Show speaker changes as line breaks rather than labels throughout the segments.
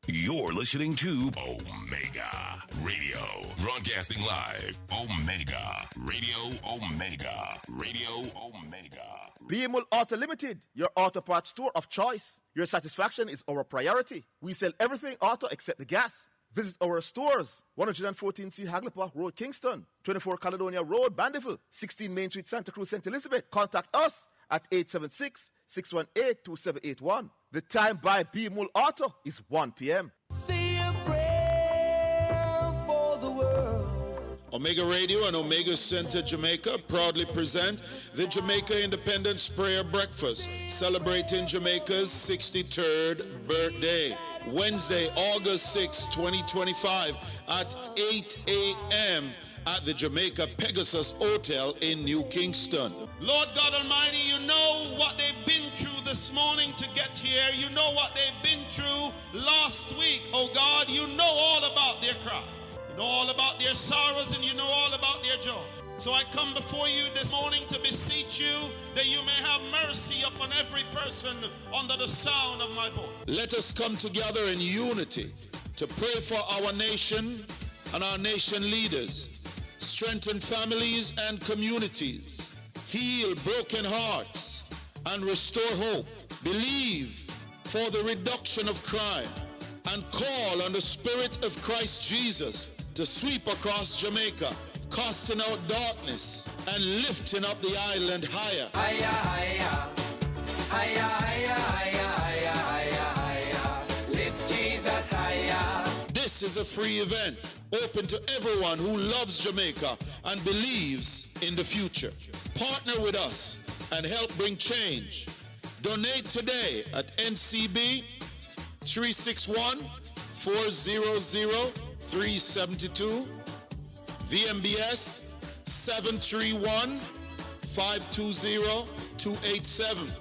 You're listening to Omega Radio. Broadcasting live. Omega Radio. Omega Radio. Omega.
BML Auto Limited, your auto parts store of choice. Your satisfaction is our priority. We sell everything auto except the gas. Visit our stores, 114C Hagley Park Road, Kingston, 24 Caledonia Road, Bandiville, 16 Main Street, Santa Cruz, St. Elizabeth. Contact us at 876-618-2781. The time by BML Auto is 1 p.m.
Say a prayer for the world.
Omega Radio and Omega Center Jamaica proudly present the Jamaica Independence Prayer Breakfast, celebrating Jamaica's 63rd birthday. Wednesday, August 6, 2025 at 8 a.m. at the Jamaica Pegasus Hotel in New Kingston.
Lord God Almighty, you know what they've been through this morning to get here. You know what they've been through last week. Oh God, you know all about their cries. You know all about their sorrows, and you know all about their joy. So I come before you this morning to beseech you that you may have mercy upon every person under the sound of my voice.
Let us come together in unity to pray for our nation and our nation leaders, strengthen families and communities, heal broken hearts, and restore hope. Believe for the reduction of crime, and call on the Spirit of Christ Jesus to sweep across Jamaica, casting out darkness and lifting up the island higher.
Higher, higher, higher, higher, higher, higher, higher. Lift Jesus higher.
This is a free event, open to everyone who loves Jamaica and believes in the future. Partner with us and help bring change. Donate today at NCB 361-400-372, VMBS 731-520-287,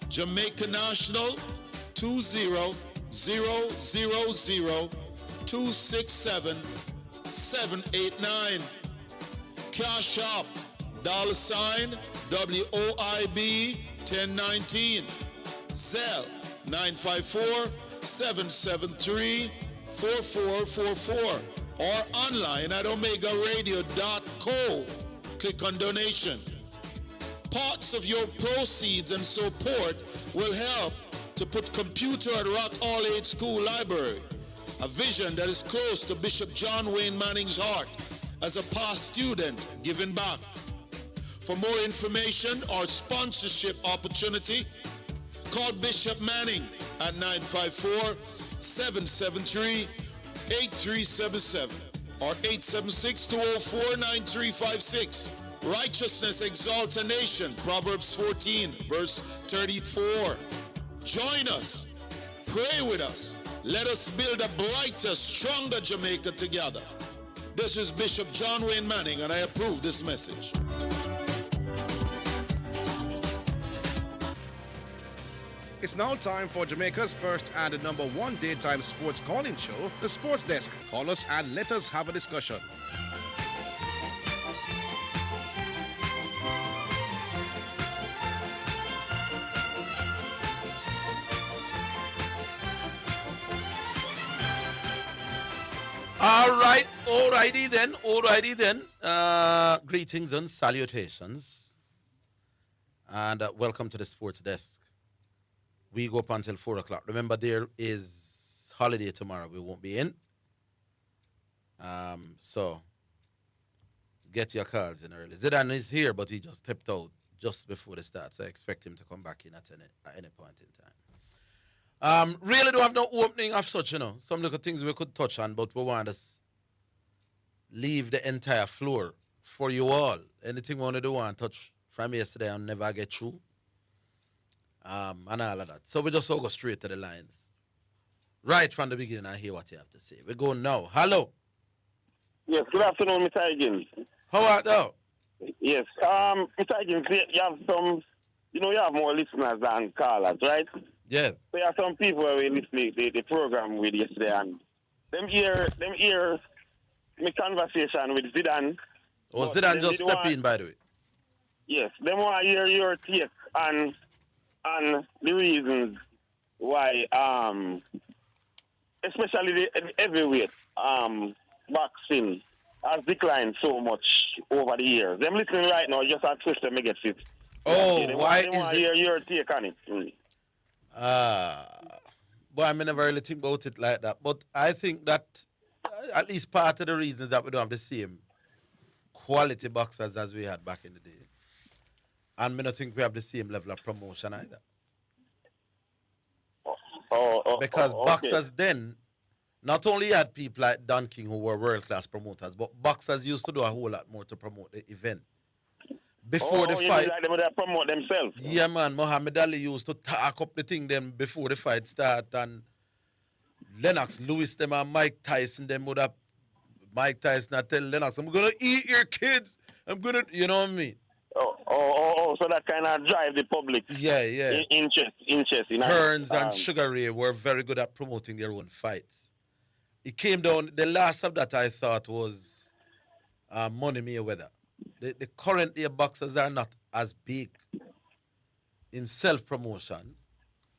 Jamaica National 200-267-789, Cash App $WOIB 1019, Zelle 954-773-4444, or online at omegaradio.co. Click on donation. Parts of your proceeds and support will help to put computer at Rock All Age School Library, a vision that is close to Bishop John Wayne Manning's heart as a past student giving back. For more information or sponsorship opportunity, call Bishop Manning at 954-773-8377 or 876-204-9356. Righteousness exalts a nation, Proverbs 14, verse 34. Join us. Pray with us. Let us build a brighter, stronger Jamaica together. This is Bishop John Wayne Manning, and I approve this message.
It's now time for Jamaica's first and number one daytime sports calling show, The Sports Desk. Call us and let us have a discussion.
Alrighty then. Greetings and salutations. And welcome to the Sports Desk. We go up until 4 o'clock. Remember, there is holiday tomorrow. We won't be in. So, get your calls in early. Zidane is here, but he just stepped out just before the start. So, I expect him to come back in at any point in time. Really don't have no opening of such, Some little things we could touch on, but we want to leave the entire floor for you all. Anything we want to do and touch from yesterday and never get through. And all of that. So we just all go straight to the lines. Right from the beginning and hear what you have to say. We go now. Hello.
Yes, good afternoon, Mr. Higgins.
How are you?
Yes, Mr. Higgins, you have some, you have more listeners than callers, right?
Yes.
So you have some people who listen to the program with yesterday, and them hear my conversation with Zidane.
Oh, Zidane just step in, by the way.
Yes, them want to hear your take on the reasons why especially the heavyweight boxing has declined so much over the years. Them listening right now, just ask them to get it.
Oh,
They
why
want
is
to
it?
hear your take on it.
But I never really think about it like that. But I think that at least part of the reasons that we don't have the same quality boxers as we had back in the day. And I don't think we have the same level of promotion either. Because
okay.
boxers then, not only had people like Don King who were world-class promoters, but boxers used to do a whole lot more to promote the event. Before the
you
fight,
like them to promote themselves.
yeah, man, Muhammad Ali used to talk up the thing them before the fight start, and Lennox Lewis them and Mike Tyson them would have, Mike Tyson I tell Lennox, I'm gonna eat your kids. I'm gonna, you know what I mean?
So that kind of drive the public.
Yeah, yeah.
Interest in
Hearns and Sugar Ray were very good at promoting their own fights. It came down, the last of that I thought was Money Mayweather. The current day boxers are not as big in self-promotion.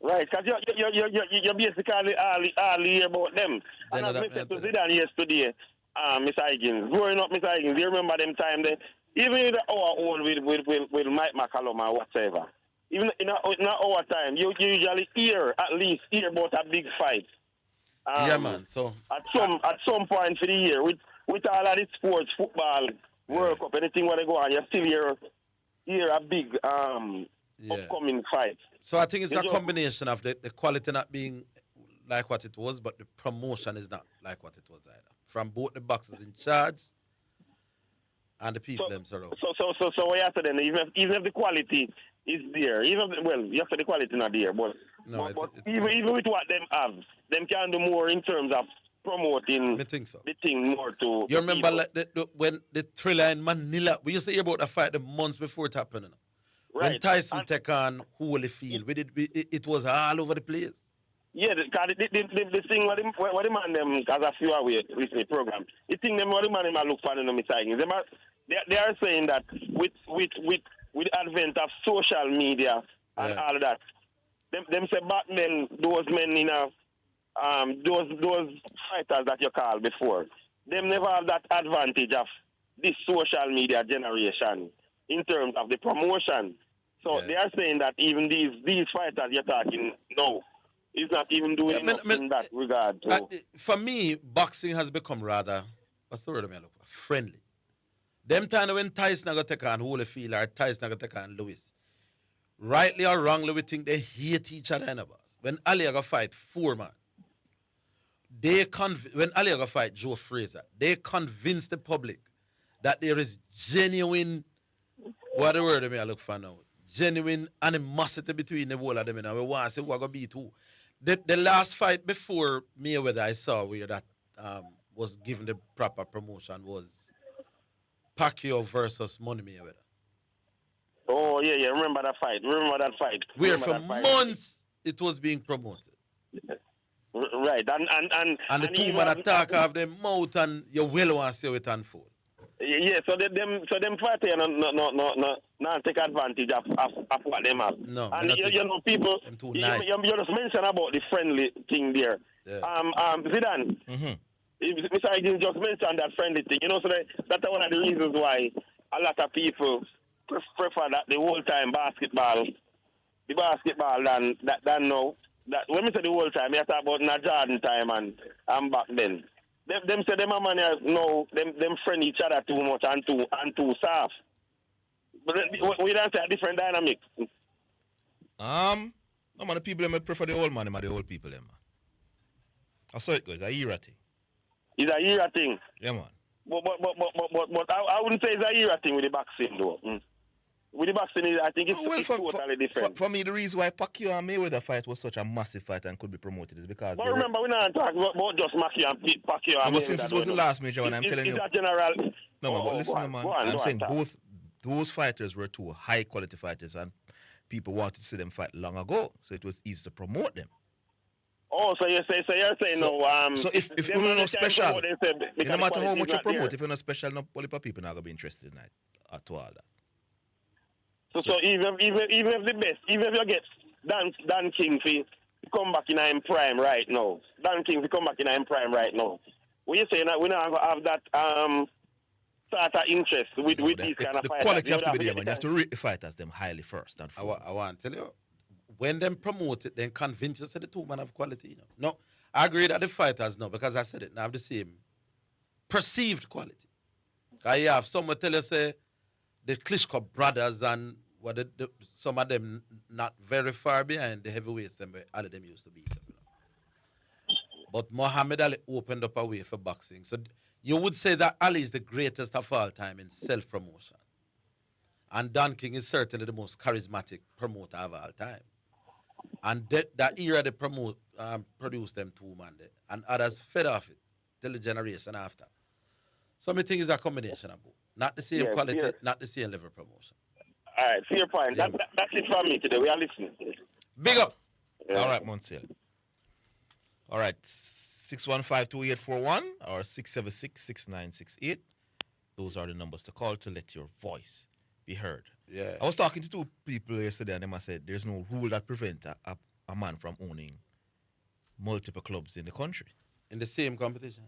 Right, because you're basically all hear about them. And as I said to Zidane yesterday, Mr. Higgins, growing up, Mr. Higgins, you remember them time there? Even in our own with Mike McCallum or whatever, even in our time, you usually hear about a big fight.
Yeah, man. So
at some point for the year, with all of the sports, football, World Cup, anything where they go on, you still hear a big upcoming fight.
So I think it's a combination of the quality not being like what it was, but the promotion is not like what it was either. From both the boxers in charge and the people themselves.
So what you have to then, even if the quality is there, you have to the quality not there, but even with what them have, them can do more in terms of promoting
I think so.
the thing more to.
You remember
people.
like when the thriller in Manila, we used to hear about the fight the months before it happened.
Right.
When Tyson took on Holyfield, it was all over the place.
Yeah, because the thing what the man them, because a few away listening the program, the thing them what the man them look for in the Mr. They are saying that with the advent of social media and all that, them say back then those men in those fighters that you called before, them never have that advantage of this social media generation in terms of the promotion. So they are saying that even these fighters you're talking now is not even doing enough in that regard. So.
For me, boxing has become rather, what's the word I look for? Friendly. Them time when Tyson got take on Holyfield or Tyson got take on Lewis, rightly or wrongly, we think they hate each other in a boss. When Ali got fight 4 man, when Ali got fight Joe Frazier, they convinced the public that there is genuine, what the word I look for now, genuine animosity between the whole of them, and we want to see who are going to beat who. The last fight before Mayweather I saw where that was given the proper promotion was Pacquiao versus Money Mayweather.
Oh, yeah, remember that fight.
Where for months it was being promoted.
Right, and
the two men attack of their mouth and you will want to see it unfold.
Yeah, so them fighter not take advantage of what them have.
No,
and you know people.
Too nice.
You just mentioned about the friendly thing there.
Yeah.
Zidane. Mr. Higgins just mentioned that friendly thing. You know, so that's one of the reasons why a lot of people prefer that the whole time basketball than now. That when we say the whole time, we talk about Jordan time and back then. Them say them a man no them friend each other too much and too soft. But we don't say a different dynamic.
No man, the people them prefer the old man than the old people them. I saw it goes, a era thing.
It's a era thing.
Yeah, man.
But I wouldn't say it's a era thing with the boxing though. With the boxing, I think it's totally different.
For me, the reason why Pacquiao and Mayweather fight was such a massive fight and could be promoted is because.
But remember, we're not talking about just Pacquiao and Mayweather.
But since it was the last major one, I'm telling you.
It's a general.
No, man, but listen, man. I'm saying both those fighters were two high quality fighters, and people wanted to see them fight long ago, so it was easy to promote them.
Oh, so you're saying no.
So if you're not special, no matter how much you promote, if you're not special, no people not gonna be interested in that at all.
So even if the best, even if you get Dan King for come back in him prime right now. Dan King come back in him prime right now. When you saying that we're not going to have that sort of interest with these kind of
the
fighters.
quality have to be there, man. You have to rate the fighters them highly first. And
I want to tell you, when them promote it, then convince you that the two men have quality. You know? No, I agree that the fighters no, because I said it, now have the same perceived quality. Because you have someone tell you say the Klitschko brothers and some of them not very far behind the heavyweights them all of them used to beat them. You know? But Muhammad Ali opened up a way for boxing. So you would say that Ali is the greatest of all time in self-promotion. And Don King is certainly the most charismatic promoter of all time. And that era they produced them two man there. And others fed off it till the generation after. So I think it's a combination of both. Not the same quality, not the same level of promotion.
All right, fair point.
Yeah.
That's it from me today. We are listening.
Big up.
Yeah.
All right, Monsieur. All right, 615-2841 or 676-6968. Those are the numbers to call to let your voice be heard.
Yeah.
I was talking to two people yesterday and them I said there's no rule that prevents a man from owning multiple clubs in the country.
In the same competition.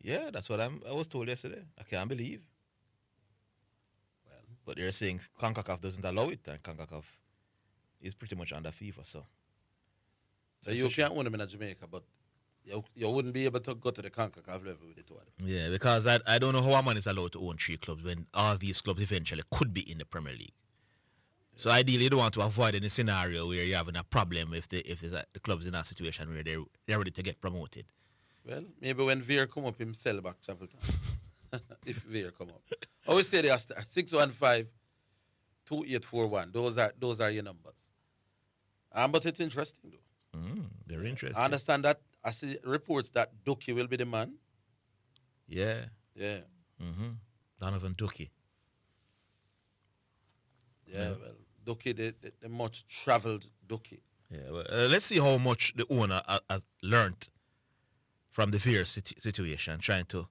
Yeah, that's what I was told yesterday. I can't believe.
Well,
but they're saying CONCACAF doesn't allow it, and CONCACAF is pretty much under FIFA. So
you can't own them in Jamaica, but you wouldn't be able to go to the CONCACAF level with the two of them.
Yeah, because I don't know how a man is allowed to own 3 clubs when all these clubs eventually could be in the Premier League. So ideally, you don't want to avoid any scenario where you're having a problem if the club's in a situation where they're ready to get promoted.
Well, maybe when Veer come up, him sell back travel time. If Veer come up. Always stay there, star. 615-2841. Those are your numbers. But it's interesting, though.
Very interesting.
I understand that. I see reports that Ducky will be the man.
Yeah.
Yeah.
Donovan Ducky.
Yeah, well, Ducky, the much traveled Ducky.
Yeah, well, let's see how much the owner has learned from the Veer situation, trying to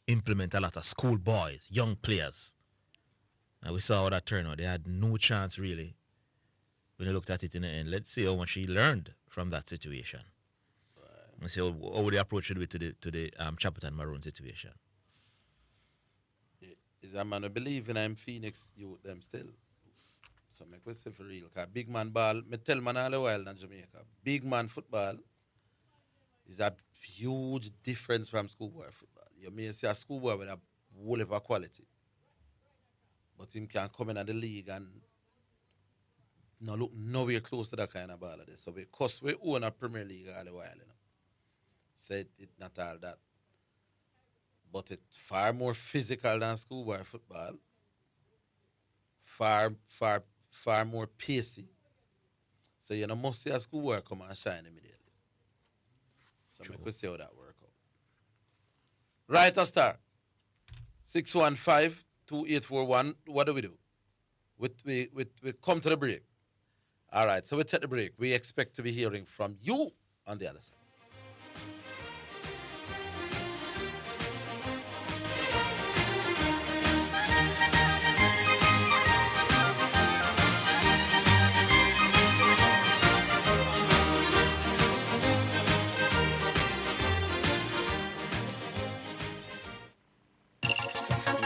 implement a lot of schoolboys, young players. And we saw how that turned out. They had no chance, really, when you looked at it in the end. Let's see how much he learned from that situation. Right. Let's see how they approach it to the Chapperton Maroon situation.
Is a man who believe in I'm Phoenix youth them still. So make we say for real. Cause big man ball, me tell man all the while in Jamaica, big man football is a huge difference from schoolboy football. You may see a schoolboy with a whole of a quality. But him can come in at the league and not look nowhere close to that kind of ball of this. So because we own a Premier League all the while, you know. Said it not all that. But it's far more physical than schoolboy football. Far more pacey. So you know must see a schoolboy come and shine immediately. So make we see how that work out. Right, a star. 615-2841. What do we do? We come to the break. All right, so we take the break. We expect to be hearing from you on the other side.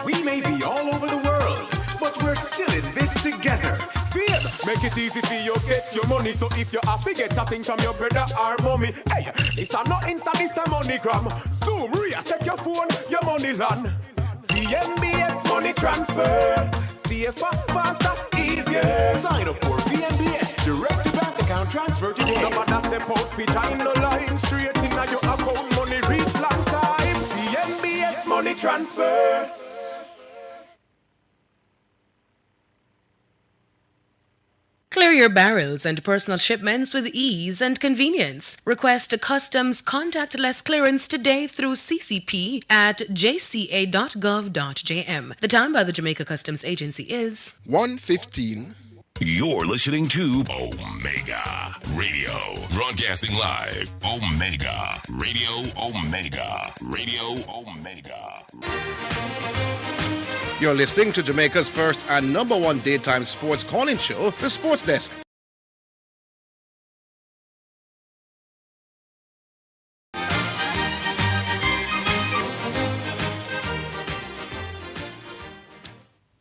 We may be all over the world, but we're still in this together. Feel, make it easy for you get your money. So if you have to get a thing from your brother or mommy, hey, it's a not instant, it's a MoneyGram. Zoom, Ria, check your phone, your money land. VMBS money transfer, safer, faster, easier. Sign up for VMBS direct to bank account transfer today. No matter step out, fit in the line, straight in your account, money reach long time. VMBS money transfer.
Clear your barrels and personal shipments with ease and convenience. Request a customs contactless clearance today through CCP at jca.gov.jm. The time by the Jamaica Customs Agency is
1:15. You're listening to Omega Radio, broadcasting live. Omega Radio, Omega Radio, Omega.
You're listening to Jamaica's first and number 1 daytime sports calling show, The Sports Desk.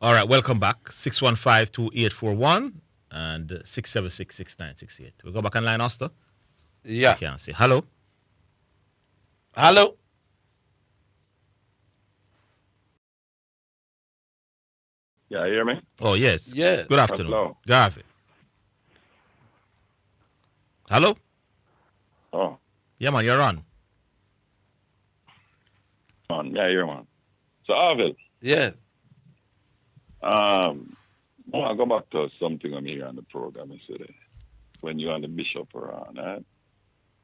All right, welcome back. 615-2841 and 676-6968. We go back online, Oster?
Yeah.
I can't see. Hello?
Hello?
Yeah, you hear me?
Oh, yes.
Yes.
Good afternoon.
Hello.
Garvey. Hello?
Oh,
Yeah, man, you're on.
yeah, you're on. So, Orville,
Yes.
I want to go back to something I'm here on the program yesterday when you and the bishop were on,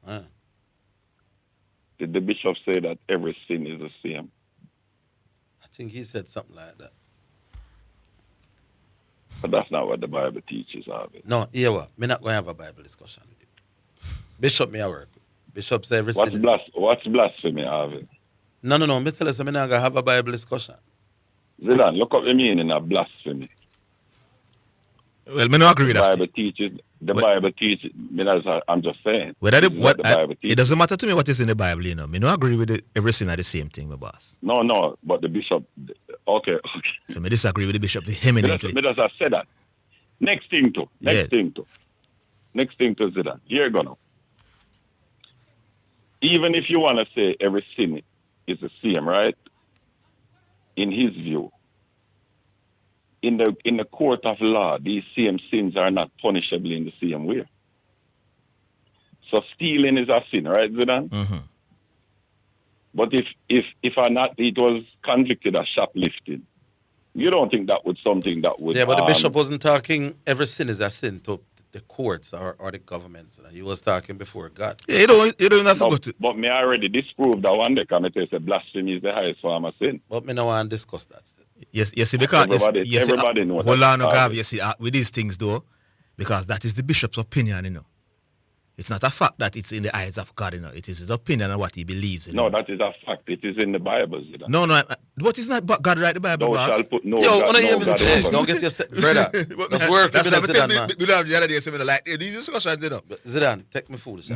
right? Did the bishop say that every sin is the same?
I think he said something like that.
But that's not what the Bible teaches, Orville.
No, here what? Me not going to have a Bible discussion with you. Bishop me at work. Bishop say every sin is...
What's blasphemy, Orville?
No. Me tell you, me not going to have a Bible discussion.
Zidane, look up the meaning of blasphemy.
Well, me not agree with that.
The Bible teaches, I'm just saying.
Whether
the Bible
it doesn't matter to me what is in the Bible, you know. Me not agree with everything are the same thing, my boss.
No, but the bishop, okay.
So me disagree with the bishop vehemently.
Me just say that. Next thing to Zidane. Here you go now. Even if you want to say every sin is the same, right? In his view, in the court of law, these same sins are not punishable in the same way. So stealing is a sin, right, Zidane?
Mm-hmm.
But if it was convicted as shoplifting, you don't think that would something that would...
Yeah, but the bishop wasn't talking every sin is a sin to the courts or the governments. He was talking before God.
Yeah, you don't have to go to...
But me already disproved that one day, because I say blasphemy is the highest form of sin.
But me no want to discuss that still.
Yes, because...
Everybody knows
hold on, Gav, you see, with these things, though, because that is the bishop's opinion, you know. It's not a fact that it's in the eyes of God, you know. It is his opinion and what he believes in.
No, that is a fact. It is in the Bible. You know?
No, what is not God write the Bible, boss?
Don't get yourself... Brother, that's work.
That's what I tell me the other day, like, these discussions, you know.
Zidane, take me foolish.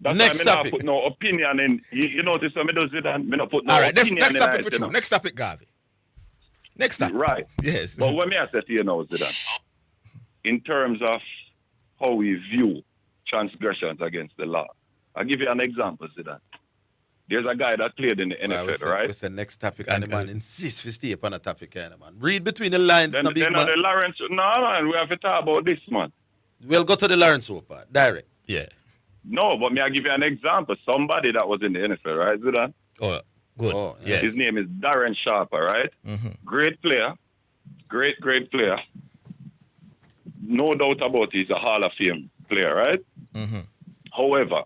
Next topic. Put no opinion in... You notice me do Zidane? Me not put no opinion in.
Next topic for true. Next topic, Garvey. Next topic.
Right.
Yes.
But what me I say to you now, Zidane, in terms of how we view transgressions against the law. I'll give you an example, Zidane. There's a guy that played in the NFL, right?
What's the next topic? And the man insists we stay upon a topic, man. Read between the lines,
then,
no big
then
man.
The Lawrence, no, man, we have to talk about this, man.
We'll go to the Lawrence Rowe part, direct.
Yeah.
No, but may I give you an example? Somebody that was in the NFL, right, Zidane?
Oh, good.
Oh,
yes.
His name is Darren Sharper, right?
Mm-hmm.
Great player. Great player. No doubt about it, he's a Hall of Fame player, right?
Mm-hmm.
However,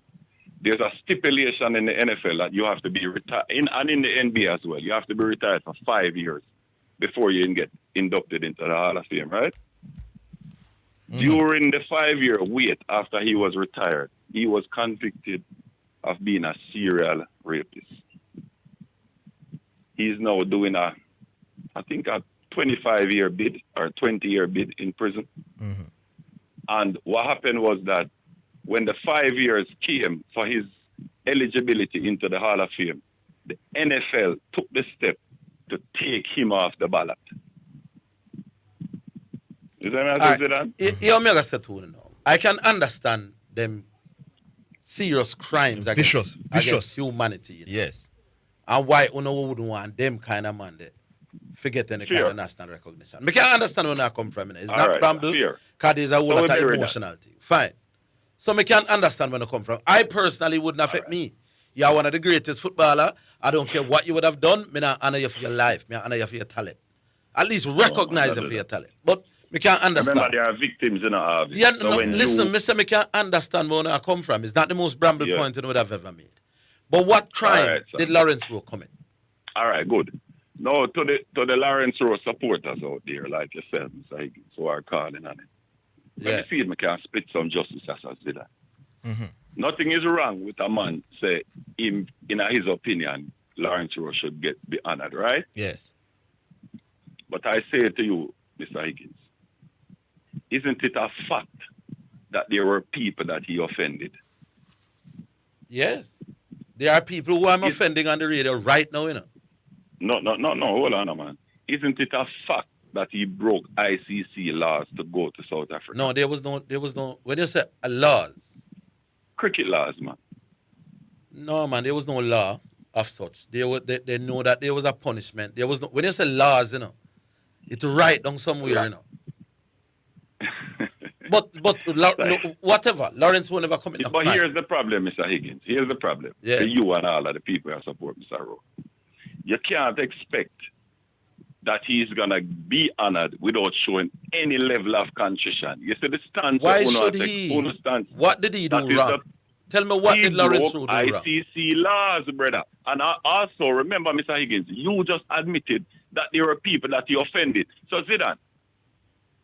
there's a stipulation in the NFL that you have to be retired, and in the NBA as well. You have to be retired for 5 years before you can get inducted into the Hall of Fame, right? Mm-hmm. During the 5-year wait after he was retired, he was convicted of being a serial rapist. He's now doing a 25-year bid or 20-year bid in prison.
Mm-hmm.
And what happened was that when the 5 years came for his eligibility into the Hall of Fame, the NFL took the step to take him off the ballot. Is that
right. I can understand them serious crimes against humanity. You know?
Yes.
And why uno wouldn't want them kind of man that forget any kind of national recognition. I can understand where I come from. It's not
right,
bramble, because there's a whole lot of emotional thing. Fine. So I can understand where I come from. I personally wouldn't affect me. You're one of the greatest footballer. I don't care what you would have done. I not honor you for your life. I honor you for your talent. At least recognize you for your talent. But I can't understand.
Remember, there are victims in our
Yeah, so listen, I can't understand where I come from. It's not the most bramble point you would have ever made. But what crime did Lawrence Rowe commit?
All right, good. No, to the Lawrence Rowe supporters out there, like yourself, Mr. Higgins, who are calling on it. Let me see if I can split some justice as I say that.
Mm-hmm.
Nothing is wrong with a man say, in his opinion, Lawrence Rowe should be honored, right?
Yes.
But I say to you, Mr. Higgins, isn't it a fact that there were people that he offended?
Yes. There are people who I'm offending on the radio right now, you know.
No, hold on, man. isn't it a fact that he broke ICC laws to go to South Africa?
No, there was no. When you say laws,
cricket laws, man.
no, man, there was no law of such. They know that there was a punishment. There was no. When you say laws, it's right down somewhere, But whatever. Lawrence will never come in.
But here's the problem, Mr. Higgins. Here's the problem.
Yeah.
For you and all of the people who support Mr. Rowe. You can't expect that he's gonna be honored without showing any level of contrition. You see the stance.
Why should he? What did he do wrong? Tell me what did Lawrence Rowe do wrong?
ICC laws, brother. And also remember, Mr. Higgins, you just admitted that there were people that you offended. So Zidane,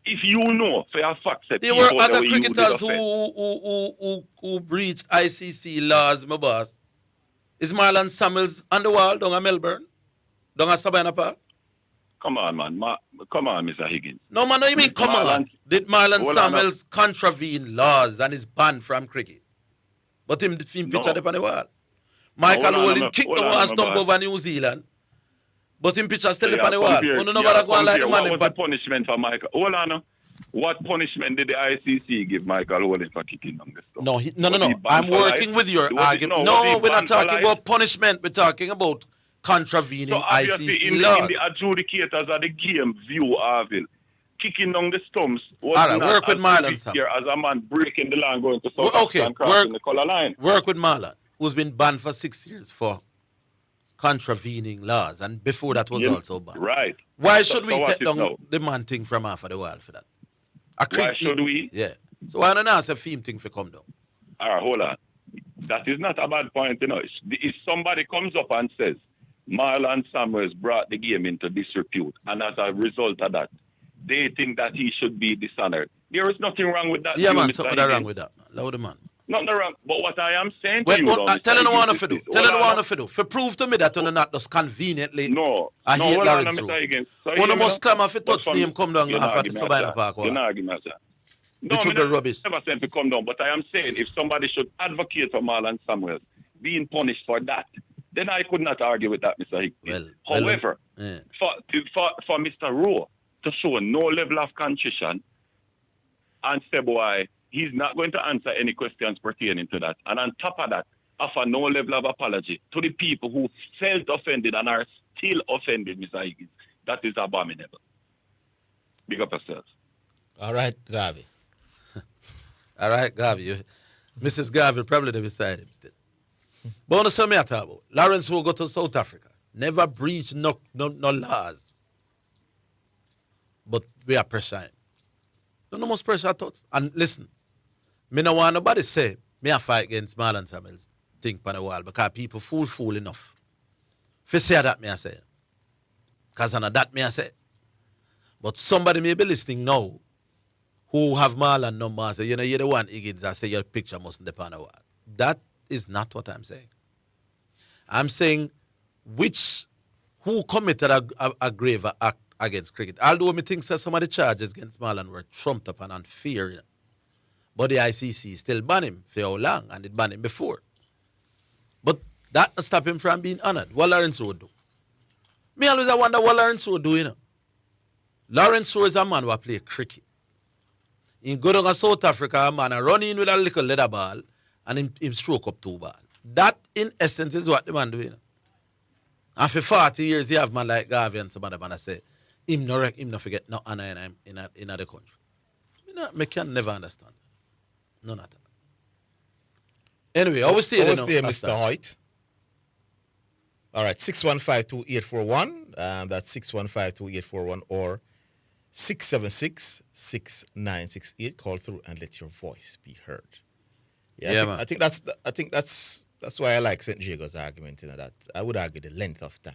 if you know for a fact that
there were other cricketers who breached ICC laws, my boss. Is Marlon Samuels on the wall down at Melbourne? Down at Sabina Park?
Come on, man. Come on, Mr. Higgins.
No, man, no, you mean come on. Did Marlon Samuels contravene laws and is banned from cricket? But him pictured up on the wall. Michael Owen kicked the wall and stumped over New Zealand. But him picture still up on the wall.
What was the punishment for Michael? Hold on. What punishment did the ICC give Michael Owen for kicking on the stuff?
No. I'm working with your argument. No, we're not talking about punishment. We're talking about contravening ICC laws.
In the adjudicators of the game view, Orville, kicking down the stumps was
not
work with Marlon
as
a man breaking the line going to South Africa and crossing the colour line.
Work with Marlon, who's been banned for 6 years for contravening laws, and before that was also banned.
Right.
Why should we take down the man thing from half of the world for that?
Why should we?
Yeah. So why don't I say theme thing for come down?
All right, hold on. That is not a bad point, If somebody comes up and says, Marlon Samuels brought the game into disrepute, and as a result of that, they think that he should be dishonored. There is nothing wrong with that.
Yeah, man, something wrong with that. Loud man.
Nothing wrong. But what I am saying to you,
tell anyone what to do. Tell anyone what to do. For prove to me that you're not just conveniently.
No.
I hate Lawrence Rowe.
One
of us claim if it touch name come down after the Sabina Park.
You're not arguing that, sir. No,
rubbish.
Never saying to come down, but I am saying if somebody should advocate for Marlon Samuels being punished for that, then I could not argue with that, Mr. Higgins. However, for Mr. Rowe to show no level of contrition and say, boy, he's not going to answer any questions pertaining to that. And on top of that, offer no level of apology to the people who felt offended and are still offended, Mr. Higgins. That is abominable. Big up yourself.
All right, Garvey.
All right, Garvey. Mrs. Garvey probably there beside him still. But on some matter about Lawrence Rowe go to South Africa. Never breached no laws. But we are pressuring. No most pressure thoughts. And listen, me no want nobody say me a fight against Marlon Samuels thing on the wall because people fool enough. If say that me I say. Because I know that me I say. But somebody may be listening now who have Marlon number and say, you're the one Higgins that say your picture mustn't depend on the wall. That is not what I'm saying. I'm saying who committed a grave act against cricket. Although me think some of the charges against Marlon were trumped up and unfair. But the ICC still banned him for how long, and it banned him before. But that doesn't stop him from being honored. What Lawrence Rowe do? Me always wonder what Lawrence Rowe do, Lawrence Rowe is a man who play cricket. He go down to South Africa, a man, and run in with a little leather ball, and him stroke up 2 balls. That, in essence, is what the man do, And for 40 years, you have man like Garvey and some other man that say, him no forget no honor in the country. Me can never understand. None at all. Anyway, I will stay there,
Mr. Hoyt. All right, 615-2841. That's 615-2841 or 676-6968. Call through and let your voice be heard. I think that's why I like St. Jago's argument. That I would argue the length of time.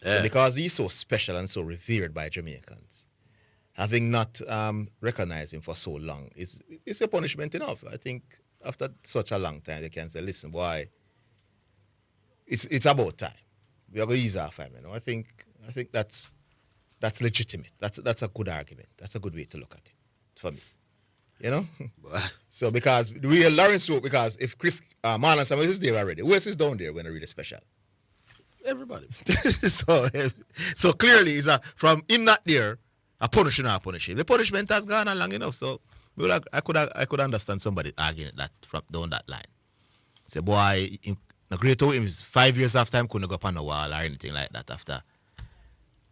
Yeah. So because he's so special and so revered by Jamaicans, having not recognized him for so long is a punishment enough. I think after such a long time, they can say, "Listen, boy, it's about time. We are going to ease off him." I think that's legitimate. That's a good argument. That's a good way to look at it for me. So because the real Lawrence Rowe, because if Marlon Samuels is there already, who else is down there when I read a special?
Everybody.
so clearly, from him not there, a punishing or a punishing. The punishment has gone on long enough. So I could understand somebody arguing that from down that line. Say, boy, the great him is 5 years after him couldn't go up on the wall or anything like that after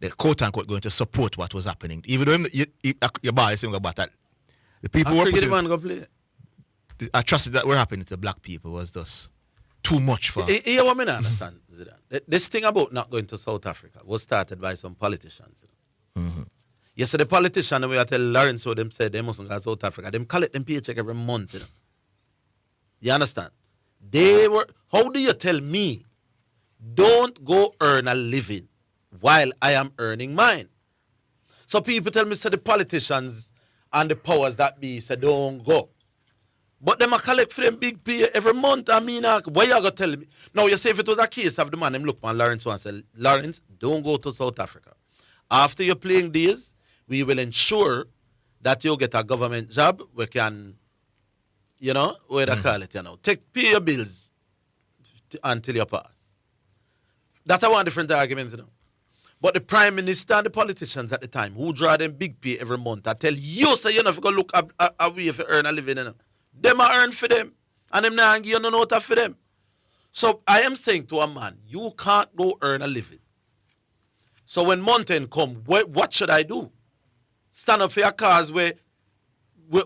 the quote unquote going to support what was happening. Even though your boy is saying about that. The people who were putting,
man go play.
The atrocities that were happening to black people was just too much for.
You want me to understand, Zidane? This thing about not going to South Africa was started by some politicians.
Mm-hmm.
Yes, so the politician, when I tell Lawrence Rowe, them said they mustn't go to South Africa. Them collect them paycheck every month. You understand? How do you tell me, don't go earn a living while I am earning mine? So people tell me, say the politicians and the powers that be, say don't go. But them a collect for them big pay every month. I mean, why you gonna tell me? Now, you say if it was a case of the man, him look on Lawrence and say, Lawrence, don't go to South Africa. After you're playing days, we will ensure that you get a government job. We can, where they call it, pay your bills until you pass. That's a one different argument, But the Prime Minister and the politicians at the time who draw them big pay every month, I tell you, say you never go look a way if you earn a living, Them are earn for them. And them not give you no note for them. So I am saying to a man, you can't go earn a living. So when mountain come, what should I do? Stand up for your cause where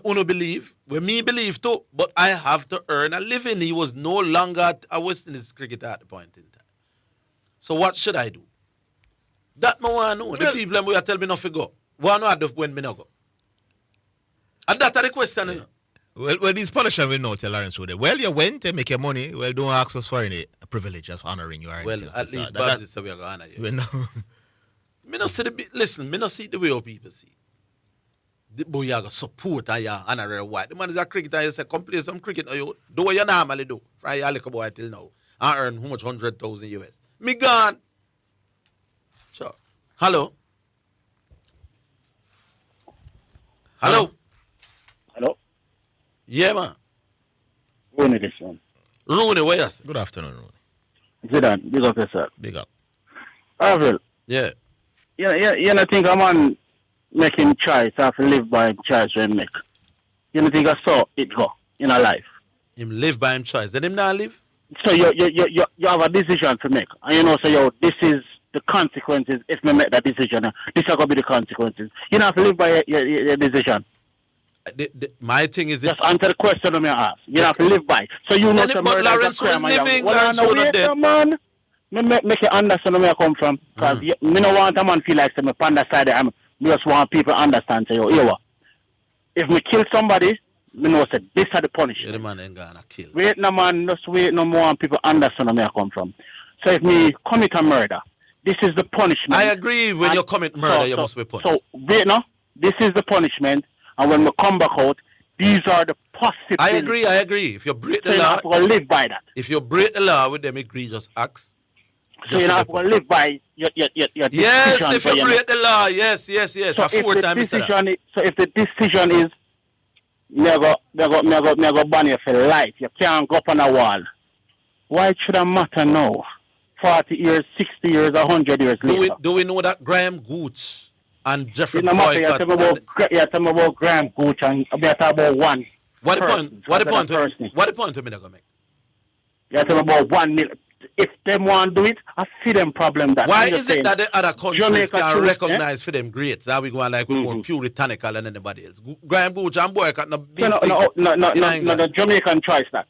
Uno believe, where me believe too, but I have to earn a living. He was no longer a West Indies cricketer at the point in time. So what should I do? That I want to know. The people who tell me not to go. Why not when me not go? And that's the question,
Well, these politicians will know, tell Lawrence Rowe. Well, you went and make your money. Well, don't ask us for any privilege of honoring you.
Well, at least Babs is we are going to honor you. Me not see me not see the way how people see. The boy you got support and you honor white. The man is a cricketer, you say, come play some cricket. You do what you normally do. From your little boy till now. I earn how much? 100,000 US. Me gone. Sure. Hello? Hello?
Hello?
Yeah, man.
Rooney this one.
Rooney, where you say?
Good afternoon, Rooney.
Zidane, big up yourself.
Big up.
Orville.
Yeah.
You don't think a man making choice have to live by him choice when make? You don't think I saw it go in a life?
Him live by him choice. Then him not live?
So you have a decision to make. And this is the consequences if me make that decision. This are going to be the consequences. You don't have to live by your decision.
My thing is...
Just answer the question I'm ask. You don't have to live by. So you know some
but Lawrence was living. Lawrence was not dead.
Man. Make you understand where I come from. Because me don't want a man feel like I'm on the side. I just want people to understand. Say, if me kill somebody, me know say this is the punishment.
The man ain't gonna kill.
Wait no man, just wait no more and people understand where I come from. So if me commit a murder, this is the punishment.
I agree. When you commit murder, you must be punished.
So wait no, this is the punishment, and when we come back out, these are the possibilities.
I agree. If you break the
so
law,
you have to live by that.
If you break the law with them egregious acts,
so you have to live by your
yes,
decision.
If you break the law, yes.
So if the decision is me go ban you for life, you can't go up on a wall. Why should it matter now? 40 years, 60 years, 100 years later.
Do we know that Graham Gooch and Jeffrey
Boycott? You tell me about Graham Gooch and about one.
What the point to me that go make?
You tell me about 1 million. If them want to do it, I see them problem that.
Why is it that the other countries can recognize for them greats? That we go like we're more puritanical than anybody else. Graham Gooch and Boycott no big
no, the Jamaican choice that.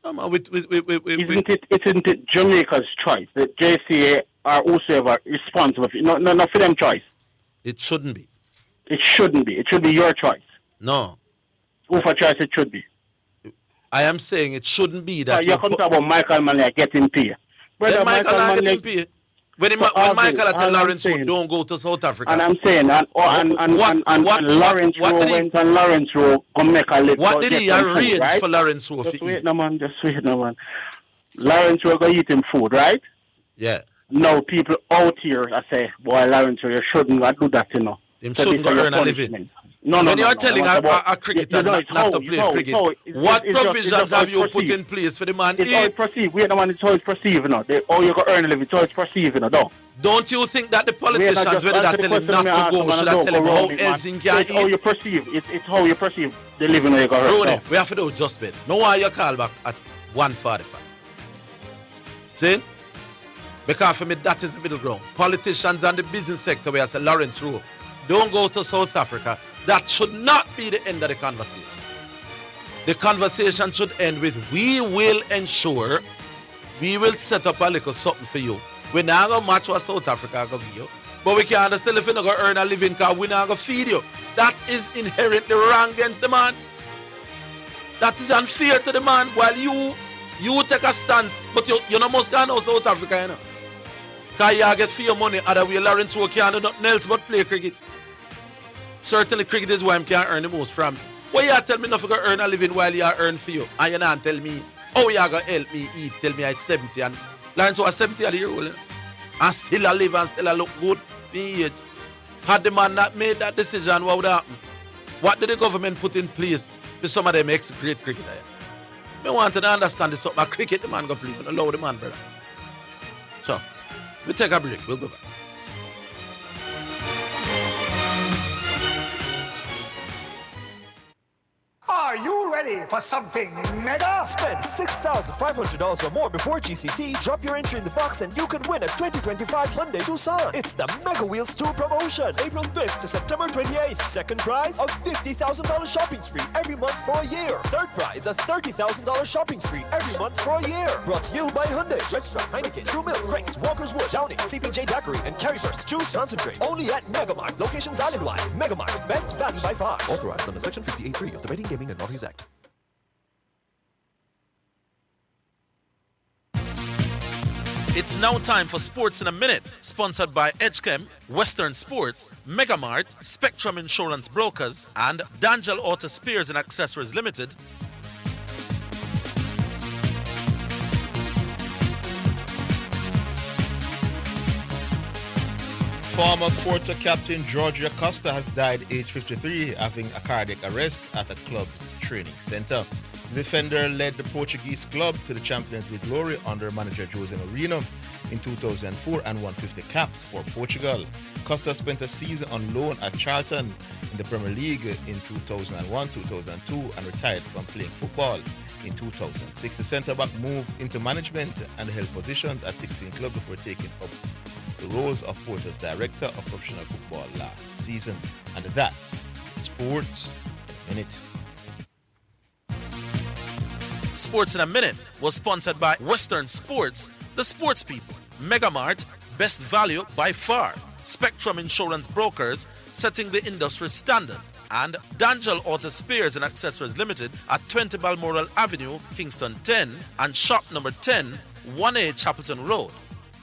Isn't it Jamaica's choice? The JCA or whosoever responsible for no for them choice.
It shouldn't be.
It shouldn't be. It should be your choice.
No.
Who for choice it should be.
I am saying it shouldn't be that
you're talking about Michael Manley getting paid.
Then Michael not getting paid. When Michael tell Lawrence Rowe don't go to South Africa.
And I'm saying, and Lawrence Rowe went and Lawrence Rowe go make a live.
What did he arrange for Lawrence Rowe?
Just wait no man. Lawrence Rowe go eat him food, right?
Yeah.
Now people out here I say, boy, Lawrence Rowe, you shouldn't do that,
Him
So
shouldn't
this
go
is
earn a
your
living.
punishment. No,
When you're
no.
telling a cricketer not to play cricket, what provisions have you put in place for the man?
It's how it's perceived. We are the one it's how it's perceived, you know. Oh, you go earn a living, it's how it's perceived, you know, though.
Don't you think that the politicians, whether they tell him not to go, should I tell him how else he can
eat? It's how you perceive. It's how you perceive the living you go earn.
Rooney, we have to do just bet. No why you call back at 1:45. See? Because for me, that is the middle ground. Politicians and the business sector, where I say Lawrence Rowe, don't go to South Africa. That should not be the end of the conversation. The conversation should end with, we will ensure, we will set up a little something for you. We're not going to match what South Africa going to give you. But we can't understand if you're not going to earn a living because we're not going to feed you. That is inherently wrong against the man. That is unfair to the man. While you take a stance, but you not must go to South Africa, you know. Because you get for your money, other way Lawrence Rowe can't do nothing else but play cricket. Certainly cricket is why I can't earn the most from. Why you tell me nothing to earn a living while you earn for you? And you not tell me, oh, you going to help me eat, tell me I'm 70 and Lawrence was 70 at the year old, you know? And still I live and still I look good for age. Had the man not made that decision, what would happen? What did the government put in place for some of them ex-great cricketers? I want to understand this something. Cricket the man go play. Allow the man, brother. So, we take a break. We'll be back.
Are you ready for something mega? Spend $6,500 or more before GCT. Drop your entry in the box and you can win a 2025 Hyundai Tucson. It's the Mega Wheels 2 promotion. April 5th to September 28th. Second prize, a $50,000 shopping spree every month for a year. Third prize, a $30,000 shopping spree every month for a year. Brought to you by Hyundai, Red Stripe, Heineken, True Milk, Grace, Walker's Wood, Downing, CPJ Daiquiri, and Carryburst. Choose concentrate. Only at Megamart. Locations island-wide. Megamart. Best value by far. Authorized under Section 58.3 of the Rating Gaming and Lotteries Act.
It's now time for Sports in a Minute, sponsored by Edgechem, Western Sports, Megamart, Spectrum Insurance Brokers, and D'Angelo Auto Spares and Accessories Limited.
Former Porto captain George Costa has died aged 53, having a cardiac arrest at the club's training center. The defender led the Portuguese club to the Champions League glory under manager Jose Mourinho in 2004 and won 50 caps for Portugal. Costa spent a season on loan at Charlton in the Premier League in 2001-2002 and retired from playing football in 2006. The centre-back moved into management and held positions at 16 clubs before taking up the roles of Porto's director of professional football last season. And that's Sports in a Minute.
Sports in a Minute was sponsored by Western Sports, the sports people, Megamart, best value by far, Spectrum Insurance Brokers, setting the industry standard, and D'Angelo Auto Spares and Accessories Limited at 20 Balmoral Avenue, Kingston 10, and shop number 10, 1A Chapelton Road.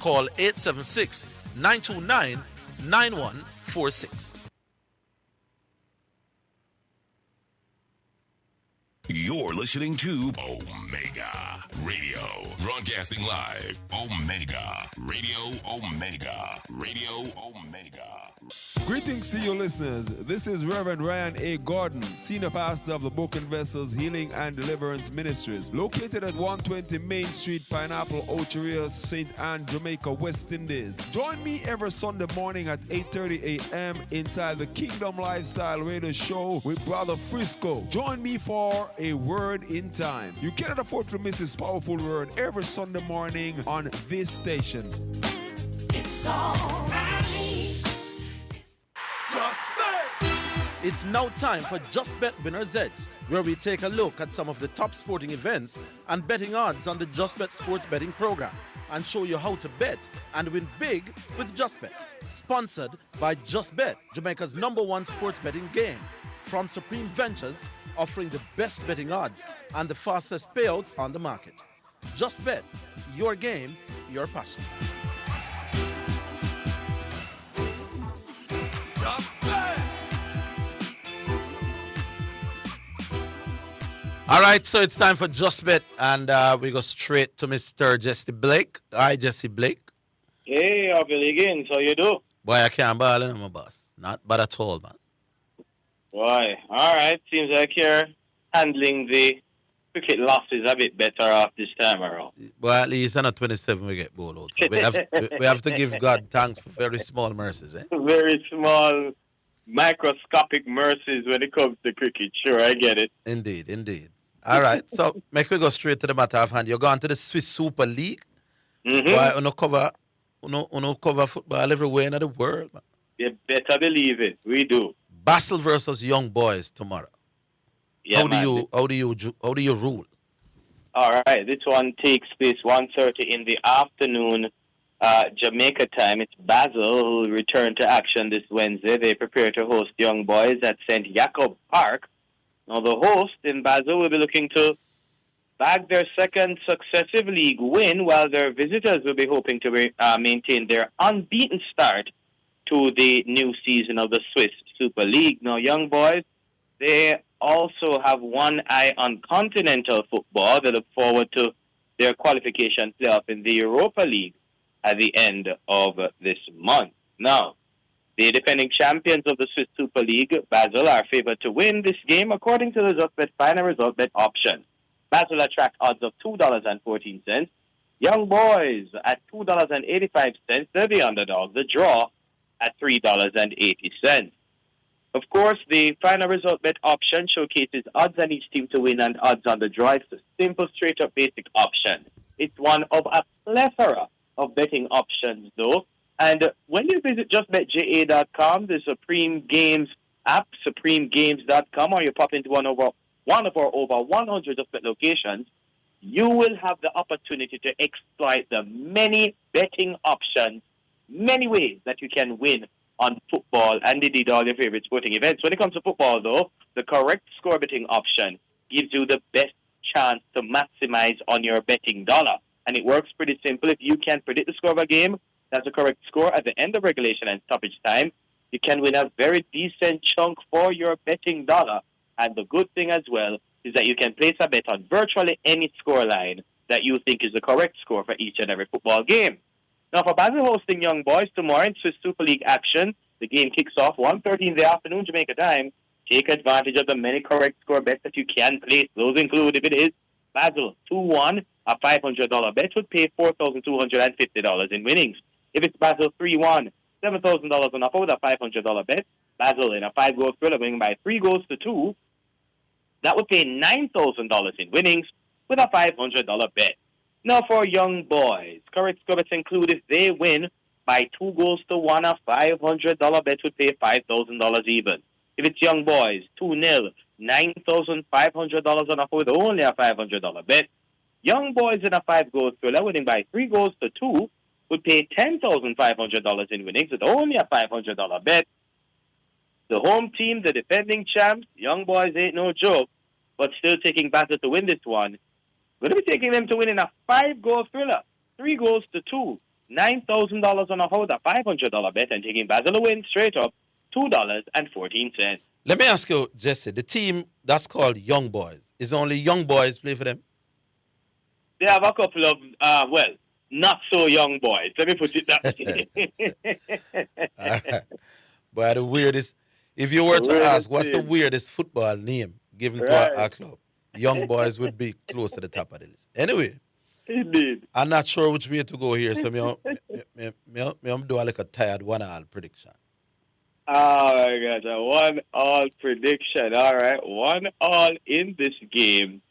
Call 876-929-9146.
You're listening to Omega Radio. Broadcasting live. Omega Radio. Omega Radio. Omega.
Greetings to you listeners. This is Reverend Ryan A. Gordon, Senior Pastor of the Broken Vessels Healing and Deliverance Ministries, located at 120 Main Street, Pineapple, Ocheria, St. Anne, Jamaica, West Indies. Join me every Sunday morning at 8:30 a.m. inside the Kingdom Lifestyle Radio Show with Brother Frisco. Join me for a word in time. You cannot afford to miss this powerful word every Sunday morning on this station.
It's all right.
It's now time for Just Bet Winner's Edge, where we take a look at some of the top sporting events and betting odds on the Just Bet sports betting program and show you how to bet and win big with Just Bet. Sponsored by Just Bet, Jamaica's #1 sports betting game, from Supreme Ventures, offering the best betting odds and the fastest payouts on the market. Just Bet, your game, your passion. All right, so it's time for Just Bet, and we go straight to Mr. Jesse Blake. Hi, Jesse Blake.
Hey, Orville Higgins, how you do?
Boy, I can't ball in my boss. Not bad at all, man.
Why? All right. Seems like you're handling the cricket losses a bit better off this time around.
Well, at least on a 27 we get bowled out. We have to give God thanks for very small mercies, eh?
Very small, microscopic mercies when it comes to cricket. Sure, I get it.
Indeed, indeed. All right, so make we go straight to the matter of hand. You're going to the Swiss Super League. Why uno cover football everywhere in the world, man.
You better believe it. We do.
Basel versus Young Boys tomorrow.
Yeah,
how do you rule?
All right, this one takes place 1:30 in the afternoon, Jamaica time. It's Basel who will return to action this Wednesday. They prepare to host Young Boys at St. Jacob Park. Now, the host in Basel will be looking to bag their second successive league win, while their visitors will be hoping to maintain their unbeaten start to the new season of the Swiss Super League. Now, Young Boys, they also have one eye on continental football. They look forward to their qualification playoff in the Europa League at the end of this month. Now, the defending champions of the Swiss Super League, Basel, are favored to win this game according to the ResultBet final ResultBet option. Basel attract odds of $2.14. Young Boys at $2.85. They're the underdog. The draw at $3.80. Of course, the final ResultBet option showcases odds on each team to win and odds on the draw. It's a simple, straight-up, basic option. It's one of a plethora of betting options, though. And when you visit justbetja.com, the Supreme Games app, supremegames.com, or you pop into one of our over 100 of bet locations, you will have the opportunity to exploit the many betting options, many ways that you can win on football and indeed all your favorite sporting events. When it comes to football, though, the correct score betting option gives you the best chance to maximize on your betting dollar. And it works pretty simple. If you can predict the score of a game, that's the correct score at the end of regulation and stoppage time, you can win a very decent chunk for your betting dollar. And the good thing as well is that you can place a bet on virtually any score line that you think is the correct score for each and every football game. Now, for Basel hosting Young Boys tomorrow in Swiss Super League action, the game kicks off 1:30 in the afternoon, Jamaica time. Take advantage of the many correct score bets that you can place. Those include, if it is Basel 2-1, a $500 bet would pay $4,250 in winnings. If it's Basel 3-1, $7,000 on offer with a $500 bet. Basel in a 5-goal thriller winning by 3-2, that would pay $9,000 in winnings with a $500 bet. Now for Young Boys, correct score bets include if they win by 2-1, a $500 bet would pay $5,000 even. If it's Young Boys 2-0, $9,500 on offer with only a $500 bet. Young Boys in a 5-goal thriller winning by 3-2 would pay $10,500 in winnings with only a $500 bet. The home team, the defending champs, Young Boys ain't no joke, but still taking Basel to win this one. Going to be taking them to win in a 5-goal thriller, 3-2, $9,000 on a hold, a $500 bet, and taking Basel to win straight up, $2.14.
Let me ask you, Jesse, the team that's called Young Boys, is only Young Boys play for them?
They have a couple of, not so young boys. Let me put it that way.
All right. But the weirdest, if you were to ask, what's the weirdest football name given to our club? Young Boys would be close to the top of the list. Anyway,
indeed,
I'm not sure which way to go here, so I'm doing like a tired 1-all prediction.
Oh my God, a 1-all prediction. All right, 1-all in this game.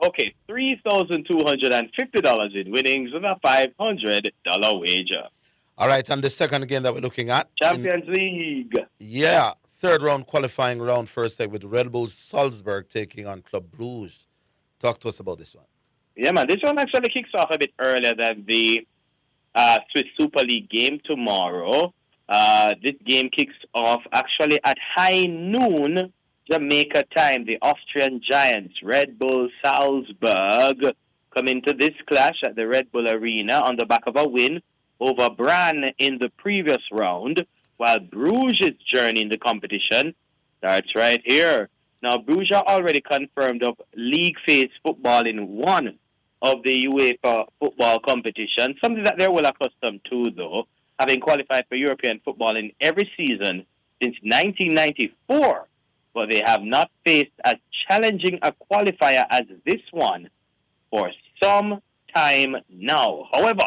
Okay, $3,250 in winnings with a $500 wager.
All right, and the second game that we're looking at,
Champions League.
Yeah, third round qualifying round, first leg with Red Bull Salzburg taking on Club Bruges. Talk to us about this one.
Yeah, man, this one actually kicks off a bit earlier than the Swiss Super League game tomorrow. This game kicks off actually at high noon Jamaica time. The Austrian giants, Red Bull Salzburg, come into this clash at the Red Bull Arena on the back of a win over Brann in the previous round, while Bruges' journey in the competition starts right here. Now, Bruges are already confirmed of league phase football in one of the UEFA football competitions, something that they're well accustomed to, though. having qualified for European football in every season since 1994, but they have not faced as challenging a qualifier as this one for some time now. However,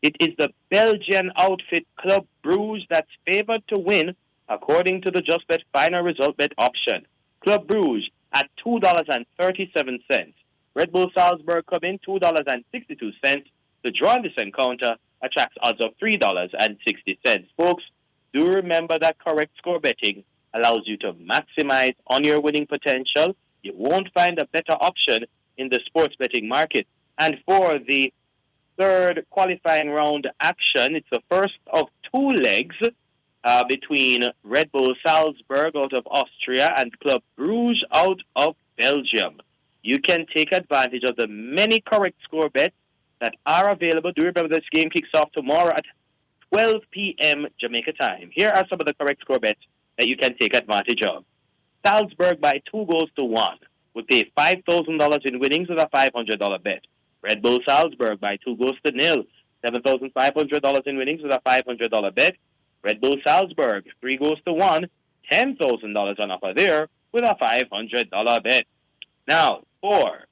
it is the Belgian outfit Club Brugge that's favored to win according to the JustBet final result bet option. Club Brugge at $2.37. Red Bull Salzburg come in $2.62. The draw in this encounter attracts odds of $3.60. Folks, do remember that correct score betting allows you to maximize on your winning potential. You won't find a better option in the sports betting market. And for the third qualifying round action, it's the first of two legs between Red Bull Salzburg out of Austria and Club Brugge out of Belgium. You can take advantage of the many correct score bets that are available. Do remember this game kicks off tomorrow at 12 p.m. Jamaica time. Here are some of the correct score bets that you can take advantage of. Salzburg by 2-1 would pay $5,000 in winnings with a $500 bet. Red Bull Salzburg by 2-0, $7,500 in winnings with a $500 bet. Red Bull Salzburg 3-1, $10,000 on offer there with a $500 bet. Now, for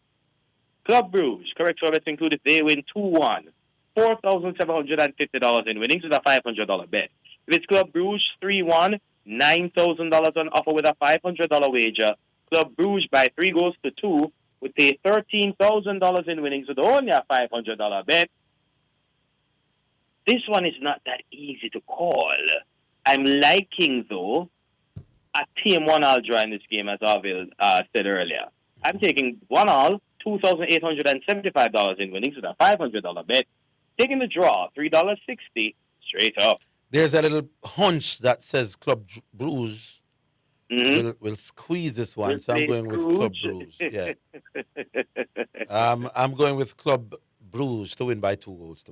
Club Brugge, correct score bets included, they win 2-1, $4,750 in winnings with a $500 bet. If it's Club Brugge 3-1, $9,000 on offer with a $500 wager. Club Brugge by 3-2 would pay $13,000 in winnings with only a $500 bet. This one is not that easy to call. I'm liking, though, a team 1-all draw in this game, as Orville said earlier. I'm taking 1-all, $2,875 in winnings with a $500 bet. Taking the draw, $3.60 straight up.
There's a little hunch that says Club Brugge will squeeze this one, so I'm going with Club Brugge. Yeah. I'm going with Club Brugge to win by 2-1.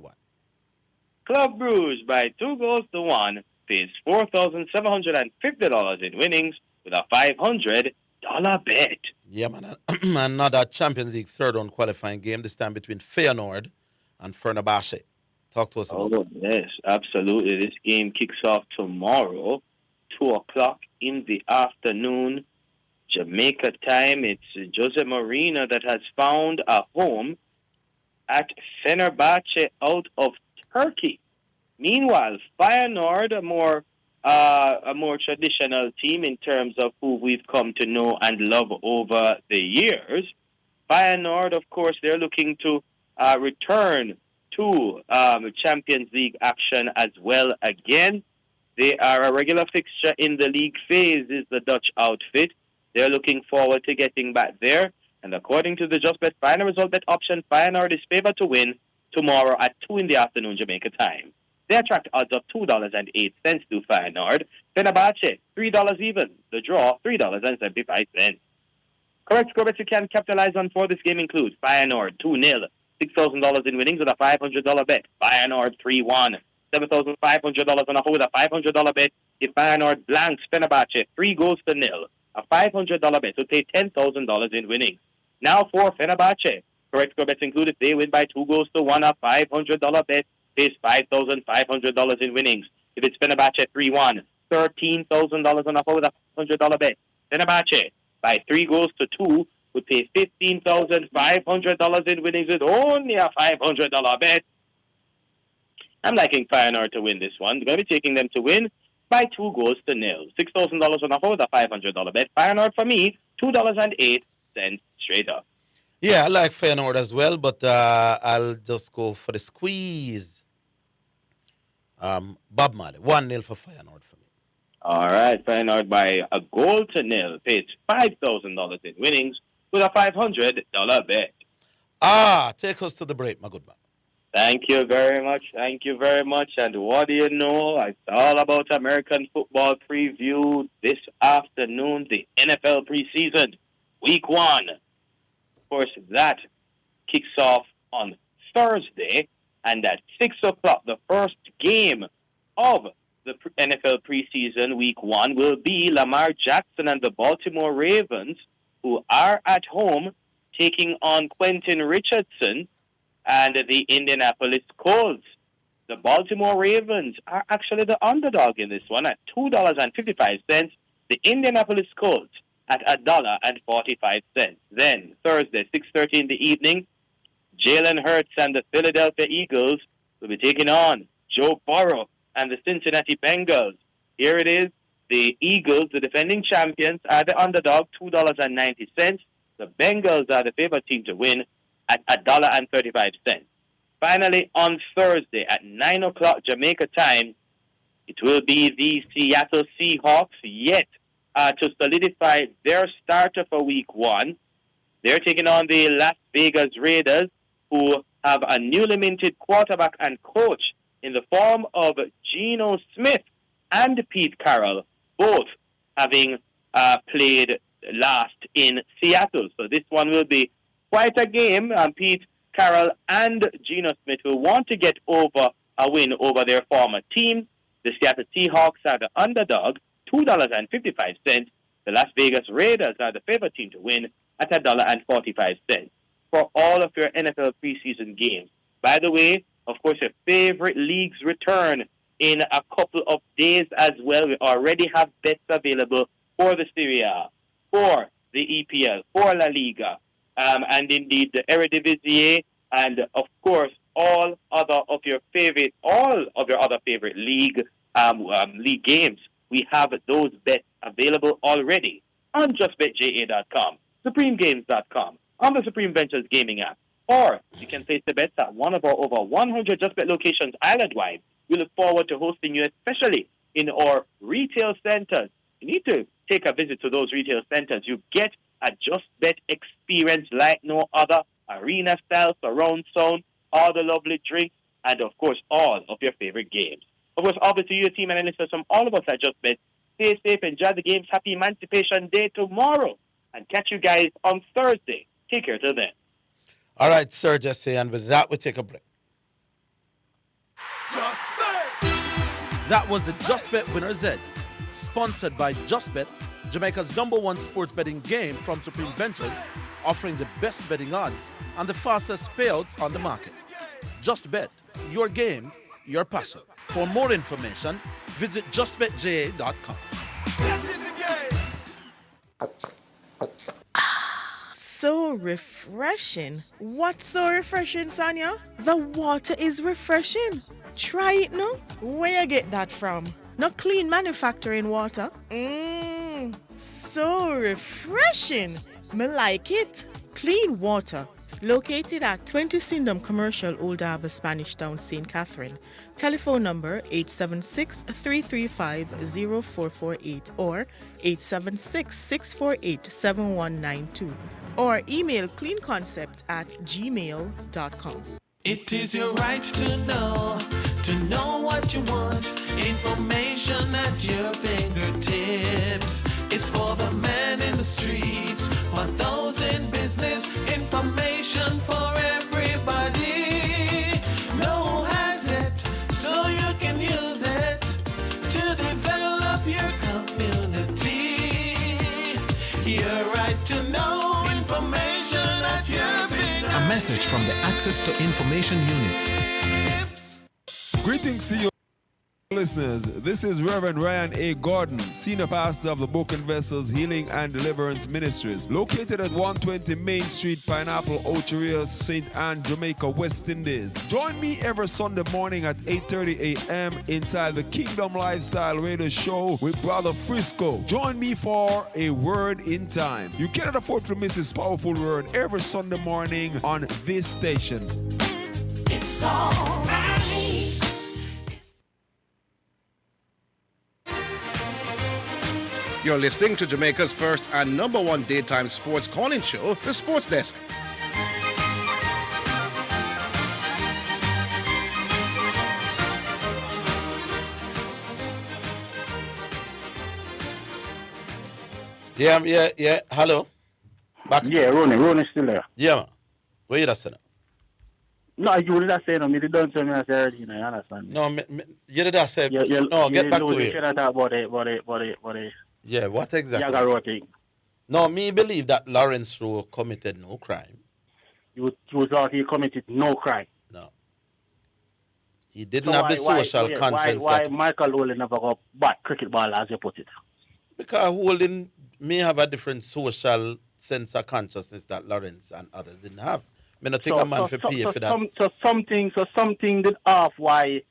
Club Brugge by 2-1 pays $4,750 in winnings with a $500 bet.
Yeah, man. Another Champions League third round qualifying game, this time between Feyenoord and Fenerbahce. Talk to us about that.
Yes, absolutely. This game kicks off tomorrow, 2 o'clock in the afternoon, Jamaica time. It's Jose Mourinho that has found a home at Fenerbahce out of Turkey. Meanwhile, Feyenoord, a more traditional team in terms of who we've come to know and love over the years. Feyenoord, of course, they're looking to return to Champions League action as well again. They are a regular fixture in the league phase, is the Dutch outfit. They're looking forward to getting back there. And according to the JustBet final result bet option, Feyenoord is favored to win tomorrow at 2 in the afternoon Jamaica time. They attract odds of $2.08 to Feyenoord. Fenerbahce, $3 even. The draw, $3.75. Correct score bets you can capitalize on for this game include Feyenoord 2-0, $6,000 in winnings with a $500 bet. Feyenoord 3-1, $7,500 on offer with a $500 bet. If Feyenoord blanks Fenerbahce 3-0, a $500 bet would pay $10,000 in winnings. Now for Fenerbahce, correct score bets included. They win by 2-1, a $500 bet pays $5,500 in winnings. If it's Fenerbahce 3-1, $13,000 on offer with a $500 bet. Fenerbahce by 3-2 would pay $15,500 in winnings with only a $500 bet. I'm liking Feyenoord to win this one. We're going to be taking them to win by 2-0. $6,000 on offer with a $500 bet. Feyenoord for me, $2.08 straight up.
Yeah, I like Feyenoord as well, but I'll just go for the squeeze. Bob Marley, 1-0 for Feyenoord for me.
All right, Feyenoord by 1-0 pays $5,000 in winnings with a $500 bet.
Take us to the break, my good man.
Thank you very much. Thank you very much. And what do you know? It's all about American football preview this afternoon, the NFL preseason, week 1. Of course, that kicks off on Thursday, and at 6 o'clock, the first game of the NFL preseason, week 1, will be Lamar Jackson and the Baltimore Ravens, who are at home taking on Quentin Richardson and the Indianapolis Colts. The Baltimore Ravens are actually the underdog in this one at $2.55. The Indianapolis Colts at $1.45. Then Thursday, 6:30 in the evening, Jalen Hurts and the Philadelphia Eagles will be taking on Joe Burrow and the Cincinnati Bengals. Here it is. The Eagles, the defending champions, are the underdog, $2.90. The Bengals are the favorite team to win at $1.35. Finally, on Thursday at 9 o'clock Jamaica time, it will be the Seattle Seahawks yet to solidify their starter for week one. They're taking on the Las Vegas Raiders, who have a newly minted quarterback and coach in the form of Geno Smith and Pete Carroll, both having played last in Seattle. So this one will be quite a game. Pete Carroll and Geno Smith will want to get over a win over their former team. The Seattle Seahawks are the underdog, $2.55. The Las Vegas Raiders are the favorite team to win at $1.45 for all of your NFL preseason games. By the way, of course, your favorite leagues return in a couple of days as well. We already have bets available for the Serie A, for the EPL, for La Liga, and indeed the Eredivisie, and of course all of your other favorite league games. We have those bets available already on justbetja.com, supremegames.com, on the Supreme Ventures gaming app, or you can place the bets at one of our over 100 Just Bet locations island-wide. We look forward to hosting you, especially in our retail centers. You need to take a visit to those retail centers. You get a Just Bet experience like no other, arena-style, surround sound, all the lovely drinks, and of course, all of your favorite games. Of course, obviously, your team and listeners from all of us at Just Bet. Stay safe, enjoy the games. Happy Emancipation Day tomorrow, and catch you guys on Thursday. Take care till then.
All right, Sir Jesse, and with that, we take a break. That was the Just Bet Winner's Edge, sponsored by Just Bet, Jamaica's #1 sports betting game from Supreme Ventures, offering the best betting odds and the fastest payouts on the market. Just Bet, your game, your passion. For more information, visit justbetja.com.
So refreshing. What's so refreshing, Sonia? The water is refreshing. Try it now. Where you get that from? Not clean manufacturing water. So refreshing. Me like it. Clean water. Located at 20 Syndham Commercial, Old Harbour, Spanish Town, St. Catherine. Telephone number 876-335-0448 or 876-648-7192. Or email cleanconcept@gmail.com.
It is your right to know what you want. Information at your fingertips. It's for the man in the streets, for those in business. Information for everybody. No who has it, so you can use it to develop your community. Your right to know information at your fingertips.
A message from the Access to Information Unit.
Greetings to you, listeners. This is Reverend Ryan A. Gordon, Senior Pastor of the Book and Vessels Healing and Deliverance Ministries, located at 120 Main Street, Pineapple, Ocheria, St. Anne, Jamaica, West Indies. Join me every Sunday morning at 8:30 a.m. inside the Kingdom Lifestyle Radio Show with Brother Frisco. Join me for a word in time. You cannot afford to miss this powerful word every Sunday morning on this station.
It's all right.
You're listening to Jamaica's first and #1 daytime sports calling show, The Sports Desk.
Yeah. Hello. Back.
Yeah, Ronnie still there.
Yeah, man. Where you saying?
No, you did not say no. Me don't tell me I said you know, you understand?
No, you did not say. No, get back to it.
You talk about it.
Yeah, what exactly?
Yaga thing.
No, me believe that Lawrence Rowe committed no crime.
You thought he committed no crime?
No. He didn't have the social conscience.
Why Michael Holding never got bat cricket ball, as you put it?
Because Holding may have a different social sense of consciousness that Lawrence and others didn't have. I not think a man for pay for that.
So something did off why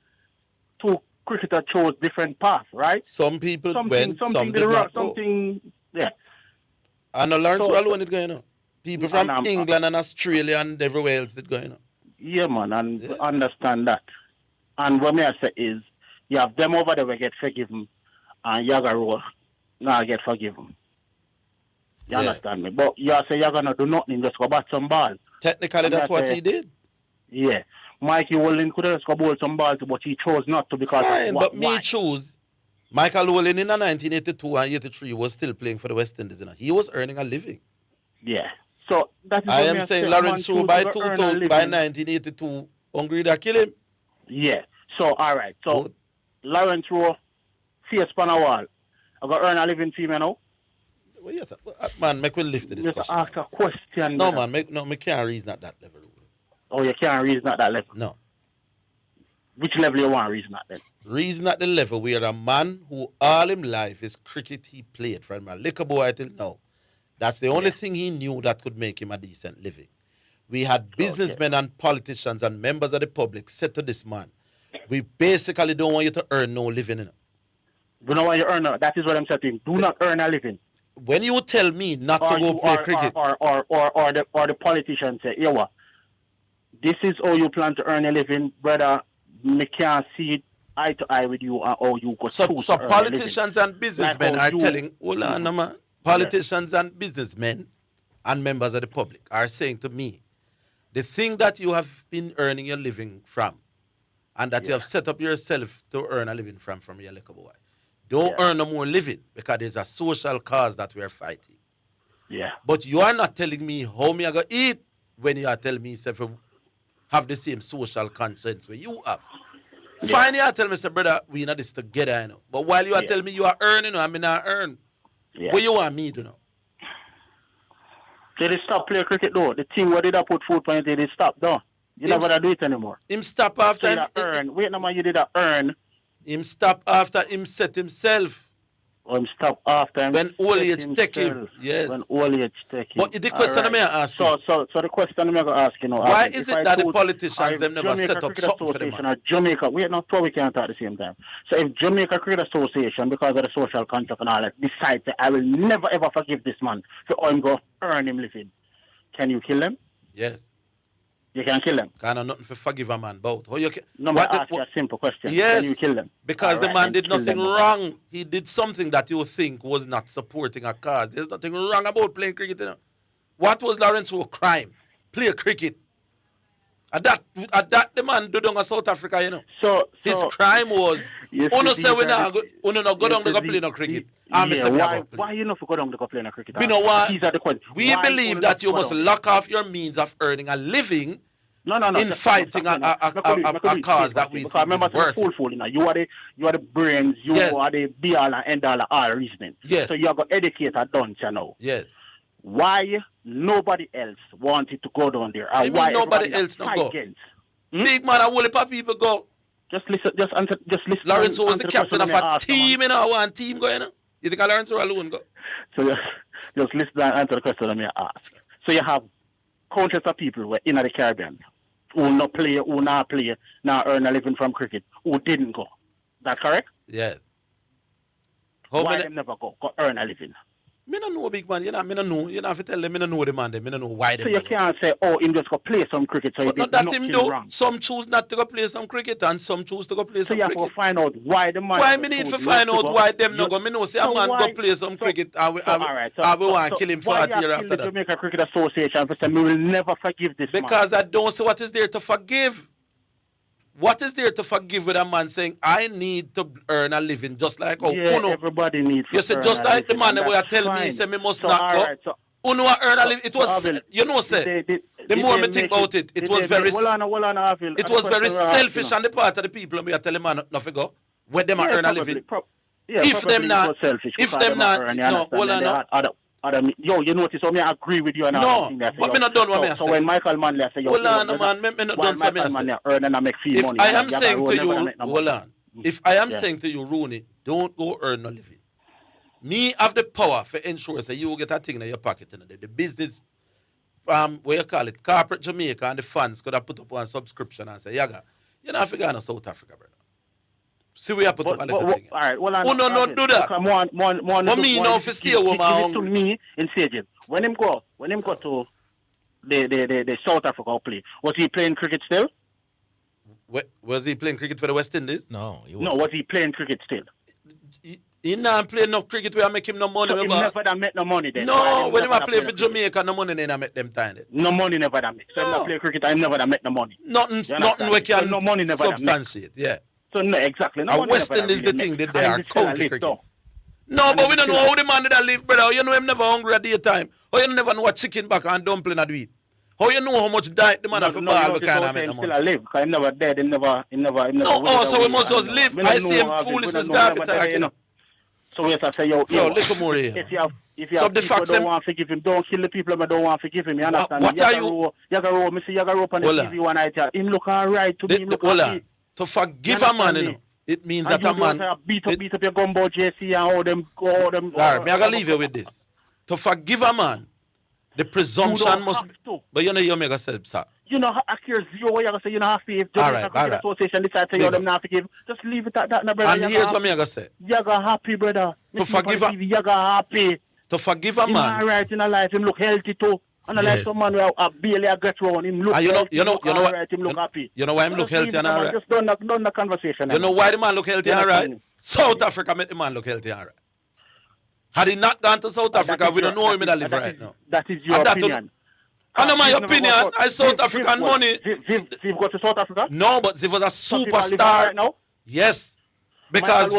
two cricketers chose different paths, right?
Some people went, some did not go.
Yeah.
And Lawrence Rowe alone is going on. People from England and Australia and everywhere else is going on.
Yeah, man, and we understand that. And what I say is, you have them over there will get forgiven, and Yaga Rowe not get forgiven. You understand me? But you say you're going to do nothing, just go bat some ball.
Technically, that's what he did.
Yeah. Mikey Wolin could have just go bowl some balls, but he chose not to because
Fine, but me choose. Michael Wolin in 1982 and 83 was still playing for the West Indies. He was earning a living.
Yeah. So that is
I am saying Lawrence Rowe by 1982, hungry that kill him.
Yeah. So, all right. So, Lawrence Rowe, face on a wall. I got earn a living team, you know?
Well, yes, man, make we lift the discussion.
Just ask a question.
No, man, me can't reason at that level.
Oh, you can't reason at that level?
No.
Which level you want to reason at then?
Reason at the level where a man who all his life is cricket he played from a liquor boy till now. That's the only thing he knew that could make him a decent living. We had businessmen and politicians and members of the public said to this man, we basically don't want you to earn no living.
We don't want you to earn. That is what I'm saying. Do not earn a living.
When you tell me not to go play cricket,
or the politician say, yeah, what? This is how you plan to earn a living, brother. Me can't see it eye to eye with you and how you go.
So politicians and businessmen are telling, hold on, man. Politicians and businessmen and members of the public are saying to me, the thing that you have been earning your living from, and that you have set up yourself to earn a living from your liquor boy, don't earn no more living because there's a social cause that we are fighting.
Yeah.
But you are not telling me how me I go eat when you are telling me if you have the same social conscience where you have. Yeah. Finally, you tell me, say, brother, we in this together, you know. But while you are telling me you are earning, I mean not earn. Yeah. What you want me to know?
They stop playing cricket though. The team where they put food on it, they stop though. You never do it anymore.
Him stop after
so him. Earn. Wait no man, you did that earn.
Him stop after him set himself.
Or him stop after him.
When old age take him. Yes.
When old age take him.
But the question I'm ask you.
So the question I'm gonna ask you know.
Why is it that the politicians them never set up something for them?
Or Jamaica, wait no, we can't talk at the same time. So if Jamaica Cricket Association, because of the social contract and all that, decides that I will never ever forgive this man for I'm going to earn him living, can you kill him?
Yes.
You can kill him.
Kind of nothing for forgive a man both. How you can?
No, but ask you a simple question.
Yes.
Can you kill him?
Because the man did nothing wrong. He did something that you think was not supporting a cause. There's nothing wrong about playing cricket. You know? What was Lawrence Rowe crime? Play cricket. At that the man do down in South Africa, you know.
So
his crime was uno say we not go down to go play no cricket.
Why you not go down to go play no cricket?
We know why. We believe that you must lock off your means of earning a living in fighting a cause that we think is worth it.
You are the brains, you are the be all and end all reasoning.
Yes.
So you are going to educate a dunce, you know.
Yes.
Why nobody else wanted to go down there?
And why nobody else not go? Big man, a whole heap of people go.
Just listen.
Lawrence was the captain of a team, you know, one team going. You think Lawrence alone go?
So just listen and answer the question that I ask. So you have countless of people who are in the Caribbean who not play, who not play, now earn a living from cricket, who didn't go. That correct?
Yeah.
Why them never go earn a living?
Me no know, big man. You know, you have to tell them, me no know the man. Me no know why them.
So you can't say, oh, him just go play some cricket. So
but not that him do. Wrong. Some choose not to go play some cricket and some choose to go play some cricket.
So you have to find out why the man.
Why me need to find out why them no go? Me know say a man go play some cricket. I will want to kill him 40 years after that.
The Jamaica Cricket Association for saying we will never forgive this man.
Because I don't see what is there to forgive. What is there to forgive with a man saying, I need to earn a living just like Uno?
Everybody needs to
you say, just like the man who tell me, say, me must not go.
Right, so,
Uno earn a living. It was, you know, say, the more me think about it, it was very selfish on the part of the people who tell the man not to go. When them earn a living. If them not, no, hold on.
Yo, you notice how me agree with you and all
No, but me not done what me
so
say.
when Michael Manley say, yo,
hold on, man, me not done what me
Michael
say.
Manley earn and I make fee
If
money.
I am saying to you,
hold
on. If I am saying to you, Rooney, don't go earn no living. Me have the power for ensure that you get a thing in your pocket. You know, the business, what you call it, corporate Jamaica and the fans could have put up one subscription and say, Yaga, you know, Africa and South Africa, brother. See, we have put up a little thing.
All right, well,
no, do that.
What
me now if you stay home
to me in stages. When him go to the South Africa play, was he playing cricket still?
Was he playing cricket for the West Indies?
No,
was he playing cricket still?
He not playing no cricket where I make him no money.
So he never that make no money then.
No, when I play for Jamaica, no money then I make them time.
No money never that make. So I play cricket, I never that make no money.
Nothing we can
no money never
substantiate. Yeah.
So no, exactly. No,
West Indies the thing that they are county cricket. No, but we don't know how the man that live, brother. You know him never hungry at daytime. Or you never know what chicken back and dumpling at eat. How you know how much diet the man have a ball we can't make no money?
Still alive, because I'm never dead. He never.
No, so we must just live. I see him foolishness talking.
So yes, I say, yo,
little more here.
If you have people don't want to forgive him, don't kill the people that don't want to forgive him. You understand?
What are you?
Yaga Rowe, Mr. Yaga Rowe on the TV one night. Him look alright to me. Him look happy.
To forgive a man, you know, it means that a man
beat up your gumbo JC and all them.
Alright, me I gotta leave you with this. To forgive a man, the presumption must be. But you know, you make a self, sir.
You know, accurate zero. What you gonna say? You know, have to. If the association decide to them not forgive, just leave it at that, brother.
And here's what me I gonna say.
Yaga happy, brother.
To forgive a
Yaga happy.
To forgive a man.
Him alright in a life. Him look healthy too. And like some man who barely a get round, him look healthy.
You know
what? Him look happy.
You know why him look healthy and alright?
Just done the conversation.
You know why the man look healthy and alright? South Africa made the man look healthy and alright. Had he not gone to South Africa, we don't know him in a live right now.
That is your opinion.
I know my opinion. I South African money.
Ziv go to South Africa?
No, but Ziv was a superstar.
Right now?
Yes. Because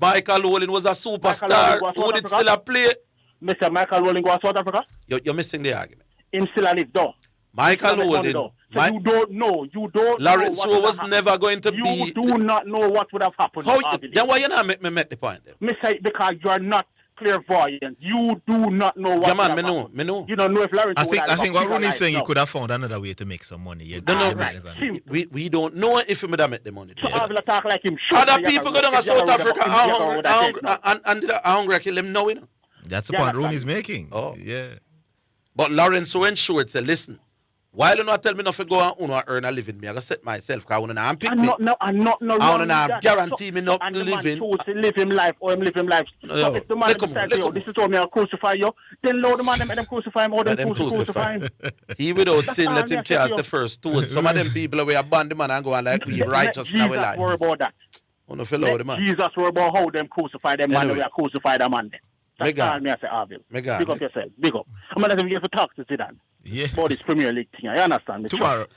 Michael Rowling was a superstar. Who did still play?
Mr. Michael Rowling go to South Africa?
You're missing the argument.
Him still alive though.
Michael Rowling.
So you don't know.
Lawrence Rowe was never going to be.
You do not know what would have happened.
Then why you not make me make the point then?
Mr. Because you are not clairvoyant. You do not know what would have happened.
Me know.
You don't know if Lawrence
I think what Rooney is saying, you could have found another way to make some money.
We don't know if he would have made the money.
So Orville talk like him.
Other people go down to South Africa and hungry kill him now, you know.
That's the point Rooney's making.
Oh.
Yeah.
But Lawrence Rowe ensured, say, listen, why you not tell me nothing go and earn a living? Me I go set myself because I want to pick me.
I'm not
guarantee me not living.
And the man live him life or him live him life. So if the man decides, this is how me I'll crucify you, then Lord the man let them crucify him or them crucify him.
He without sin let him cast the first stone. Some of them people we abandon the man and go and like we righteous in our life.
Jesus worry about that. Jesus worry about how them crucify them man we are crucify the man then. That's all me I say, Orville. Big up yourself. Big up. I'm not even going to talk to Zidane.
Yeah.
About this Premier League thing. I understand. Me
tomorrow.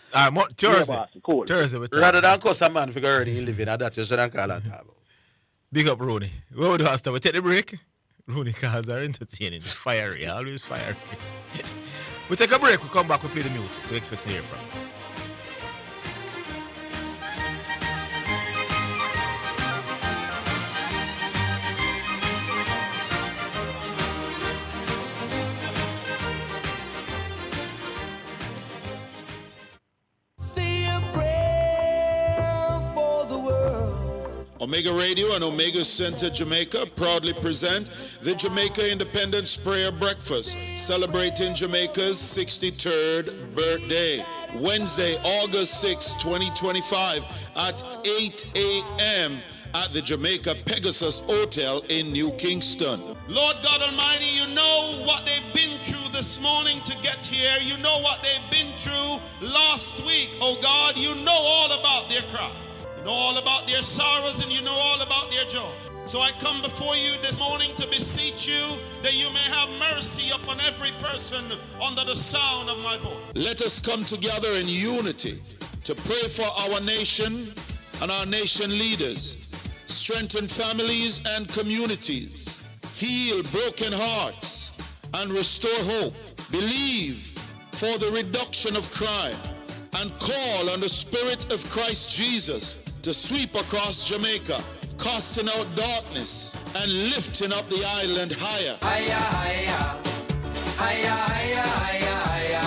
Thursday.
Cool.
Thursday.
Rather than cause a man figure earning living, that you shouldn't call that table.
Big up Rooney. What would you ask? We take the break. Rooney cars are entertaining. Fiery. Always fiery. We take a break. We come back. We play the music. We expect to hear from.
Omega Radio and Omega Center Jamaica proudly present the Jamaica Independence Prayer Breakfast, celebrating Jamaica's 63rd birthday. Wednesday, August 6, 2025 at 8 a.m. at the Jamaica Pegasus Hotel in New Kingston.
Lord God Almighty, you know what they've been through this morning to get here. You know what they've been through last week. Oh God, you know all about their cries. You know all about their sorrows and you know all about their joy. So I come before you this morning to beseech you that you may have mercy upon every person under the sound of my voice.
Let us come together in unity to pray for our nation and our nation leaders, strengthen families and communities, heal broken hearts, and restore hope. Believe for the reduction of crime and call on the Spirit of Christ Jesus to sweep across Jamaica, casting out darkness and lifting up the island higher.
Higher, higher, higher, higher, higher, higher,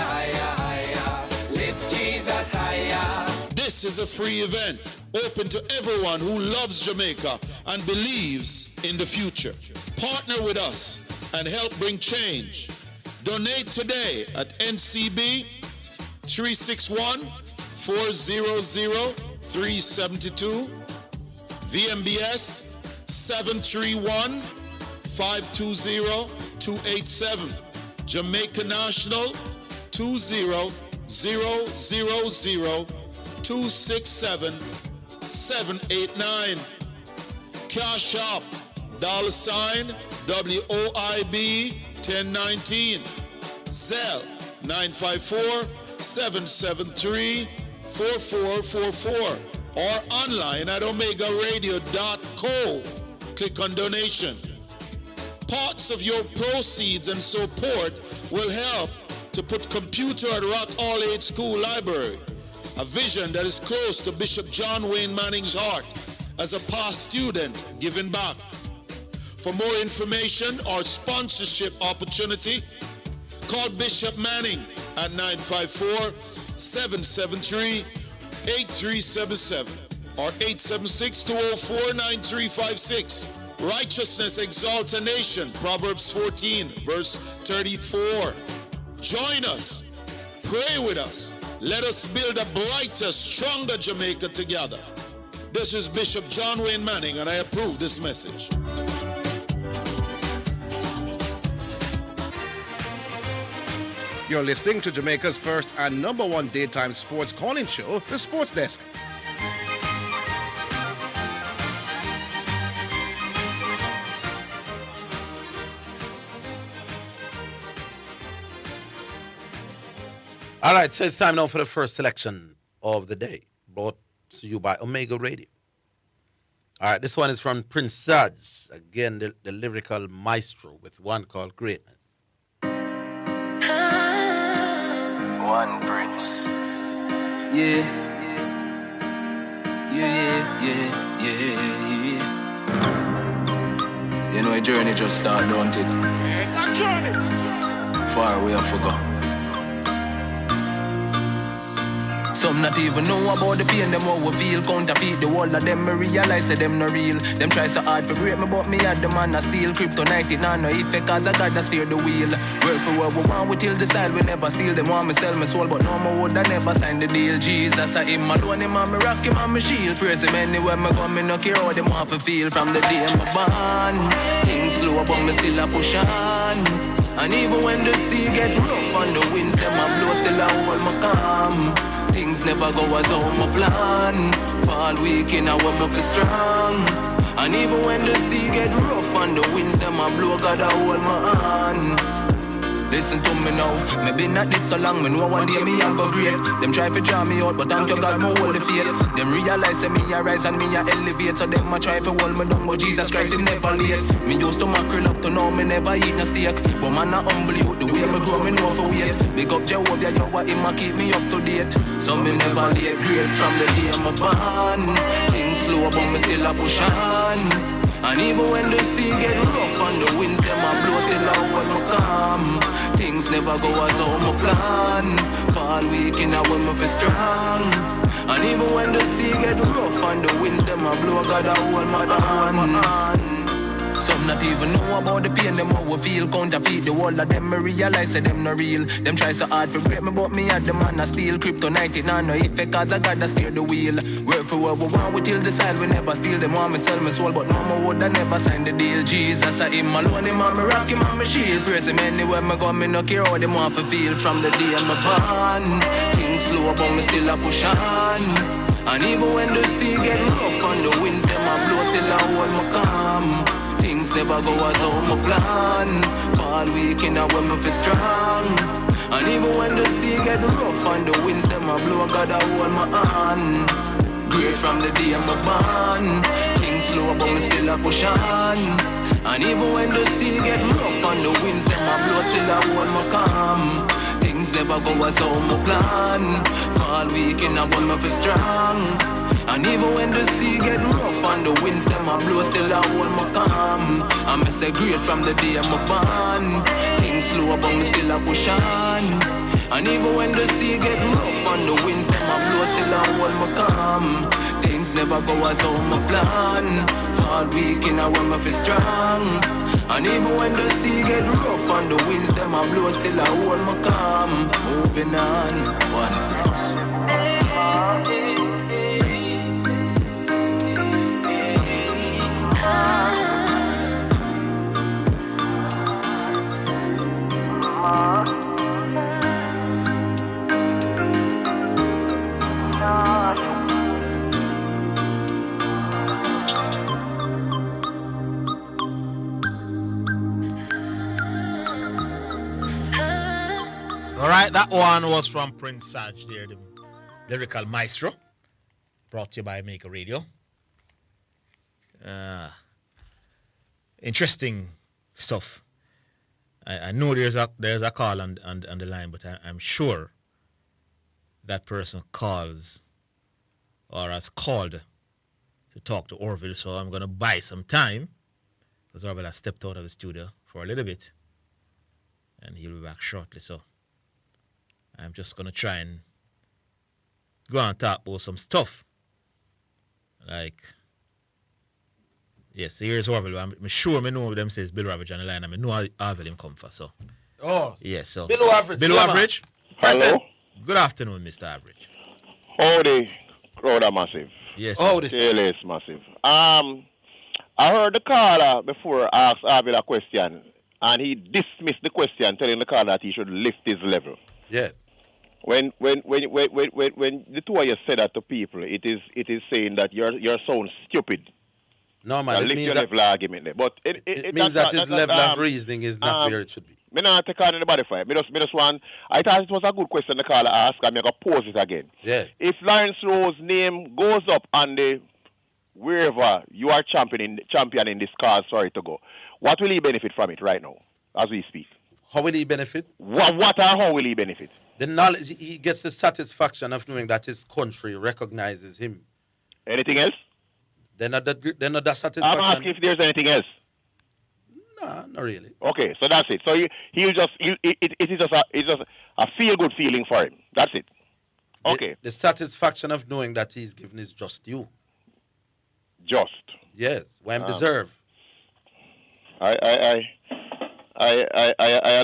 higher. Lift Jesus higher.
This is a free event, open to everyone who loves Jamaica and believes in the future. Partner with us and help bring change. Donate today at NCB 361-400-372, VMBS 731-520-287, Jamaica National 200-267-789, Cash App $sign WOIB 1019, Zelle 954-773-4444, or online at omegaradio.co. Click on donation. Parts of your proceeds and support will help to put computer at Rock All Age School Library, a vision that is close to Bishop John Wayne Manning's heart as a past student giving back. For more information or sponsorship opportunity, call Bishop Manning at 954-773-8377 or 876-204-9356. Righteousness exalts a nation, Proverbs 14, verse 34. Join us, pray with us. Let us build a brighter, stronger Jamaica together. This is Bishop John Wayne Manning, and I approve this message.
You're listening to Jamaica's first and number one daytime sports calling show, The Sports Desk.
All right, so it's time now for the first selection of the day, brought to you by Omega Radio. All right, this one is from Prince Sarge, again, the lyrical maestro, with one called Greatness.
One Prince. Yeah. You know a journey just started, don't it?
That journey.
Far away I forgot. Some not even know about the pain, them how we feel. Counterfeit the whole of them, me realize that them no real. Them try so hard to break me, but me had the man a steal. Kryptonite it nah no effect, cause I got to steer the wheel. Work for what we want, we till decide we never steal. Them want me sell my soul, but no more would I never sign the deal. Jesus, I him alone, him and me rock him and me shield. Praise him anywhere me go, me no care how them want to feel. From the day I'm born, things slow, but me still a push on. And even when the sea get rough and the winds them a blow, still I hold my calm. Things never go as how my plan. Fall weak in a when me feel strong. And even when the sea get rough and the winds them a blow, God I hold my hand. Listen to me now, me been at this so long, me know one day me a go great. Them try to draw me out, but thank you God me hold the faith. Them realize that me a rise and me a elevate, so them a try to hold me down, but Jesus Christ is never late. Me used to mackerel up to now, me never eat no steak. But man a humble you, the way me grow me know for wait. Big up Jehovah, you what him a keep me up to date. So me never late, great from the day I'm born. Things slow, but me still a push on. And even when the sea get rough and the winds them a blow, still I hold my calm. Things never go as how my plan. Fall weak in a when me feel strong. And even when the sea get rough and the winds them a blow, God I hold my hand. Some not even know about the pain, them how we feel. Counterfeit the whole of them, me realize that them no real. Them try so hard to break me, but me had the man a steal. Kryptonite it nah no effect, cause I gotta steer the wheel. Work for what we want, we till decide we never steal. Them want me sell my soul, but no more would I never sign the deal. Jesus, I him alone, him and me rock him and me shield. Praise him anywhere me go, me no care how them want to feel. From the day I'm born, things slow, but me still a push on. And even when the sea get rough and the winds them a blow, still I hold my calm. Things never go as how my plan. Fall weak in a when me feel strong. And even when the sea get rough and the winds them a blow, God I hold my hand. Great from the day I'm born. Things slow but me still a push on. And even when the sea get rough and the winds them a blow, still I hold my calm. Things never go as how my plan. Fall weak in a when me feel strong. And even when the sea get rough and the winds them a blow, still I hold my calm. I me say great from the day I'm born. Things slow but me still a push on. And even when the sea get rough and the winds them a blow, still I hold my calm. Things never go as how my plan. Fall weak in a when me feel strong. And even when the sea get rough and the winds them a blow, still I hold my calm. Moving on, one plus.
All right, that one was from Prince Saj there, the lyrical maestro, brought to you by Maker Radio. Interesting stuff. I know there's a call on the line, but I'm sure that person calls or has called to talk to Orville, so I'm going to buy some time because Orville has stepped out of the studio for a little bit and he'll be back shortly, so I'm just going to try and go and talk about some stuff. Like, yes, here's Orville. I'm sure I know them says Bill Average on the line. I know Orville him come for, so.
Oh.
Yes, so.
Bill Average.
Bill Average.
Hello.
Good afternoon, Mr. Average.
Howdy, crowd massive.
Yes.
Oh, this
is massive. I heard the caller before ask Orville a question, and he dismissed the question, telling the caller that he should lift his level.
Yes.
When the two of you say that to people, it is saying that you're sound stupid.
No, man.
Lift your level argument there. But
it means that his level of reasoning is not where it should be.
Me not take on anybody for it. Me just want. I thought it was a good question the caller asked, and I'm going to pose it again.
Yeah.
If Lawrence Rowe's name goes up on the wherever you are championing this cause, sorry to go, what will he benefit from it right now, as we speak?
How will he benefit?
What or how will he benefit?
The knowledge, he gets the satisfaction of knowing that his country recognizes him.
Anything else?
They're not that satisfaction.
I'm asking if there's anything else.
No, not really.
Okay, so that's it. So it is just a feel good feeling for him. That's it. Okay.
The satisfaction of knowing that he's given his just due.
Just.
Yes, when deserved.
I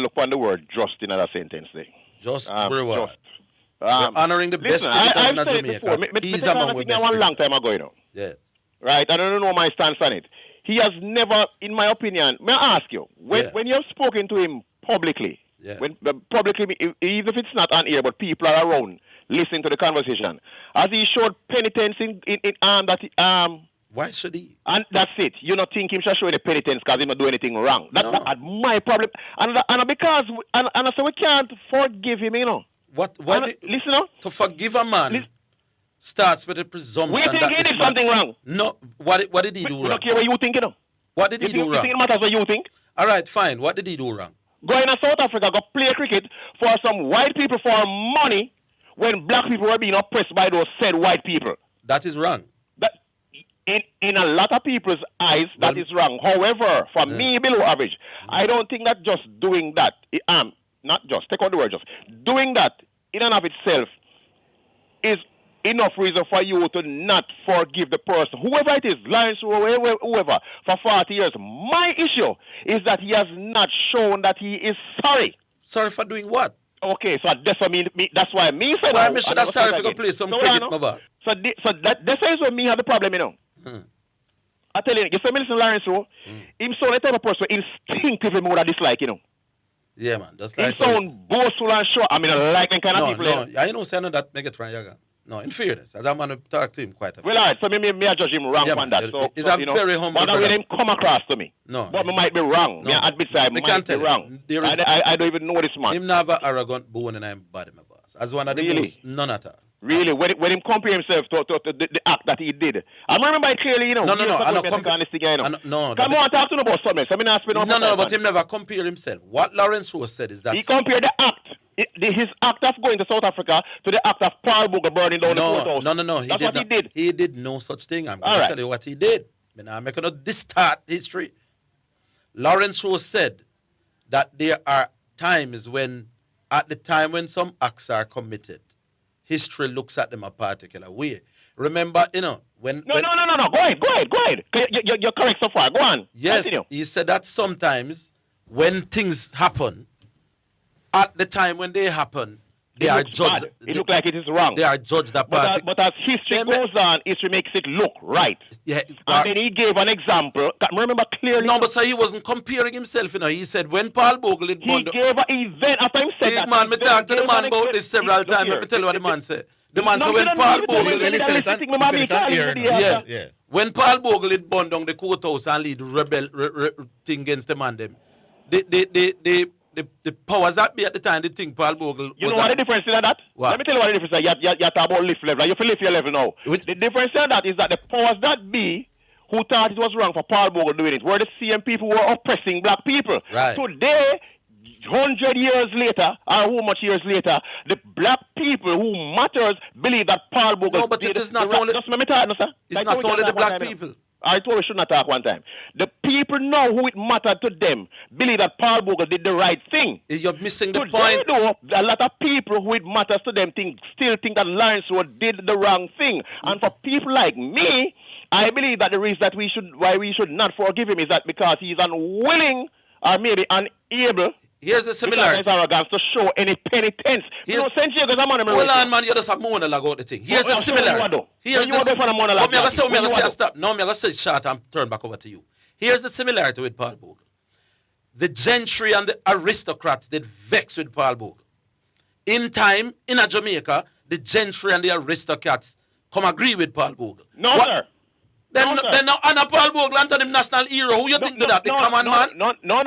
look on the word just in another sentence there.
Just reward. We're honoring the best cricketers in Jamaica. He's among the best.
One long time ago, you know.
Yes.
Right, I don't know my stance on it. He has never, in my opinion, may I ask you, when you have spoken to him publicly, publicly, even if it's not on air, but people are around listening to the conversation, has he showed penitence in that
why should he?
And that's it. You not think him should show any penitence because he not do anything wrong. That's my problem. And because so we can't forgive him, you know.
Listen up. To forgive a man starts with a presumption.
We think he did something wrong.
No. What did he do wrong?
We don't care what you think, you know.
What did he do wrong?
You think it matters what you think?
All right, fine. What did he do wrong?
Going to South Africa, go play cricket for some white people for money when black people were being oppressed by those said white people.
That is wrong.
In a lot of people's eyes, that is wrong. However, for me, below average, I don't think that just doing that, not just, take out the word just, doing that in and of itself is enough reason for you to not forgive the person, whoever it is, Lawrence Rowe, whoever, for 40 years. My issue is that he has not shown that he is sorry.
Sorry for doing what?
Okay, so that's what that's why me said.
Why me should have sorry if you play some cricket, my boss?
So that's why me have the problem, you know. I tell you say me listen to Lawrence Rowe, him so the type of person instinctively more dislike, you know.
Yeah, man. That's like
he sound boastful and short. I mean, I like them kind of people.
No, I don't say that make it from Yaga. No, in fairness, as I'm going to talk to him quite a bit.
Well, all right, so me I judge him wrong on that. So,
he's a very humble
brother. But him come across to me.
No.
But me might be wrong. No. I admit I might be wrong. I don't even know this man.
Him never arrogant bone and I'm bad, my boss. As one of the most, none at all.
Really, when him compare himself to the act that he did, I remember it clearly, you know.
No. I don't
compare.
No.
Come on, talk to me about something. So
no, but him never compare himself. What Lawrence Rowe said is that
he compared the act. his act of going to South Africa to the act of Paul Bogle burning down the courthouse.
No.
That's what he did.
He did no such thing. I'm going to tell you what he did. I'm making a distort history. Lawrence Rowe said that there are times when, at the time when some acts are committed, history looks at them a particular way. Remember, when...
No. Go ahead. You're correct so far. Go on.
Yes,
Continue.
he said that sometimes when things happen, at the time when they happen, they are judged.
It looks like it is wrong.
They are judged apart.
But as history goes on, history makes it look right.
Yeah.
And then he gave an example. Remember clearly.
No, but so he wasn't comparing himself. He said when Paul Bogle did
he gave an event after him said that.
Man, me talk to the man about this several times. Let me tell you what the man said. The man said when Paul Bogle... When Paul Bogle did burn down the courthouse and lead rebel thing against the man, them, the powers that be at the time, they think Paul Bogle...
You know what the difference is that?
What?
Let me tell you what the difference is. You're talking about lift level. You feel lift your level now. The difference in that is that the powers that be who thought it was wrong for Paul Bogle doing it were the same people who were oppressing black people.
Right.
Today, 100 years later, or how much years later, the black people who matters believe that Paul Bogle...
No, but it is not only...
Just let me talk, no, sir.
It's not only the black people.
I told you should not talk one time. The people now who it mattered to them believe that Paul Bogle did the right thing.
You're missing the
Today,
point.
Though, a lot of people who it matters to them still think that Lawrence Rowe did the wrong thing. And for people like me, I believe that the reason that why we should not forgive him is that because he's unwilling or maybe unable.
Here's the similarity.
His arrogance to show any penitence.
Hold on, man. You just have monologue about the thing. Here's the similarity. Here's the stop. No, I'm going to say short and turn back over to you. Here's the similarity with Paul Bogle. The gentry and the aristocrats did vex with Paul Bogle. In time, in Jamaica, the gentry and the aristocrats come agree with Paul Bogle.
No, sir.
Then now Anna Paul Bogle and him national hero. Who you think do that? The common man?
No.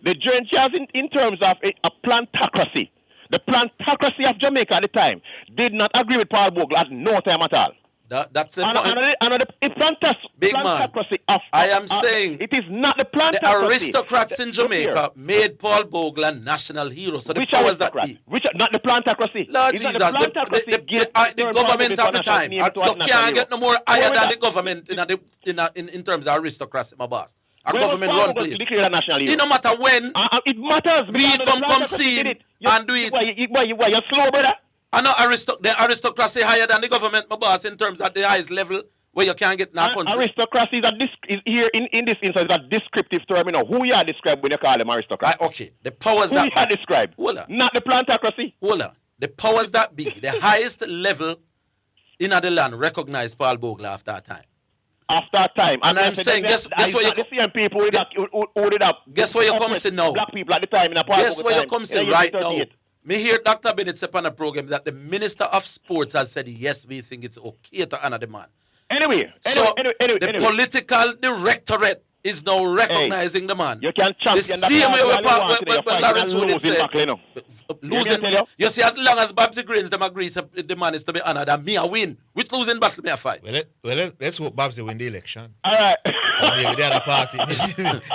The gentry in terms of a plantocracy. The plantocracy of Jamaica at the time did not agree with Paul Bogle at no time at all.
That's a
big man.
I am saying
it is not the plantocracy.
The aristocrats in Jamaica made Paul Bogle a national hero. So the powers that be.
Not the plantocracy.
Lord Jesus, the government at the time. You can't get no more higher than the government in terms of aristocracy, my boss. A government run place. It no matter when.
It matters.
We come see it and do it.
You're slow, brother.
I know the aristocracy higher than the government, my boss, in terms of the highest level where you can't get in our country.
Aristocracy is here in this instance a descriptive term. Who you are described when you call them aristocrats?
Okay, the powers
who
that
you are described. Not the plantocracy.
The powers that be, the highest level in the land recognize Paul Bogle after a time.
After time.
And I'm saying, guess where you Guess where you come to now.
Black people at the time.
Guess where you come to right now. Me hear Dr. Bennett say on a program that the Minister of Sports has said, yes, we think it's okay to honor the man.
Anyway,
the political directorate is now recognizing the man.
You can champion
the same way when Lawrence Rowe did say, losing. You see, as long as Babsy Grains them agrees the man is to be honored, and me a win. Which losing battle me a fight?
Well, let's hope Babsy win the election.
All right.
Maybe the other party.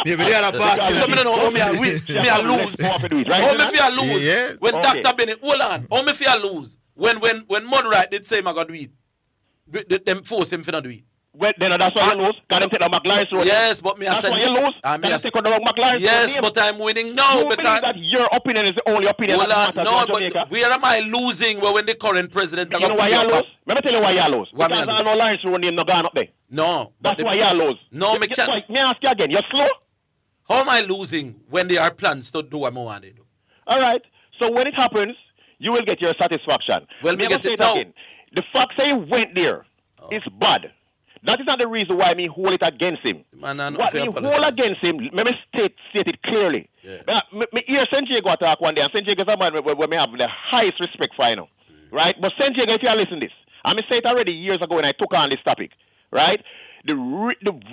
Maybe the other party.
So me don't know how me a win. Me a lose. How me feel lose?
Yeah.
When Dr. Bennett, hold on. How me feel lose? When Mudright did say I got do it. Them force him to not do it.
Well, then that's why you lose. Can them take the McLaren road?
Yes, but me I said
that's why you lose. Can them take the McLaren
yes, but I'm winning now
you
because
that your opinion is the only opinion that matters
no,
in Jamaica.
But where am I losing? Well, when the current president,
you know why you lose? Let me tell you why you lose.
What
because I know Lawrence Rowe name not gone up there.
No,
that's why you lose.
No, me can't.
May I ask you again? You're slow.
How am I losing when there are plans to do what I want to do?
All right. So when it happens, you will get your satisfaction.
Well, me get it now.
Again. The fact that he went there is bad. That is not the reason why me hold it against him. What me hold against him, let me state it clearly. Yeah. Me hear Santiago talk one day, and Santiago is a man where me have the highest respect for, right? But Santiago, if you listen to this, I said it already years ago when I took on this topic, right? The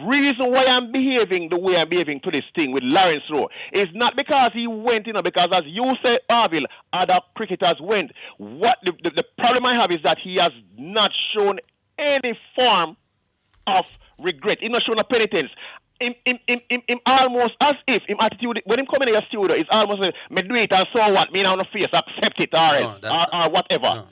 reason why I'm behaving the way I'm behaving to this thing with Lawrence Rowe is not because he went, because as you say, Orville, other cricketers went. What the problem I have is that he has not shown any form of regret. He's not shown a penitence. him almost as if him attitude when him come in the studio, it's almost like, me do it and so what, me now on the face, accept it or whatever.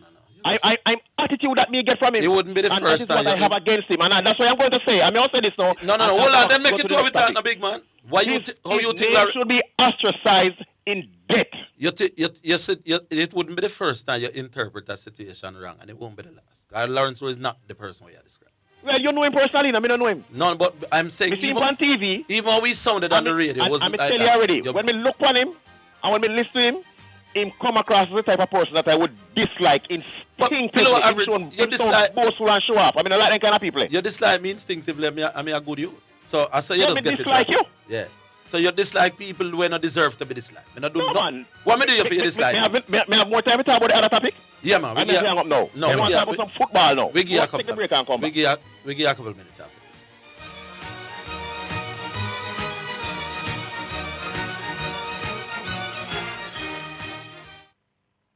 I'm attitude that me get from him.
It wouldn't be the
and
first
that is
time.
what I have against him, and that's what I'm going to say. I may also say this now.
No, hold on. Then make it to every time, a big man. Why you? How you think?
He should be ostracized in death.
You said it wouldn't be the first time you interpret a situation wrong, and it won't be the last. Lawrence Rowe is not the person we are describing.
Well, you know him personally, I don't know him.
No, but I'm saying
even on TV,
even how we sounded on the radio, it wasn't like
that. I tell you already, when we look on him and when we listen to him come across as the type of person that I would dislike instinctively.
Below average, you dislike
boastful and show off. I mean, I like that kind of people.
You dislike me instinctively. I mean, I good you. So I say you just get
dislike
it right. You. Yeah. So you dislike people who don't deserve to be disliked. I do
man.
What me do you for you dislike?
Me have more time to talk about the other topic?
Yeah, man.
I may hang up now.
No,
we want to talk about some football now.
We give you a couple.
Take a break and come back.
We give you a couple minutes after.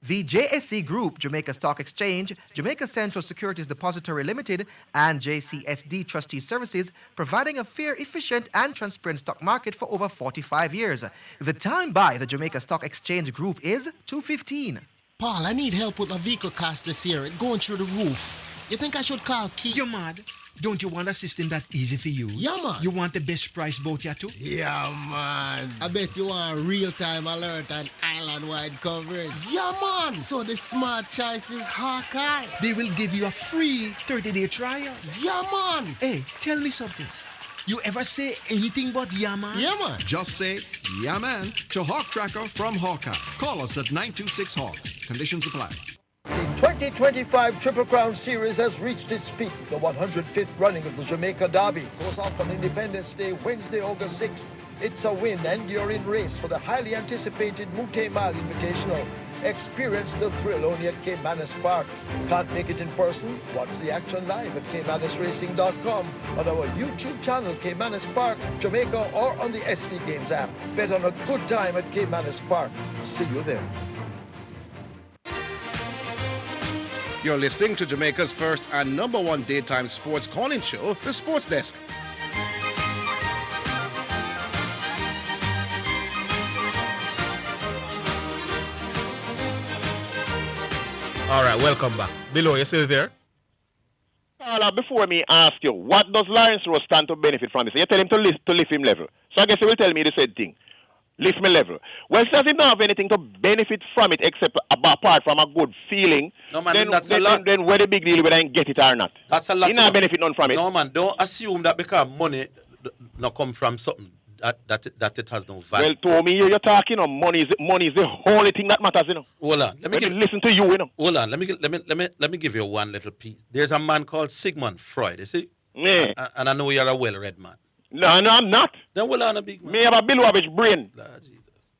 The JSC Group, Jamaica Stock Exchange, Jamaica Central Securities Depository Limited, and JCSD Trustee Services, providing a fair, efficient, and transparent stock market for over 45 years. The time by the Jamaica Stock Exchange Group is 2:15.
Paul, I need help with my vehicle cost this year. It's going through the roof. You think I should call Keith?
You're mad. Don't you want a system that easy for you?
Yeah, man.
You want the best price boat here too?
Yeah, man. I bet you want real-time alert and island-wide coverage. Yeah, man. So the smart choice is Hawkeye.
They will give you a free 30-day trial.
Yeah, man.
Hey, tell me something. You ever say anything but yeah, man?
Yeah, man.
Just say yeah, man to Hawk Tracker from Hawkeye. Call us at 926-HAWK. Conditions apply.
The 2025 Triple Crown Series has reached its peak. The 105th running of the Jamaica Derby goes off on Independence Day, Wednesday, August 6th. It's a win and you're in race for the highly anticipated Mute Mile Invitational. Experience the thrill only at Caymanas Park. Can't make it in person? Watch the action live at caymanasracing.com, on our YouTube channel Caymanas Park, Jamaica, or on the SV Games app. Bet on a good time at Caymanas Park. See you there.
You're listening to Jamaica's first and number one daytime sports calling show, The Sports Desk.
All right, welcome back. Below, you still there?
Before me ask you, what does Lawrence Rowe stand to benefit from this? You tell him to lift him level. So I guess he will tell me the same thing. Lift me level. Well, says he don't have anything to benefit from it except apart from a good feeling.
No, man,
then,
that's
then,
a lot.
Then where the big deal whether I get it or not?
That's a lot.
He not benefit none from it.
No, man, don't assume that because money not come from something that it has no value.
Well, to me, you're talking of money is the only thing that matters, you know.
Hold on. Let me
listen to you, you know.
Hold on. Let me give you one little piece. There's a man called Sigmund Freud, you see?
Yeah.
And I know you're a well-read man.
No, I'm not.
Then hold on a big man.
Me have a below average brain.
Lord Jesus.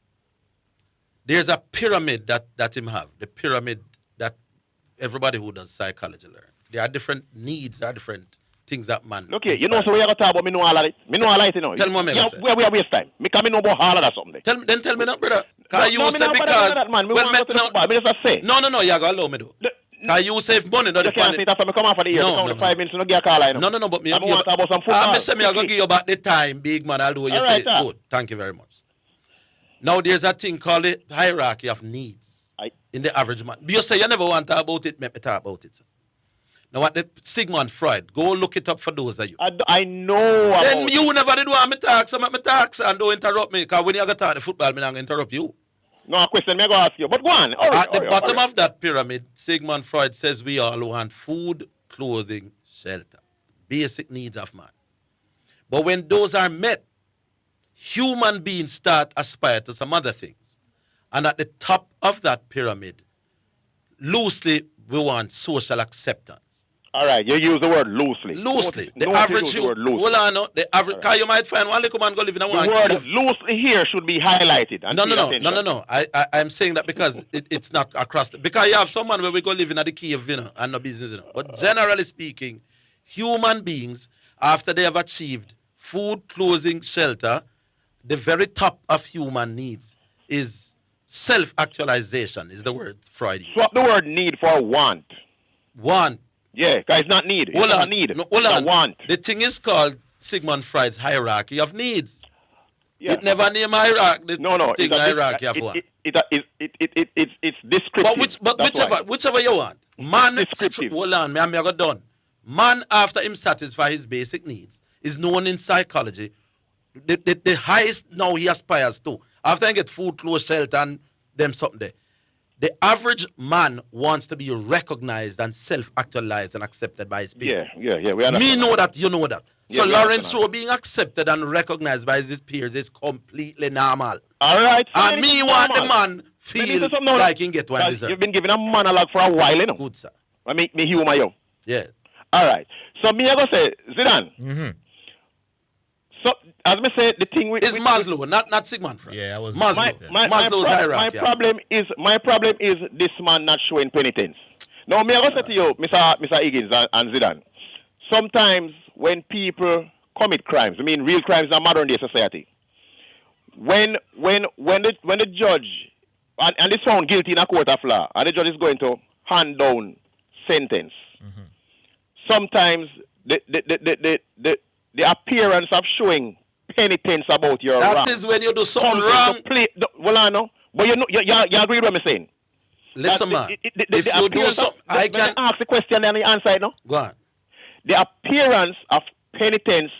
There's a pyramid that him have. The pyramid that everybody who does psychology learn. There are different needs, there are different things that man.
Okay, you know, so we are going to talk about me know all of it. Me know all of it, you know.
Tell me,
we are waste time. Me can me know about all of that something.
Tell me that, brother. Because you say because.
That, man. Me want to go to the football. Me just say.
No, you got to allow me do. Because you save money, not
you
the
can't say that for me come off of the year. No. 5 minutes, no give a call, you know.
No, but me.
I want to talk about some football.
I say me I going to give you back the time, big man. I'll do what you say. Good. Thank you very much. Now there's a thing called the hierarchy of needs in the average man. You say you never want to talk about it, make me talk about it. Now what the Sigmund Freud, go look it up for those of you.
I know about
then you never did want me talk, so make me talk and don't interrupt me. Because when you go talk the football, I'm not going to interrupt you.
No, a question me go ask you. But go on.
At the bottom of that pyramid, Sigmund Freud says we all want food, clothing, shelter. Basic needs of man. But when those are met, human beings start aspire to some other things. And at the top of that pyramid, loosely, we want social acceptance.
All right, you use the word loosely.
Loosely. The average you, hold on, no, the average, because you might find one little man go live in a one.
The word loosely here should be highlighted.
No. I'm saying that because it's not across, because you have someone where we go live in a the cave, you know, and no business, you know. But generally speaking, human beings, after they have achieved food, clothing, shelter, the very top of human needs is self-actualization, is the word Freud used.
Swap the word need for want.
Want.
Yeah, because it's not need.
Hold
it's
on.
not need.
No, hold on.
Want.
The thing is called Sigmund Freud's hierarchy of needs.
Yeah.
It never name hierarchy.
No.
Thing hierarchy of what?
It's descriptive.
But whichever you want. Man, hold on, I got done. Man, after him satisfy his basic needs, is known in psychology. The highest now he aspires to. After he get food, clothes, shelter, and them something there. The average man wants to be recognized and self-actualized and accepted by his peers.
Yeah.
Me know that, you know that. So
Yeah,
Lawrence Rowe being accepted and recognized by his peers is completely normal.
All right.
And me want the man feel like he get one deserve.
You've been giving a monologue for a while, you know.
Good, sir.
I mean, me humor you.
Yeah.
All right. So me I go say, Zidane.
Mm-hmm.
So as me say, the thing with
it's Maslow, not Sigmund Freud.
Yeah, I was
Maslow. Maslow's hierarchy.
My problem is this man not showing penitence. Now me I go say to you, Mr. Higgins and Zidane. Sometimes when people commit crimes, I mean real crimes in a modern day society, when the judge and is found guilty in a court of law, and the judge is going to hand down sentence, sometimes the appearance of showing penitence about your wrong.
That is when you do something wrong.
Well, I know, but you agree with what I'm saying.
Listen, man. If you do something, I can
ask the question and the answer. No,
go on.
The appearance of penitence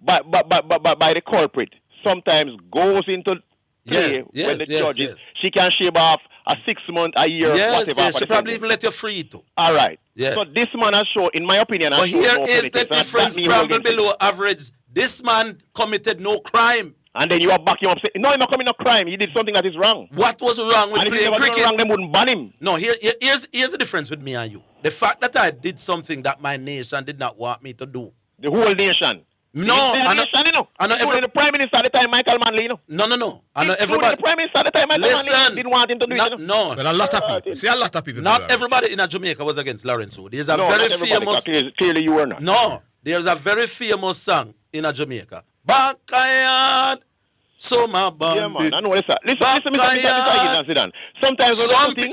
by the culprit sometimes goes into play when the judge is. She can shave off a 6 month, a year, whatever.
Yes, she probably even let you free too.
All right.
Yeah.
So this man has shown, in my opinion,
but here is the difference, Bramble below average. This man committed no crime.
And then you are backing him up saying, no, he's not committing no crime. He did something that is wrong.
What was wrong with playing cricket?
Wrong, they wouldn't ban him.
No, here's the difference with me and you. The fact that I did something that my nation did not want me to do.
The whole nation.
No,
the Prime Minister at the time, Michael Manley, you know.
No. I know everybody.
The Prime Minister at the time, Michael Manley, didn't want him to do it.
No.
Well, a lot of people. See, a lot of people.
Not everybody in Jamaica was against Lawrence Rowe. There's a very famous.
Clearly, you were not.
No, there's a very famous song in Jamaica. Backyard. So my band.
Yeah, man. I know this. Listen, Mr. Zidane. Sometimes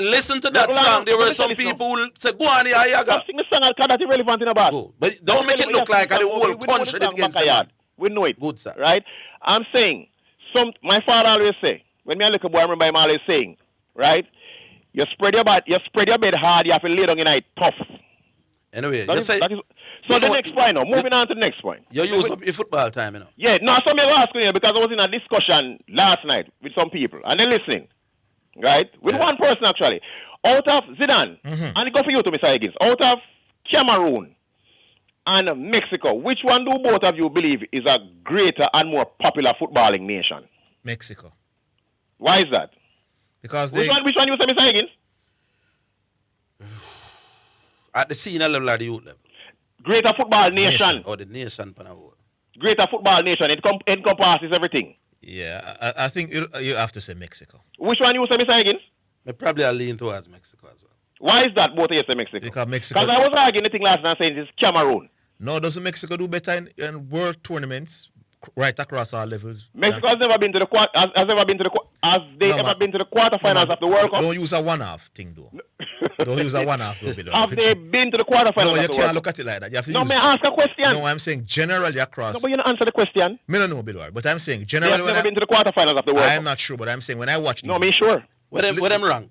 listen to that song. There were some people who say, "Go on, Ayaga."
Sing the song that is relevant in about.
But don't make it look like the whole country did against the man.
We know it.
Good, sir.
Right? I'm saying, my father always say, when me a little boy, I remember him always saying, right? You spread your bed hard, you have to lay down in it tough.
Anyway,
so the next point now, moving on to the next point.
You use up your football time, you know.
Yeah, no, so me asking you because I was in a discussion last night with some people and they're listening, right? With one person actually. Out of Zidane, and it go for you to Mr. Higgins, out of Cameroon and Mexico, which one do both of you believe is a greater and more popular footballing nation?
Mexico.
Why is that?
Because
which one you say, Mr. Higgins?
At the senior level or the youth level?
Greater football nation.
Or the nation.
Greater football nation. It encompasses everything.
Yeah, I think you have to say Mexico.
Which one you say, Mr. Higgins?
I probably lean towards Mexico as well.
Why is that both of you say Mexico?
Because
I was arguing the thing last night saying it's Cameroon.
No, doesn't Mexico do better in world tournaments right across all levels?
Mexico has never been to the ever been to the quarterfinals of the World Cup?
Don't use a one-half thing though. Don't use a one-half though.
Have they been to the quarterfinals?
No, you can't look at it like that. You have to
may I ask a question?
No, I'm saying generally across.
No, but you don't answer the question.
Me don't know, Bilwar, but I'm saying generally.
They have never been to the quarterfinals of the World Cup.
I'm not sure, but I'm saying when I watch.
No, me sure.
What them rank?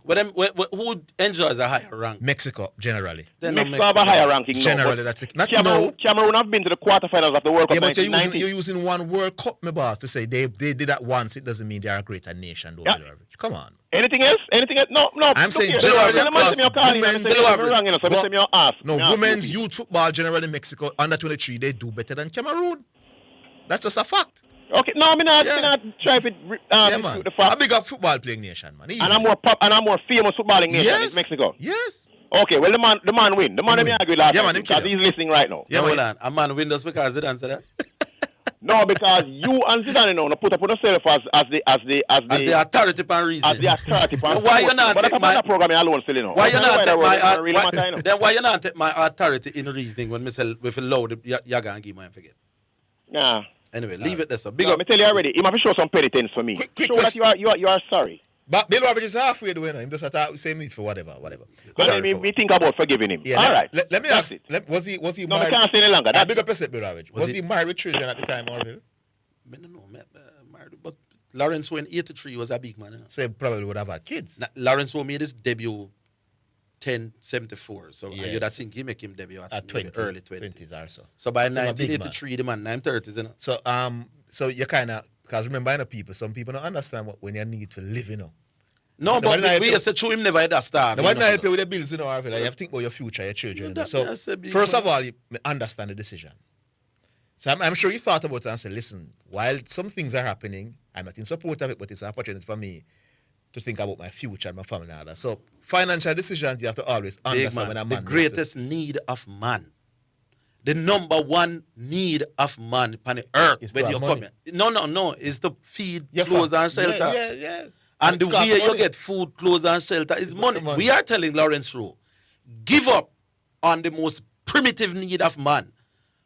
Who enjoys a higher rank?
Mexico, generally.
Mexico have a higher ranking.
Generally, that's it. Not
Cameroon have been to the quarterfinals of the World Cup.
Yeah, but you're using one World Cup, my boss, to say they did that once. It doesn't mean they are a greater nation, though. Yeah. Come on.
Anything else? No.
I'm saying generally across women's youth football generally in Mexico under 23 they do better than Cameroon. That's just a fact.
Okay, no, I'm not try to
man.
the fact.
A bigger football playing nation, man. Easy.
And I'm more famous footballing nation in Mexico.
Yes.
Okay, well the man win. The man let me argue last night because he's listening right now.
Yeah, hold on. A man win just because Zidane said that.
No, because you and Zidane now put up on yourself as the
authority and reason.
As the authority.
Why you not
take my program alone still, you know?
Why you not take my then why you not take my authority in reasoning when me say with a load you gonna give my forget?
Nah.
Anyway, leave it there. So big
up. I tell you already, you have to show some penitence for me. Show that you are sorry.
But Bill Ravage is halfway doing it. Him just attack same need for whatever.
But we think about forgiving him.
Yeah,
All right.
Let me ask. Was he
No,
married?
we can't say any longer.
Big up yourself, Bill Ravage. Was he married with children at the time, Orville?
I don't know, married, but Lawrence Rowe in 83 was a big man. You know?
So he probably would have had kids.
Lawrence Rowe made his debut 1074. So
Yes.
you'd think he make him debut at
20,
early 20s
or so.
So by
So a big
1983, the man 930s, you know.
So you kind of, because remember, some people don't understand when you need to live, you know.
No, but we said true him never had a star.
Nobody not help you with the bills, you know, Orville. You have to think about your future, your children. You know? So first of all, you understand the decision. So I'm sure you thought about it and said, listen, while some things are happening, I'm not in support of it, but it's an opportunity for me to think about my future and my family and all that. So financial decisions, you have to always understand when a man
the greatest need of man. The number one need of man on the earth
is
when
to
you
have
come
money.
here. No, is to feed, clothes and shelter.
Yes.
And the
It costs
way you
money.
get food, clothes and shelter is money. We are telling Lawrence Rowe, give up on the most primitive need of man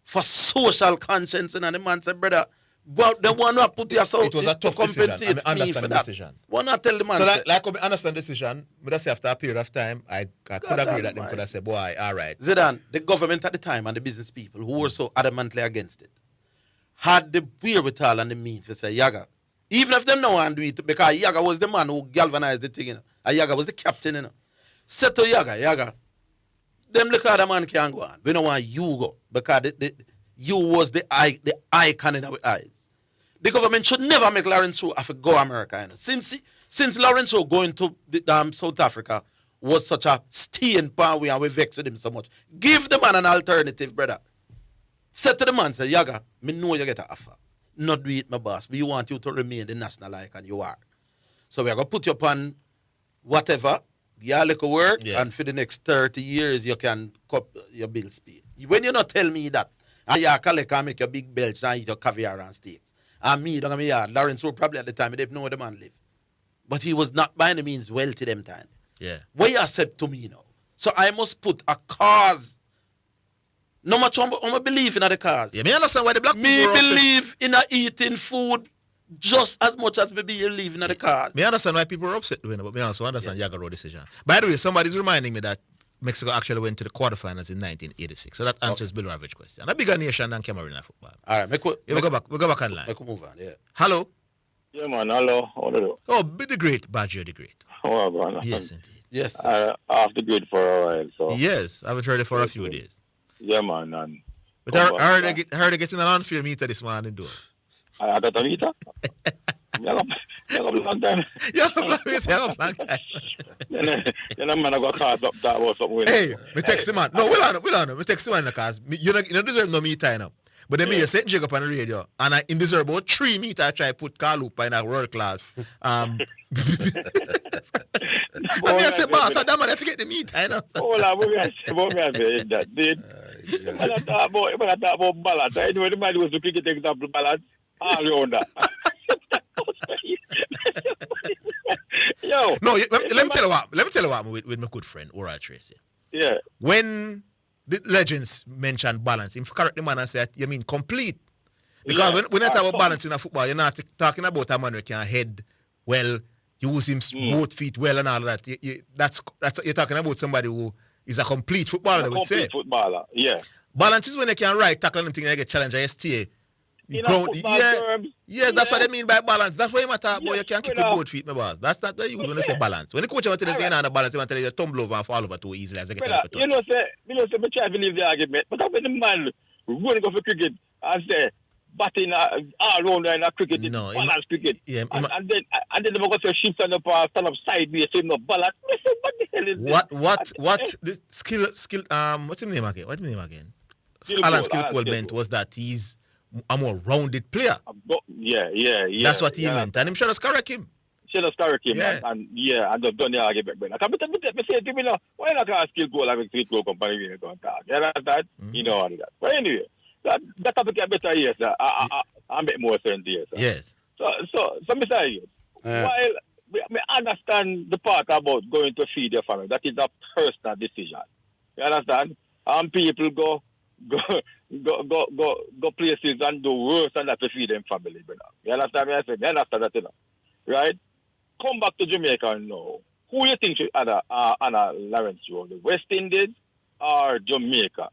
for social conscience. And the man said, brother, well, the one who put yourself
It was a tough decision. I understand the decision.
Why not tell the man?
So like I understand the decision, but I say after a period of time, I could agree that them could have said, boy, all right.
Zidane, the government at the time and the business people who were so adamantly against it, had the wherewithal and the means to say, Yaga, even if them no one do it, because Yaga was the man who galvanized the thing, you know, and Yaga was the captain, you know. Said to Yaga, them look at the man can't go on. We don't want you go, because you was the icon in our eyes. The government should never make Lawrence Rowe have to go America. You know. Since Lawrence Rowe going to South Africa was such a stain power and we vexed with him so much. Give the man an alternative, brother. Said to the man, say, Yaga, me know you get an offer. Not do it, my boss, but you want you to remain the national icon you are. So we are going to put you upon whatever, your little work, and for the next 30 years you can cut your bills paid. When you not tell me that, and you can make your big belch and eat your caviar and steaks. And me, don't get me yard, Lawrence Rowe probably at the time, he didn't know where the man lived. But he was not by any means wealthy them time.
Yeah.
What you accept to me now? So I must put a cause. No much I'm believe in the cause.
Yeah, me understand why the black
me
people
believe in eating food just as much as me believe in the cause.
Me understand why people are upset doing it, but me also understand Yaga Rowe decision. By the way, somebody's reminding me that Mexico actually went to the quarterfinals in 1986. So that answers Bill Ravage's question. A bigger nation than Cameroon in football.
All right,
we'll go back online.
Make move on, yeah.
Hello?
Yeah, man, hello. How do you do?
Oh, be the great, Badger the great.
Oh, man.
Yes, indeed.
Yes.
Off the grid for a while, so.
Yes, I haven't heard it for a few days.
Yeah, man. And
but I heard they getting an unfair meter this morning, though.
I got a meter? You have a long time.
You have a long time.
Then a man got caught up that was something.
Hey, me text the man. No, we'll on. Me text the man because you don't deserve no meter, you know. But then me just set Jig up on the radio, and I deserve about 3 meters. I try to put Carloop in a world class. And me I say, boss, that man I forget the meter, you know.
Hold on, what me I say that, dude. When I talk about balance, I know the man was looking at example balance all around that. Yo.
No, let me tell you what with my good friend Oral Tracy.
Yeah.
When the legends mention balance, if correct the man and say you mean complete. Because when you talk about balance in a football, you're not talking about a man who can head well, use him both feet well and all of that. That's you're talking about somebody who is a complete footballer, I would say.
Footballer, yeah.
Balance is when you can right tackle them thing and you get challenged and stay.
Terms,
that's what I mean by balance. That's why you matter about you can kick with both feet, my boss. That's not what you want to say balance. When the coach wants to say you're not balance, he want to tell you tumble over and fall over too easily as I get to
you know, me try to believe the argument, but when the man going to go for cricket and say batting all around in a cricket, balance cricket, and then they go to shift stand up sideways, so no balance.
What the skill what's his name again? Alan Skillcold meant was that he's a more rounded player.
Yeah.
That's what he meant. And I'm sure that's correct him.
Yeah. And I've done the argument. But I say to me now, why not ask Skillcold and Skillcold company when you go and talk? You understand? You know all that. But anyway, that topic get better, yes. I make more sense, yes.
Yes.
So me say, while I understand the part about going to feed your family, that is a personal decision. You understand? And people go places and do worse than that to feed them family, you know. You understand me? I say, you understand that, you know. Right?
come back to Jamaica now, who you think should honor Lawrence Rowe? The West Indies or Jamaica?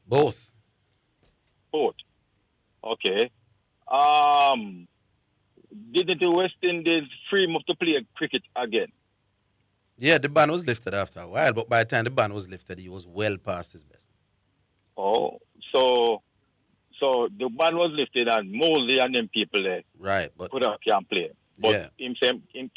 Both.
Both. Okay. Didn't the West Indies free him up to play cricket again?
Yeah, the ban was lifted after a while, but by the time the ban was lifted, he was well past his best.
Oh, so the ban was lifted and Mosley and them people there
Right, but
can't play. But him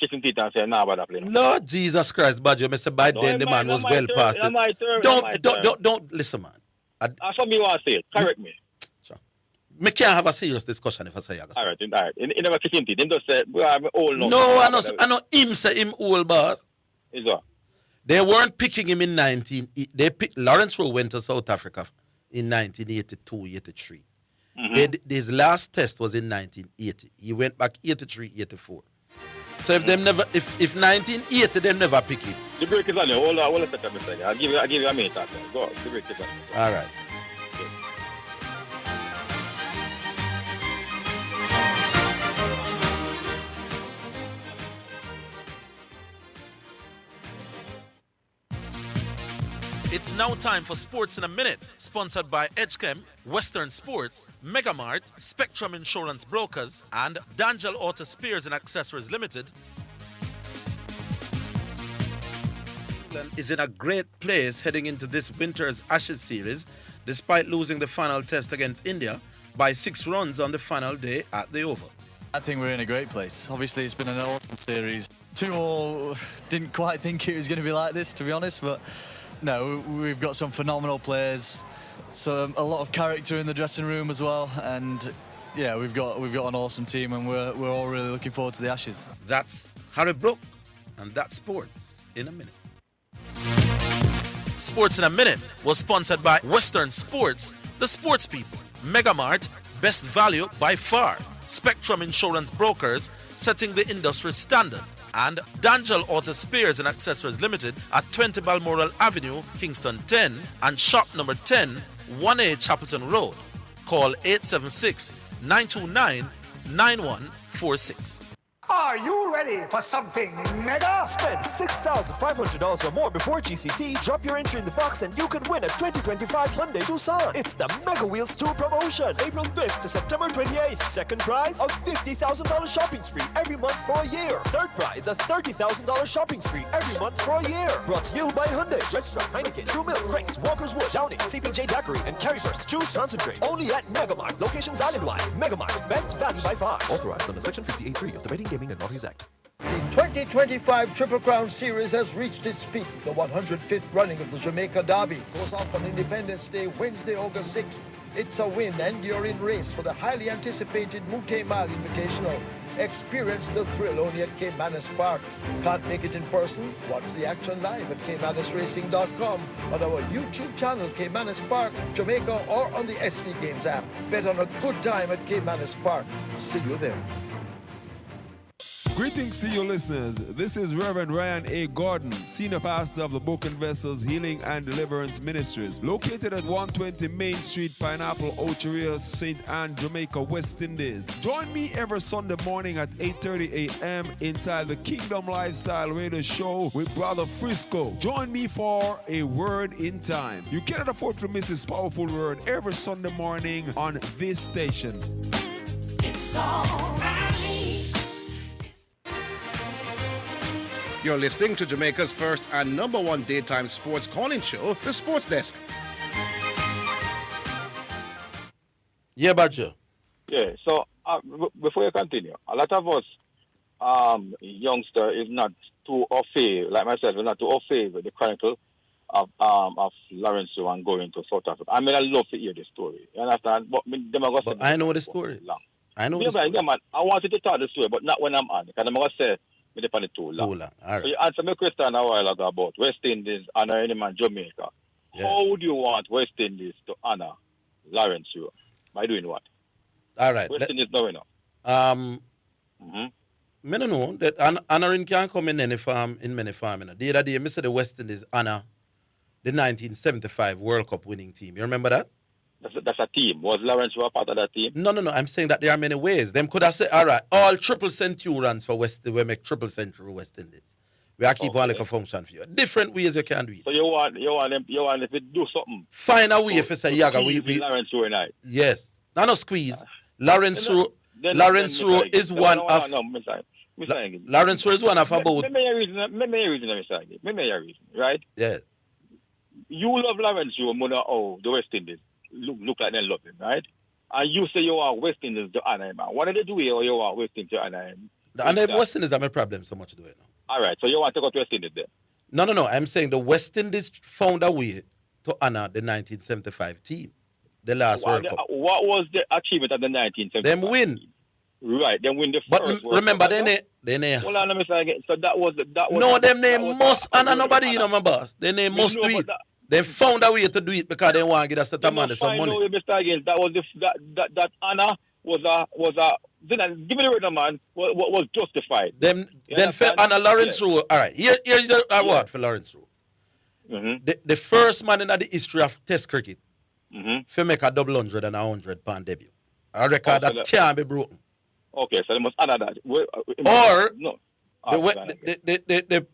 kissing teeth and say, nah, but I play.
Lord Jesus Christ, Badger, Mr. By then the man was well past it. Don't listen, man.
That's what me want to say. Correct me.
Me can't have a serious discussion if I say
All right. He never kiss him teeth. Him just say, well, I'm old now.
No, I know him say him old, boss.
Is what?
They weren't picking him in Lawrence Rowe went to South Africa in 1982, 83. His last test was in 1980. He went back 83, 84. So if 1980, them never pick him.
The break is on you. Hold on a second, Mr. I'll give you a minute. Go on. The break is on you.
All right.
It's now time for Sports in a Minute, sponsored by Edgechem, Western Sports, Megamart, Spectrum Insurance Brokers, and Dangel Auto Spares and Accessories Limited.
England is in a great place heading into this winter's Ashes series, despite losing the final test against India by 6 runs on the final day at the Oval.
I think we're in a great place. Obviously, it's been an awesome series. 2-2, didn't quite think it was going to be like this, to be honest, but no, we've got some phenomenal players, a lot of character in the dressing room as well, and yeah, we've got an awesome team, and we're all really looking forward to the Ashes.
That's Harry Brook, and that's Sports in a Minute.
Sports in a Minute was sponsored by Western Sports, the sports people, Megamart, best value by far, Spectrum Insurance Brokers, setting the industry standard, and Dangel Auto Spares and Accessories Limited at 20 Balmoral Avenue, Kingston 10, and shop number 10, 1A Chapelton Road. Call 876-929-9146.
Are you ready for something mega?
Spend $6,500 or more before GCT. Drop your entry in the box and you can win a 2025 Hyundai Tucson. It's the Mega Wheels Tour promotion. April 5th to September 28th. Second prize, a $50,000 shopping spree every month for a year. Third prize, a $30,000 shopping spree every month for a year. Brought to you by Hyundai, Redstrom, Heineken, True Milk, Grace, Walker's Wood, Downing, CPJ Daiquiri, and Carryburst. Choose Concentrate. Only at Megamart. Locations island-wide. Megamart. Best value by far. Authorized under Section 58.3 of the Betting, Gaming, and Lotteries Act.
The 2025 Triple Crown Series has reached its peak. The 105th running of the Jamaica Derby goes off on Independence Day, Wednesday, August 6th. It's a win and you're in race for the highly anticipated Mute Mile Invitational. Experience the thrill only at Caymanas Park. Can't make it in person? Watch the action live at caymanasracing.com, on our YouTube channel Caymanas Park, Jamaica, or on the SV Games app. Bet on a good time at Caymanas Park. See you there.
Greetings to you listeners. This is Reverend Ryan A. Gordon, Senior Pastor of the Book and Vessels Healing and Deliverance Ministries, located at 120 Main Street, Pineapple, Ocheria, St. Anne, Jamaica, West Indies. Join me every Sunday morning at 8:30 a.m. inside the Kingdom Lifestyle Radio Show with Brother Frisco. Join me for a Word in Time. You cannot afford to miss this powerful word every Sunday morning on this station.
It's all right.
You're listening to Jamaica's first and #1 daytime sports calling show, The Sports Desk.
Yeah, Badger.
Yeah, so before you continue, a lot of us youngster is not too au fait, like myself, is not too au fait with the chronicle of Lawrence Rowe and going to South Africa. I mean, I love to hear the story. You understand? But
I know the story. I know the story.
Yeah, man, I want you to tell the story, but not when I'm on. Because I'm going to say, me depend it too long.
All right.
So you answered my question a while ago about West Indies honor any man Jamaica. Yeah. How would you want West Indies to honor Lawrence Rowe? By doing what?
All right.
West Indies know enough.
I don't know that honoring can come in any farm, in many farm. You know. The other day, I said the West Indies honor the 1975 World Cup winning team. You remember that?
That's a team. Was Lawrence Rowe a part of that team?
No. I'm saying that there are many ways. Them could have said, all right, all triple centurions for West, we make triple century West Indies. We are keep on like a function for you. Different ways you can do it.
So you want them to do something.
Find a way if it's a Yaga. We
Lawrence Rowe and I.
Yes. No squeeze. Lawrence Rowe is one of. Lawrence Rowe is one of about.
Let me hear reason, right?
Yes.
You love Lawrence Rowe more than the West Indies. Look like they love him, right? And you say you want West Indies to honor him. What did they do here or you want West Indies to honor him?
The honor of West Indies are my problem so much do it now.
All right, so you want to go to West Indies then?
No. I'm saying the West Indies found a way to honor the 1975 team. The last World Cup.
What was the achievement of the 1975?
Them win.
Team? Right, them win the
but
first
World remember,
Cup.
Hold
on, let me say again. So that was
no, them name must honor nobody, you know, my boss. They name must do it. They found a way to do it because they want to get a set of money, some money.
Mr. Higgins, that was that honor was a then give me the word, man. Was justified.
Then for honor Lawrence Rowe. All right, here's a award for Lawrence Rowe.
Mm-hmm.
The first man in the history of Test cricket
to
make a double 100 and a 100 debut. A record that can't be broken.
Okay, so they must honor that.
Or
no.
The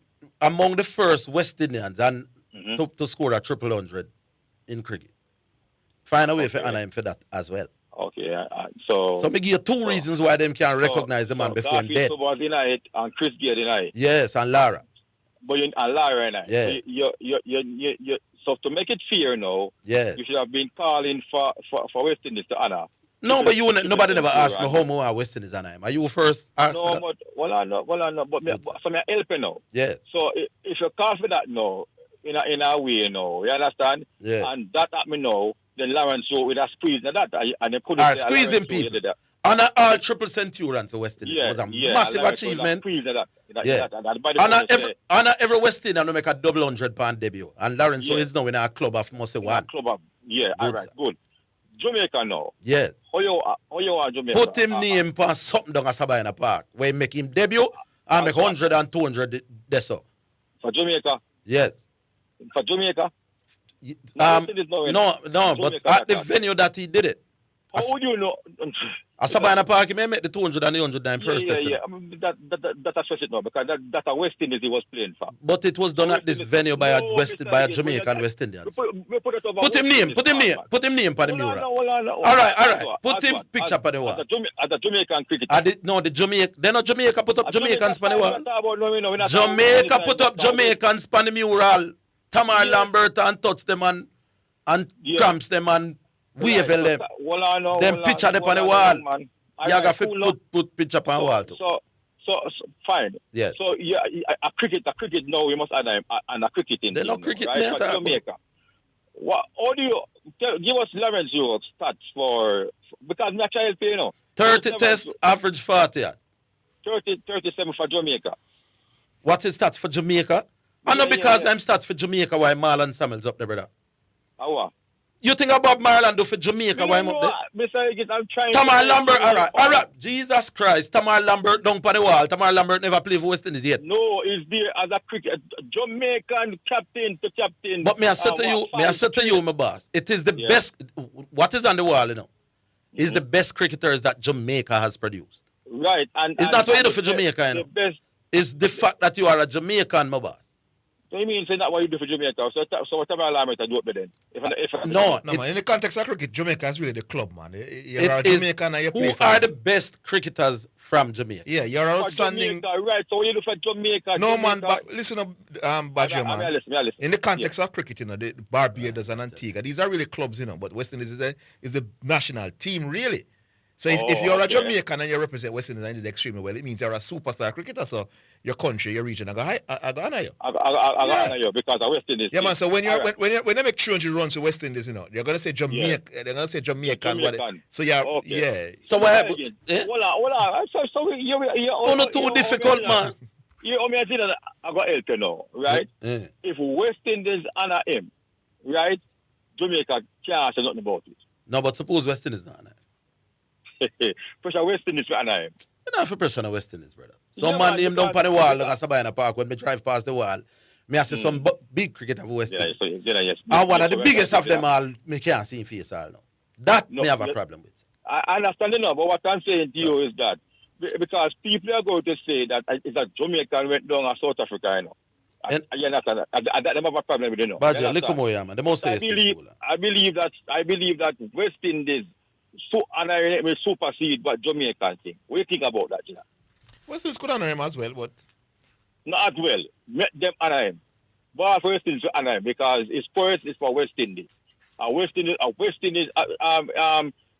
among the first West Indians and to score a triple 100 in cricket. Find a way for honor him for that as well.
Okay, so
me give you two reasons why them can recognize the man before him dead.
Was deny it and Chris Gear deny it.
Yes, and Lara.
But and Lara and I.
Yeah.
So to make it fair now,
yeah,
you should have been calling for West Indies to honor.
No, but nobody never asked me how more West Indies honor him. Are you first?
No, but I know. But so me help you now.
Yeah.
So if you call for that now, in a way now, you understand?
Yeah.
And that happened now, then Lawrence Rowe with a squeeze and that, and they couldn't.
All right, squeezing people. Honor all triple centurions of West Indies. It was a massive achievement. Honor every West Indian who make a double 100 debut. And Lawrence Rowe is now in a club of must say one.
All right, good. Jamaica now.
Yes.
How you are Jamaica?
Put him name for something down at Sabina Park where he make him debut and make 100 and 200 so.
For Jamaica?
Yes.
For Jamaica?
No, but at the venue that he did it.
How would you know?
At Sabina Park, he may make the 200 and the 100 first.
Yeah. That's it now because that a West Indies he was playing for.
But it was done at this venue by a Jamaican West Indians. Put him name for the mural. All right. Put him picture for the wall.
At the Jamaican cricket.
They're not Jamaica put up Jamaicans for the wall. Jamaica put up Jamaicans for the mural. Tamar Lambert and touch them and tramps them and wave them. Them picture them on the wall. You got to put picture on the wall too.
So fine.
Yes.
So a cricket now we must add a cricketing.
They're not cricket
right? For Jamaica. How do you give us Lawrence Rowe stats for because my child play
30 test, average 40.
37 for Jamaica.
What's his stats for Jamaica? I know because I'm stats for Jamaica why Marlon Samuels up there, brother.
How?
You think about Marlon do for Jamaica why I'm up there?
Mr. Higgins, I'm trying.
Tamar Lambert, all right. Jesus Christ, Tamar Lambert down on the wall. Tamar Lambert never played for West Indies yet.
No, he's there as a cricket Jamaican captain to captain.
But I said to you, my boss, it is the best. What is on the wall, is the best cricketers that Jamaica has produced.
Right, and
it's not what you do for Jamaica, It's the fact that you are a Jamaican, my boss.
So you mean saying that what you do for Jamaica? So whatever alarm it do up then?
No,
man. In the context of cricket, Jamaica is really the club, man. You're a Jamaican and you play
who are the best cricketers from Jamaica?
Yeah, you're outstanding.
Jamaica, right? So what you do for Jamaica?
No,
Jamaica.
man. But listen up, Badger, man.
Listen.
In the context of cricket, the Barbados and Antigua, these are really clubs, but West Indies is a national team, really. So if you're a Jamaican and you represent West Indies and you did extremely well, it means you're a superstar cricketer. So your country, your region, I go honor you.
I go honor you because of West Indies.
Yeah, man. So when they make 300 runs to West Indies, they're gonna say Jamaica. Yeah. They're gonna say Jamaican. So yeah.
So what happened?
Hold on. So
you're not too difficult, man.
I got help you now, right?
Yeah.
If West Indies honor him, right? Jamaica can't say nothing about it.
No, but suppose West Indies not honor him.
Pressure West Indies for honor him.
You know for pressure on West Indies, brother. Some man name down on the wall like a Sabina Park when me drive past the wall. Me I see some big cricket of West Indies.
Yes.
And one of the biggest of them all, me can't see him face all now. That
No,
may have a
you-
problem with.
I understand it now, but what I'm saying to you is that because people are going to say that it's a Jamaican went down to South Africa, you know. You understand that? That they have a problem with it, you know.
But
You
look
understand?
more, yeah, man. The most
But I believe that West Indies so and I will supersede what Jamaican think. What do you think about that, you know?
West Indies could honor him as well, but
Not as well. Make them honor him. But for West Indies to honor him because his first is for West Indies. West Indies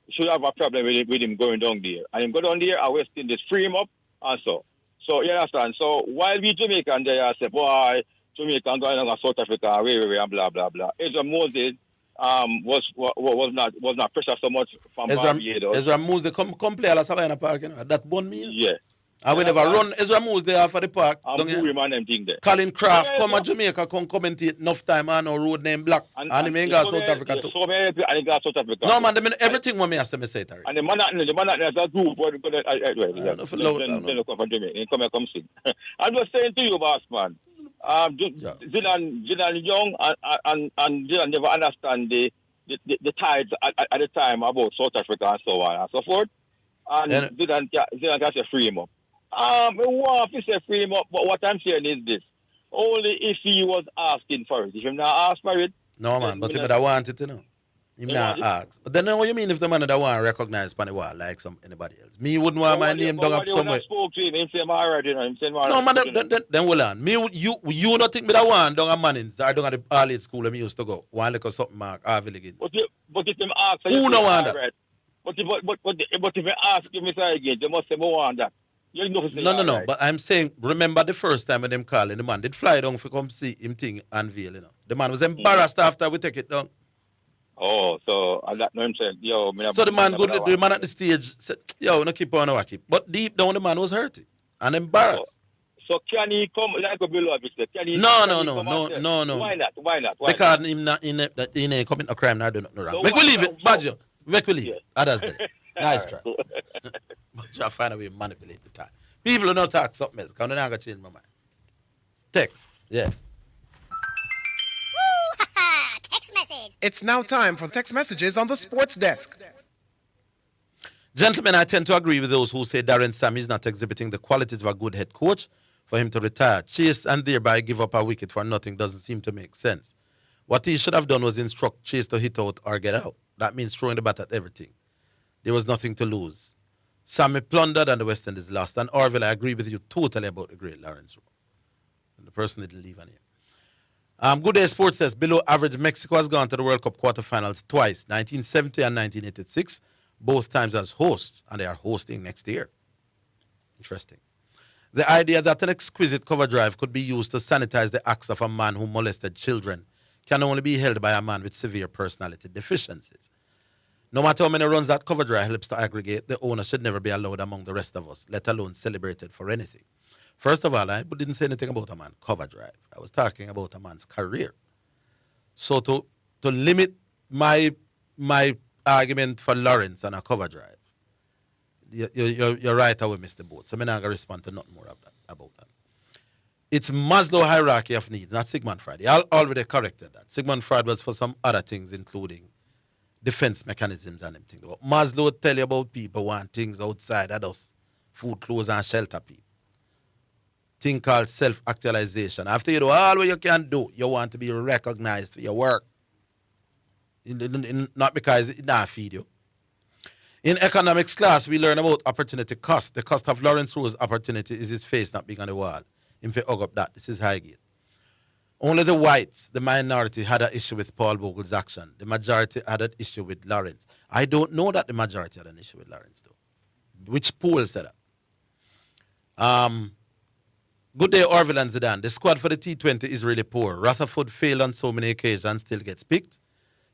should have a problem with him going down there. And him go down there, West Indies free him up and so. So you understand? So while we Jamaican there say, boy, Jamaican going on South Africa, way, and blah blah blah. Ezra Moses was not pressure so much from Barbados.
Ezra Moose, they come play at Savannah Park, you know. That bun me.
Yeah.
And we never run Ezra Moose there for the park.
I'm doing man them thing there.
Colin Craft come to Jamaica, come commentate enough time and no road name black. And he may go South Africa too.
So many people and he got South Africa.
No man, they mean everything when me say me say it.
And the man as a group, come sing. I'm just saying to you, boss man. Zidane young and Zidane never understand the tides at the time about South Africa and so on and so forth. And Zidane can say free him up. I want to say free him up, but what I'm saying is this. Only if he was asking for it. If him not asked for it.
No man, but him that want it, you know. Him not ask. But then what you mean if the man that want recognize on the wall like anybody else? Me wouldn't want my name done up somewhere.
Spoke to him, him say alright, you know. Him say
no man, then hold on. Me you not think me that one down at Mannings or down at the All-Age school where me used to go. One look or something mark Orville Higgins.
But if him ask,
who no want that?
But if you ask him again, they must say more on that.
No. But I'm saying, remember the first time when them calling the man did fly down to come see him thing unveil, you know. The man was embarrassed after we take it down.
Oh, so I that know him saying, yo,
so the man the man at the stage said, yo, no keep on, no keep. But deep down the man was hurting and embarrassed.
So can he come like a below obviously?
No.
Why not?
Because him not in commit a crime, not do nothing wrong. Make we leave it, Badger. Make we leave it. Others did it. Nice try. But you find a way to manipulate the time. People who not talk something else, because they're not going to change my mind. Text, yeah.
Text message.
It's now time for text messages on the sports desk.
Gentlemen, I tend to agree with those who say Darren Sam is not exhibiting the qualities of a good head coach for him to retire. Chase and thereby give up a wicket for nothing doesn't seem to make sense. What he should have done was instruct Chase to hit out or get out. That means throwing the bat at everything. There was nothing to lose. Sammy plundered and the West Indies lost. And Orville, I agree with you totally about the great Lawrence Rowe. And the person didn't leave on here. Good Day Sports says below average Mexico has gone to the World Cup quarterfinals twice, 1970 and 1986, both times as hosts, and they are hosting next year. Interesting. The idea that an exquisite cover drive could be used to sanitize the acts of a man who molested children can only be held by a man with severe personality deficiencies. No matter how many runs that cover drive helps to aggregate, the owner should never be allowed among the rest of us, let alone celebrated for anything. First of all, I didn't say anything about a man's cover drive. I was talking about a man's career. So to limit my argument for Lawrence on a cover drive, you're right away, Mr. Boat. So I'm not going to respond to nothing more about that. It's Maslow hierarchy of needs, not Sigmund Freud. I already corrected that. Sigmund Freud was for some other things, including defense mechanisms and them things. But Maslow would tell you about people want things outside of us, food, clothes, and shelter people. Thing called self-actualization. After you do all what you can do, you want to be recognized for your work. Not because it not feed you. In economics class, we learn about opportunity cost. The cost of Lawrence Rowe's opportunity is his face not being on the wall. If you hug up that, this is Highgate. Only the whites, the minority, had an issue with Paul Vogel's action. The majority had an issue with Lawrence. I don't know that the majority had an issue with Lawrence, though. Which poll said that? Good day, Orville and Zidane. The squad for the T20 is really poor. Rutherford failed on so many occasions, still gets picked.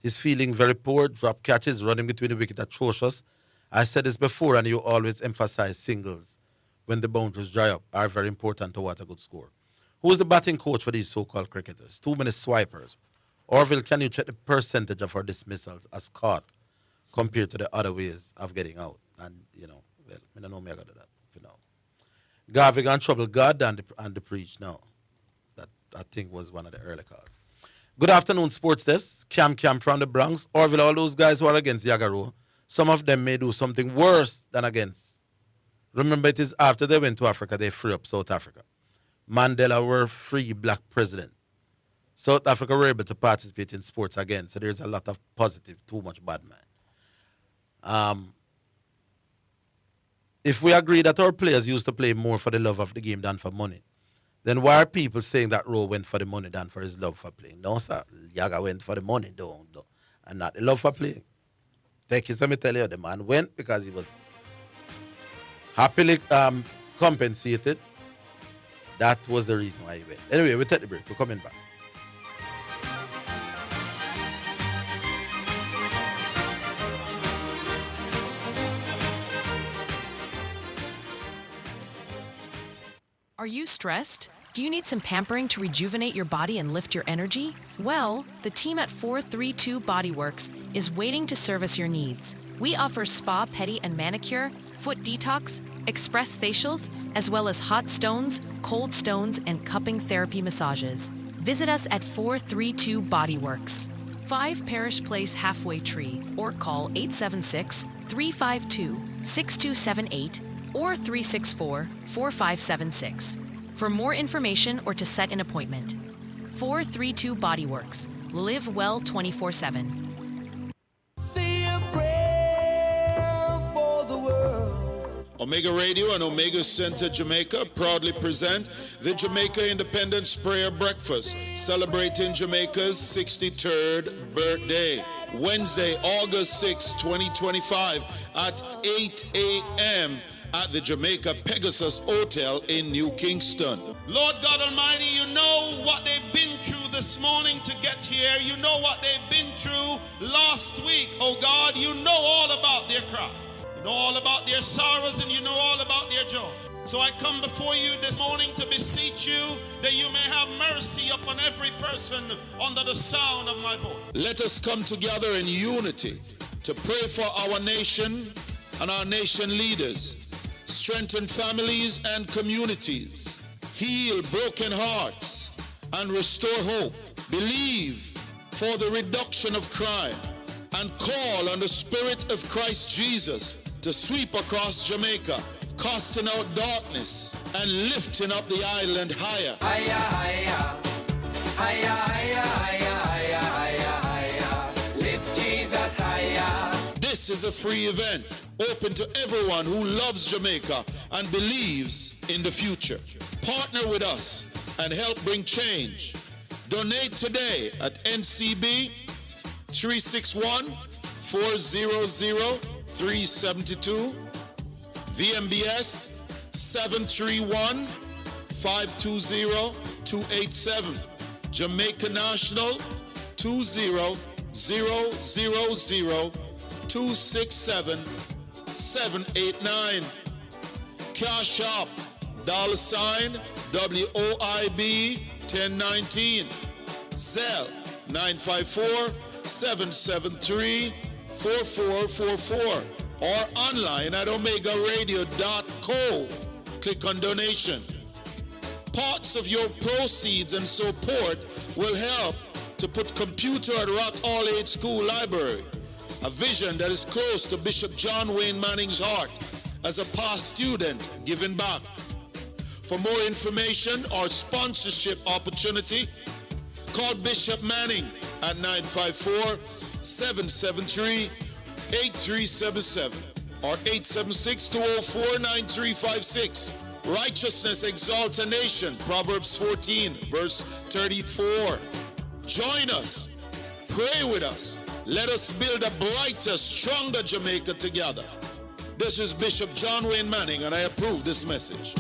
He's feeling very poor, drop catches, running between the wicket, atrocious. I said this before, and you always emphasize singles when the boundaries dry up are very important towards a good score. Who's the batting coach for these so-called cricketers? Too many swipers. Orville, can you check the percentage of our dismissals as caught compared to the other ways of getting out? And, well, I don't know me I got to do that for now. Garvey got in trouble, God and the preach now. That I think was one of the early calls. Good afternoon, Sports Desk. Cam from the Bronx. Orville, all those guys who are against Yagaro, some of them may do something worse than against. Remember, it is after they went to Africa, they free up South Africa. Mandela were free black president. South Africa were able to participate in sports again, so there's a lot of positive, too much bad man. If we agree that our players used to play more for the love of the game than for money, then why are people saying that Rowe went for the money than for his love for playing? No, sir. Yaga went for the money, though, and not the love for playing. Thank you, let me tell you, the man went because he was happily compensated. That was the reason why he went. Anyway, we take the break. We're coming back.
Are you stressed? Do you need some pampering to rejuvenate your body and lift your energy? Well, the team at 432 Bodyworks is waiting to service your needs. We offer spa, pedi, and manicure, foot detox, express facials, as well as hot stones, cold stones, and cupping therapy massages. Visit us at 432 Bodyworks, 5 Parish Place Halfway Tree, or call 876-352-6278 or 364-4576. For more information or to set an appointment. 432 Bodyworks. Live well 24/7.
Omega Radio and Omega Center Jamaica proudly present the Jamaica Independence Prayer Breakfast, celebrating Jamaica's 63rd birthday. Wednesday, August 6, 2025 at 8 a.m. at the Jamaica Pegasus Hotel in New Kingston.
Lord God Almighty, you know what they've been through this morning to get here. You know what they've been through last week. Oh God, you know all about their cries. You know all about their sorrows, and you know all about their joy. So I come before you this morning to beseech you that you may have mercy upon every person under the sound of my voice.
Let us come together in unity to pray for our nation and our nation leaders. Strengthen families and communities. Heal broken hearts and restore hope. Believe for the reduction of crime and call on the Spirit of Christ Jesus to sweep across Jamaica, casting out darkness and lifting up the island higher.
Higher, higher, higher, higher, higher, higher, higher. Lift Jesus higher.
This is a free event, open to everyone who loves Jamaica and believes in the future. Partner with us and help bring change. Donate today at NCB 361-400-372, VMBS 731-520-287, Jamaica National 200-000-267-789, Cash App $WOIB 1019, Zelle 954-773-4444, or online at omegaradio.co. Click on donation. Parts of your proceeds and support will help to put computer at Rock All Age School Library, a vision that is close to Bishop John Wayne Manning's heart as a past student giving back. For more information or sponsorship opportunity, call Bishop Manning at 954-773-8377 or 876-204-9356. Righteousness exalts a nation, Proverbs 14, verse 34. Join us. Pray with us. Let us build a brighter, stronger Jamaica together. This is Bishop John Wayne Manning, and I approve this message.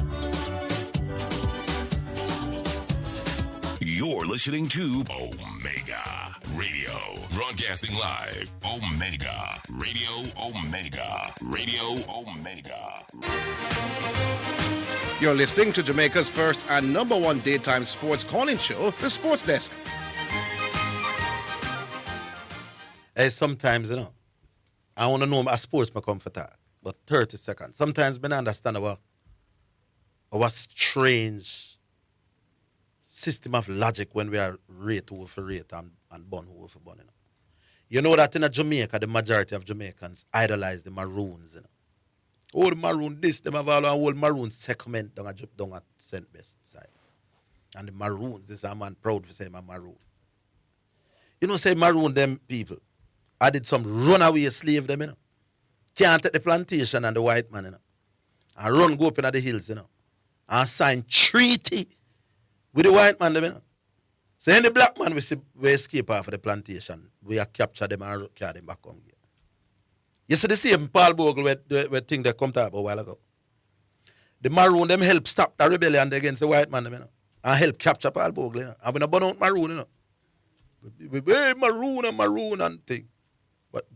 You're listening to Omega Radio, broadcasting live. Omega Radio, Omega Radio, Omega.
You're listening to Jamaica's first and number one daytime sports calling show, The Sports Desk.
Hey, sometimes, I want to know a sportsman come for that, but 30 seconds. Sometimes I understand our strange system of logic when we are rate who for rate and bun who for bun. You know that in Jamaica, the majority of Jamaicans idolize the Maroons. Old Maroon this, them have all an old Maroon segment down at St. Best side. And the Maroons, this is a man proud to say I'm a Maroon. You know, say Maroon them people. I did some runaway slave them, Can't take the plantation and the white man, And run go up in the hills, And sign treaty with the white man, them, So any black man we escape off of the plantation, we are capture them and carry them back home here. You see the same Paul Bogle where thing they come to about a while ago. The Maroon them help stop the rebellion against the white man, and help capture Paul Bogle, And we not burn out Maroon, Hey, Maroon and thing. But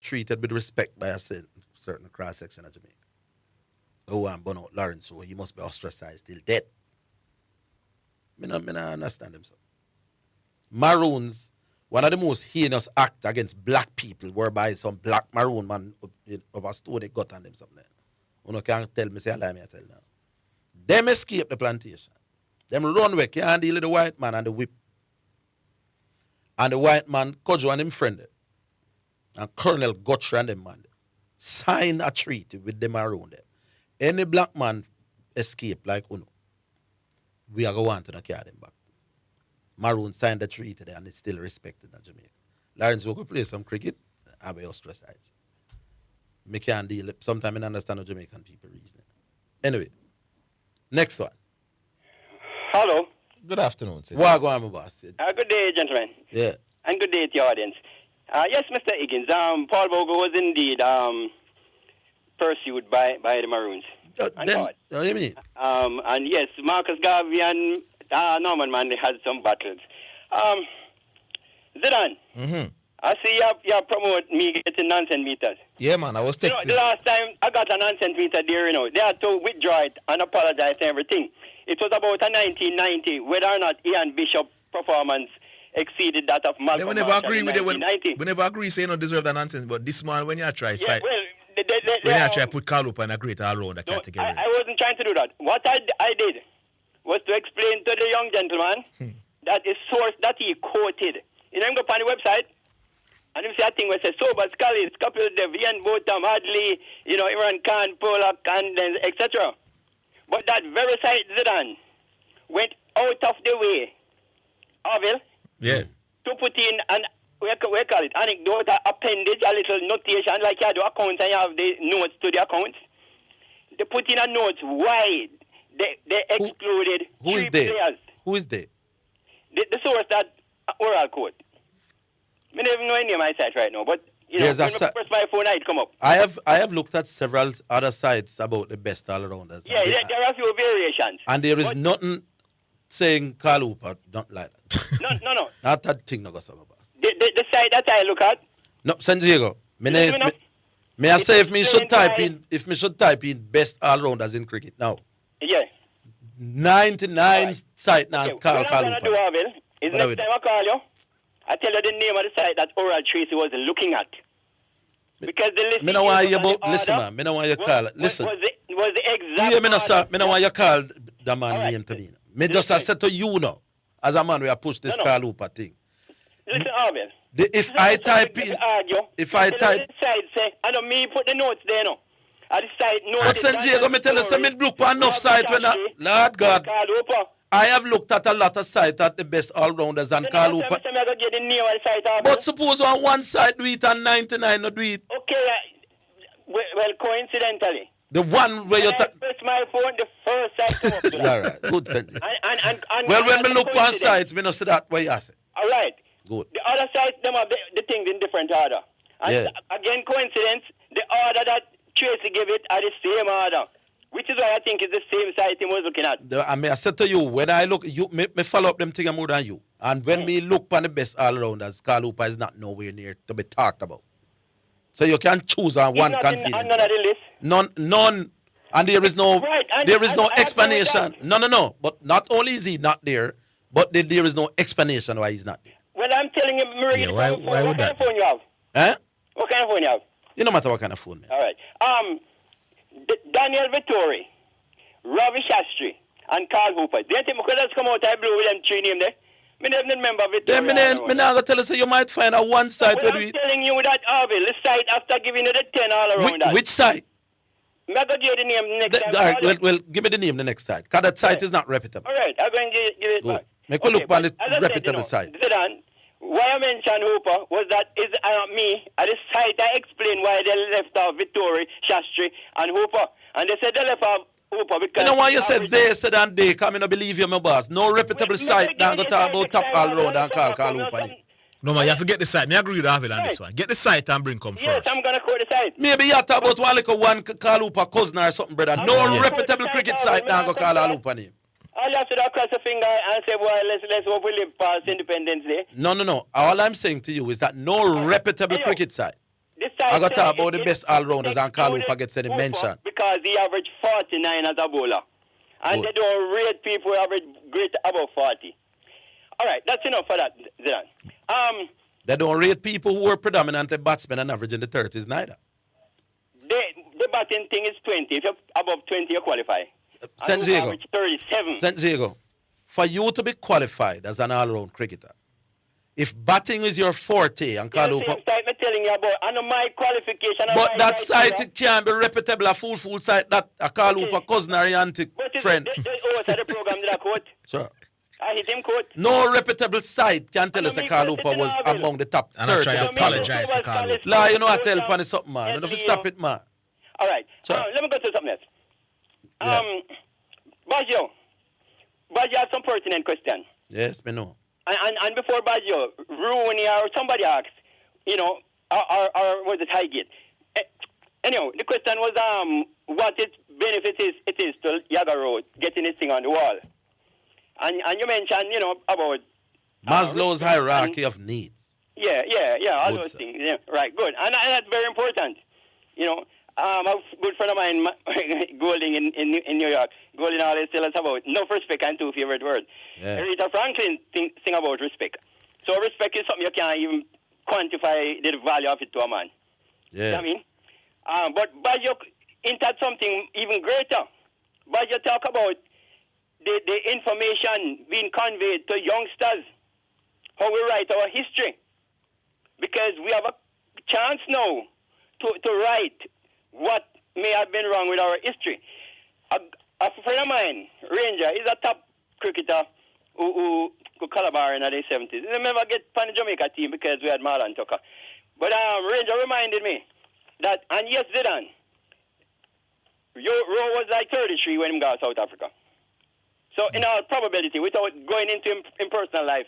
treated with respect by a certain cross-section of Jamaica. Oh, and burn out Lawrence Rowe, he must be ostracized till dead. I don't understand them, sir. Maroons, one of the most heinous acts against black people, whereby some black maroon man of a stone they got on them something. You can't tell me, say, allow me to tell now. Them escape the plantation. Them run away, can't deal with the white man and the whip. And the white man, Kojo and him friend, and Colonel Guthrie and them man, sign a treaty with them around them. Any black man escape like Uno, we are going to carry them back. Maroon signed the treaty there and it's still respected in Jamaica. Lawrence will go play some cricket and be ostracized. Me can't deal it. Sometimes I understand how Jamaican people reason. Anyway, next one.
Hello.
Good afternoon, sir. What going on, my boss?
Good day, gentlemen.
Yeah.
And good day to your audience. Yes, Mr. Higgins. Paul Bogle was indeed pursued by the Maroons.
What do you mean?
And yes, Marcus Garvey and Norman Man, they had some battles. Zidane, I see you promote me getting nonsense meters.
Yeah, man, I was texting.
The last time I got a nonsense meter there, they had to withdraw it and apologize and everything. It was about a 1990, whether or not Ian Bishop performance exceeded that of Malcolm
We never
Marshall
agree
in
with it.
1990.
We never agree say you don't deserve that nonsense, but this man, when you try,
Yeah, well,
when you try put Carl up in a great all-round category.
I wasn't trying to do that. What I did was to explain to the young gentleman that the source that he quoted. You know, go on the website, and you see a thing where it says Sober, Scully, Scupil, Devian, Botham, Hadley, Imran Khan, Polak, and etc. But that very site, Zidane, went out of the way, Orville,
yes,
to put in an, we call it, anecdote, appendage, a little notation, like you do accounts and you have the notes to the accounts. They put in a note why they excluded three players.
Who is they?
The source that oral code. I don't even know any of my sites right now, but when I press my phone, it come up.
I have looked at several other sites about the best all-rounders.
Yeah, there are a few variations.
And there is nothing saying Carl Hooper, not like that.
No.
Not that thing, no go some about.
The site that I look at.
No, San Diego. May I say if me should type in best all-rounders in cricket now?
Yeah.
99 site now.
Okay, what I'm going to do, Orville, is next time I call you, I tell you the name of the site that Oral Tracy was looking at. Because the list.
Me no want you listen, man. Me no want you call. Listen.
Was the exact.
Yeah, me no sir. Me no want you call the man name to me. Me just I said to you now, as a man, we have pushed this Carl Hooper thing.
Listen, Orville.
If I type in, if I type.
The site say, I don't mean put the notes there now. At the site, no.
But San Diego, me tell you, say me look for enough site when Lord God. I have looked at a lot of sites at the best all-rounders and Carl Hooper. But suppose on one side do it and 99 not do it.
Okay, well, coincidentally.
The one where you...
press my phone, the first site come up.
All right, good sense.
And
well, when me look for sites, me not see that way you say.
All right.
Good.
The other sites, them have the things in different order. And again, coincidence, the order that Tracy gave it are the same order. Which is why I think it's the same site he was looking at.
I said to you, when I look, me follow up them things more than you. And when me look for the best all-rounders, Carl Hooper is not nowhere near to be talked about. So you can choose on one convenience.
None of the list?
None. And there is no, explanation. No. But not only is he not there, but there is no explanation why he's not there.
Well, I'm telling you, Marie,
why
what kind of phone you have?
Eh?
What kind of phone you have?
It no matter what kind of phone.
All right. Daniel Vittori Ravi Shastri and Carl Hooper. They think we could just come out of blue with them three names there. Me never remember of it.
Then me now go tell you, so you might find a one site where
I'm telling you that Orville, the site after giving you the 10 all around that.
Which site?
I'm going to give you the name next time.
All right, well, give me the name the next site. Because that site is not reputable.
All right, I'm going to give it back.
Make we look on the reputable site.
Zidane, why I mentioned Hooper was that is me at the site I explained why they left off Vittori, Shastri, and Hooper. And they said they left off Hooper because...
You know why you said they said and they, come in, I believe you, my boss. No reputable site, now go talk about top all round and call Hooper.
No, man, you have to get the site. Me agree with Orville on this one. Get the site and bring come first.
Yes, I'm going to quote the site.
Maybe you talk about one call Hooper cousin or something, brother. No reputable cricket site, now go call Hooper name.
All you have to do is cross a finger and say, well, let's hope we live past Independence Day.
No. All I'm saying to you is that no reputable cricket site. I got to talk about the best all-rounders and Carl Hooper gets any mention.
Because he averaged 49 as a bowler. And they don't rate people who average great above 40. All right, that's enough for that, Zidane.
They don't rate people who are predominantly batsmen and average in the 30s neither.
The batting thing is 20. If you're above 20, you qualify.
St. Diego.
37.
St. Diego, for you to be qualified as an all-round cricketer, if batting is your forte and Carl Hooper...
I'm telling you about, and my qualification...
But that site can't be reputable, a full site that a Carl Hooper cousin or auntie friend.
The program did I quote?
Sure.
I hit him quote.
No reputable site can tell us that Carl Hooper was among the top 30.
And I try to apologize for Carl Hooper.
La, you know I tell funny something, man. You know if you stop it, man.
All right. Let me go to something else. Baggio has some pertinent question.
Yes, me know.
And before Baggio, Rooney or somebody asked, you know, or was it Higgins? Anyhow, the question was what its benefit it is to Yaga Road getting this thing on the wall. And you mentioned, you know, about
Maslow's hierarchy of needs.
Yeah, all those things. Yeah, right, good. And that's very important. You know, a good friend of mine, Golding in New York, Golding always tell us about enough respect and two favorite words.
Yeah.
Rita Franklin sing about respect. So respect is something you can't even quantify the value of it to a man.
Yeah.
You know what I mean? But Baggio entered something even greater. Baggio talk about the information being conveyed to youngsters, how we write our history. Because we have a chance now to write what may have been wrong with our history. A friend of mine, Ranger, is a top cricketer who Calabar in the 70s. He never get on the Jamaica team because we had Marlon Tucker. But Ranger reminded me that, and yes, Zidane, Rowe was like 33 when he got to South Africa. So in all probability, without going into him personal life,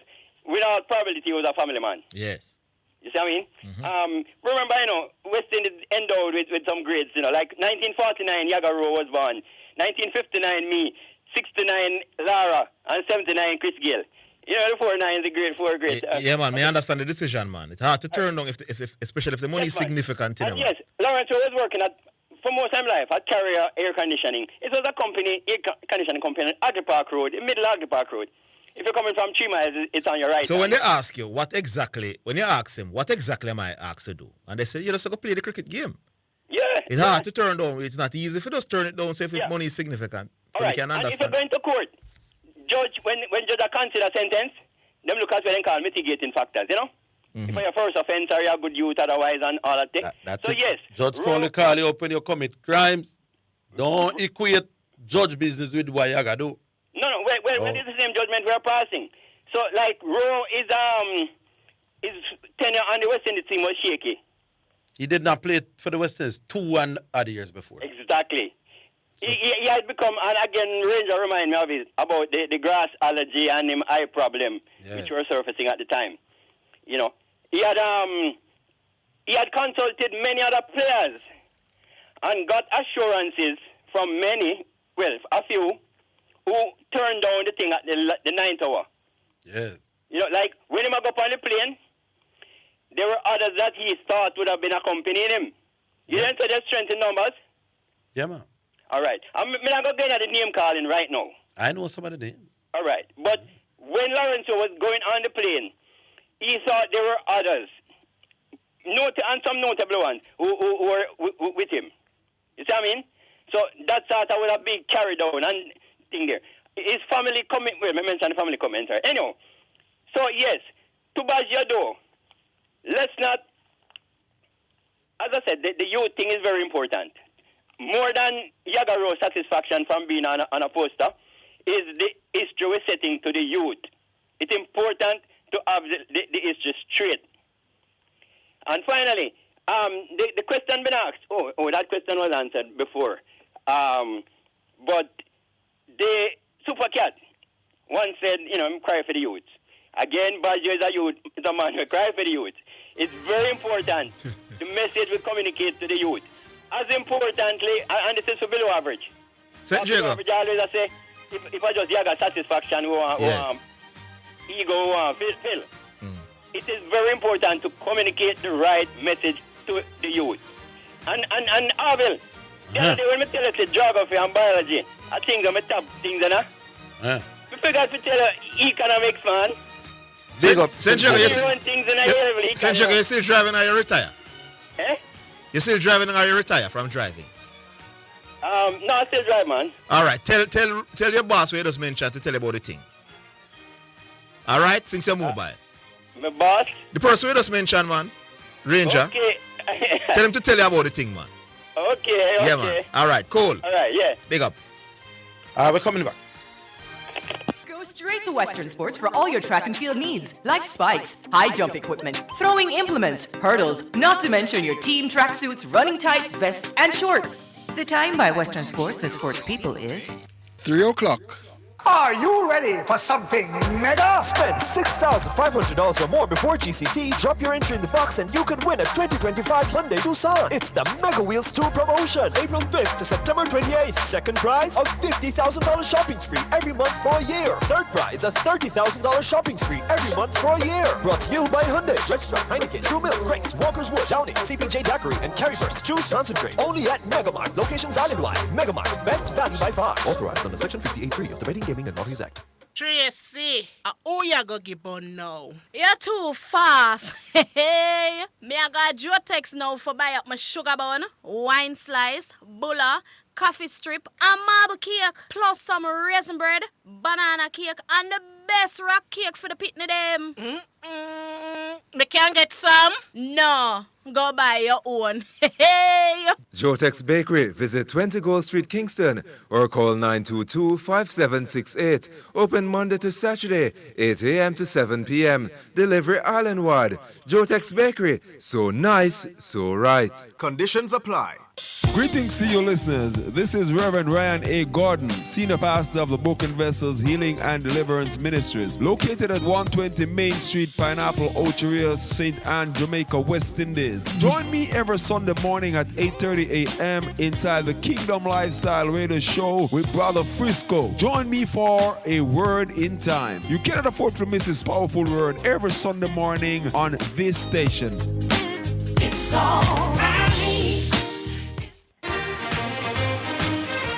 without probability, he was a family man.
Yes.
You see what I mean? Remember, you know, West Indies endowed with some grades, you know, like 1949, Yaga Rowe was born. 1959, me. 69, Lara. And 79, Chris Gill. You know, the 49 is the grade, 4 grades.
Yeah, man, I understand the decision, man. It's hard to turn down, especially if the money is significant.
And yes, Lawrence Rowe was working for most of my life at Carrier Air Conditioning. It was a company, air conditioning company, Agri Park Road, in middle of Agri Park Road. If you're coming from 3 miles, it's on your right.
So when they ask you, when you ask him, what exactly am I asked to do? And they say, you just go play the cricket game.
Yeah.
It's hard to turn down. It's not easy if you just turn it down, say if the money is significant. So we can understand.
And if you're going to court, judge, when judge consider sentence, them look at what they call mitigating factors, you know? If you're your first offense or you're a good youth otherwise and all that thing. So yes.
Judge call you up when you commit crimes. Don't equate judge business with what you gotta do.
No. Well, it's the same judgment we're passing. So, like, Rowe is tenure on the West Indies team was shaky.
He did not play for the West Indies 2 and odd years before.
Exactly. So. He had become, and again, Ranger remind me of it, about the grass allergy and him eye problem, which were surfacing at the time. You know, he had consulted many other players and got assurances from many, well, a few, who turned down the thing at the 9th hour.
Yeah.
You know, like, when he go up on the plane, there were others that he thought would have been accompanying him. You didn't say there's strength in numbers?
Yeah, man.
All right. I'm not going to get the name calling right now.
I know some of the names.
All right. But when Lawrence was going on the plane, he thought there were others, and some notable ones, who were with him. You see what I mean? So that sort of would have been carried on and thing there. His family commitment, I mentioned family commitment, sorry. Anyway, so yes, to Bajiado, let's not, as I said, the youth thing is very important. More than Yagaro's satisfaction from being on a poster is the history we're setting to the youth. It's important to have the history straight. And finally, the question been asked, that question was answered before. But the Super Cat once said, cry for the youth. Again, Bajo is a youth, is a man who cry for the youth. It's very important, the message we communicate to the youth. As importantly, and this is for below average. Below average, I always say, if I just got satisfaction, ego, fill. It is very important to communicate the right message to the youth. And Orville, the other day when I tell you the geography and biology, I think I'm a top things, I forgot to tell you economics, man.
Big up. Senchago, you still driving or you retire?
Eh?
You still driving or you retire from driving?
No, I still drive, man.
All right. Tell your boss where you just mentioned to tell you about the thing. All right? Since you're mobile.
My boss?
The person we just mentioned, man. Ranger.
Okay.
Tell him to tell you about the thing, man.
Okay.
Yeah, man. All right. Cool.
All right, yeah.
Big up.
We're coming back.
Go straight to Western Sports for all your track and field needs, like spikes, high jump equipment, throwing implements, hurdles, not to mention your team tracksuits, running tights, vests, and shorts. The time by Western Sports, the sports people, is
3 o'clock.
Are you ready for something mega? Spend $6,500 or more before GCT. Drop your entry in the box and you can win a 2025 Hyundai Tucson. It's the Mega Wheels 2 promotion. April 5th to September 28th. Second prize, a $50,000 shopping spree every month for a year. Third prize, a $30,000 shopping spree every month for a year. Brought to you by Hyundai, Redstone, Heineken, True Milk, Grace, Walker's Wood, Downing, CPJ Daiquiri, and Carryburst. Choose Concentrate. Only at Megamart. Locations island-wide. Megamart. Best value by far. Authorized under Section 58.3 of the Betting, Gaming, and Lotteries Act.
Tracy, who you go give on now? You're too fast. Hey, me I got your text now for buy up my sugar bun, wine slice, bulla, coffee strip, and marble cake, plus some raisin bread, banana cake, and the best rock cake for the pitney them. Me can't get some? No, go buy your own. Hey.
Jotex Bakery. Visit 20 Gold Street, Kingston, or call 922-5768. Open Monday to Saturday, 8 a.m. to 7 p.m. Delivery island-wide. Jotex Bakery. So nice, so right.
Conditions apply.
Greetings to you listeners. This is Reverend Ryan A. Gordon, Senior Pastor of the Book and Vessels Healing and Deliverance Ministries, located at 120 Main Street, Pineapple, Ocheria, St. Anne, Jamaica, West Indies. Join me every Sunday morning at 8:30 a.m. inside the Kingdom Lifestyle Radio Show with Brother Frisco. Join me for a word in time. You cannot afford to miss this powerful word every Sunday morning on this station.
It's all right.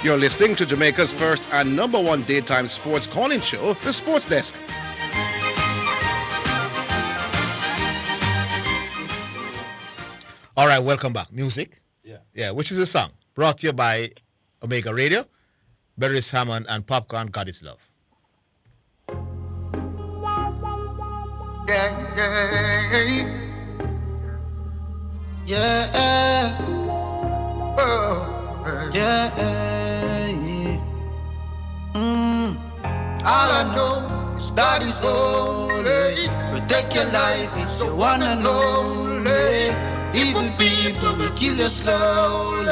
You're listening to Jamaica's first and number one daytime sports calling show, The Sports Desk.
All right, welcome back. Music?
Yeah.
Which is a song brought to you by Omega Radio, Berries Hammond, and Popcorn, God is Love.
Yeah. All I know is God is holy. Protect your life, it's your one and only. Evil people will kill you slowly.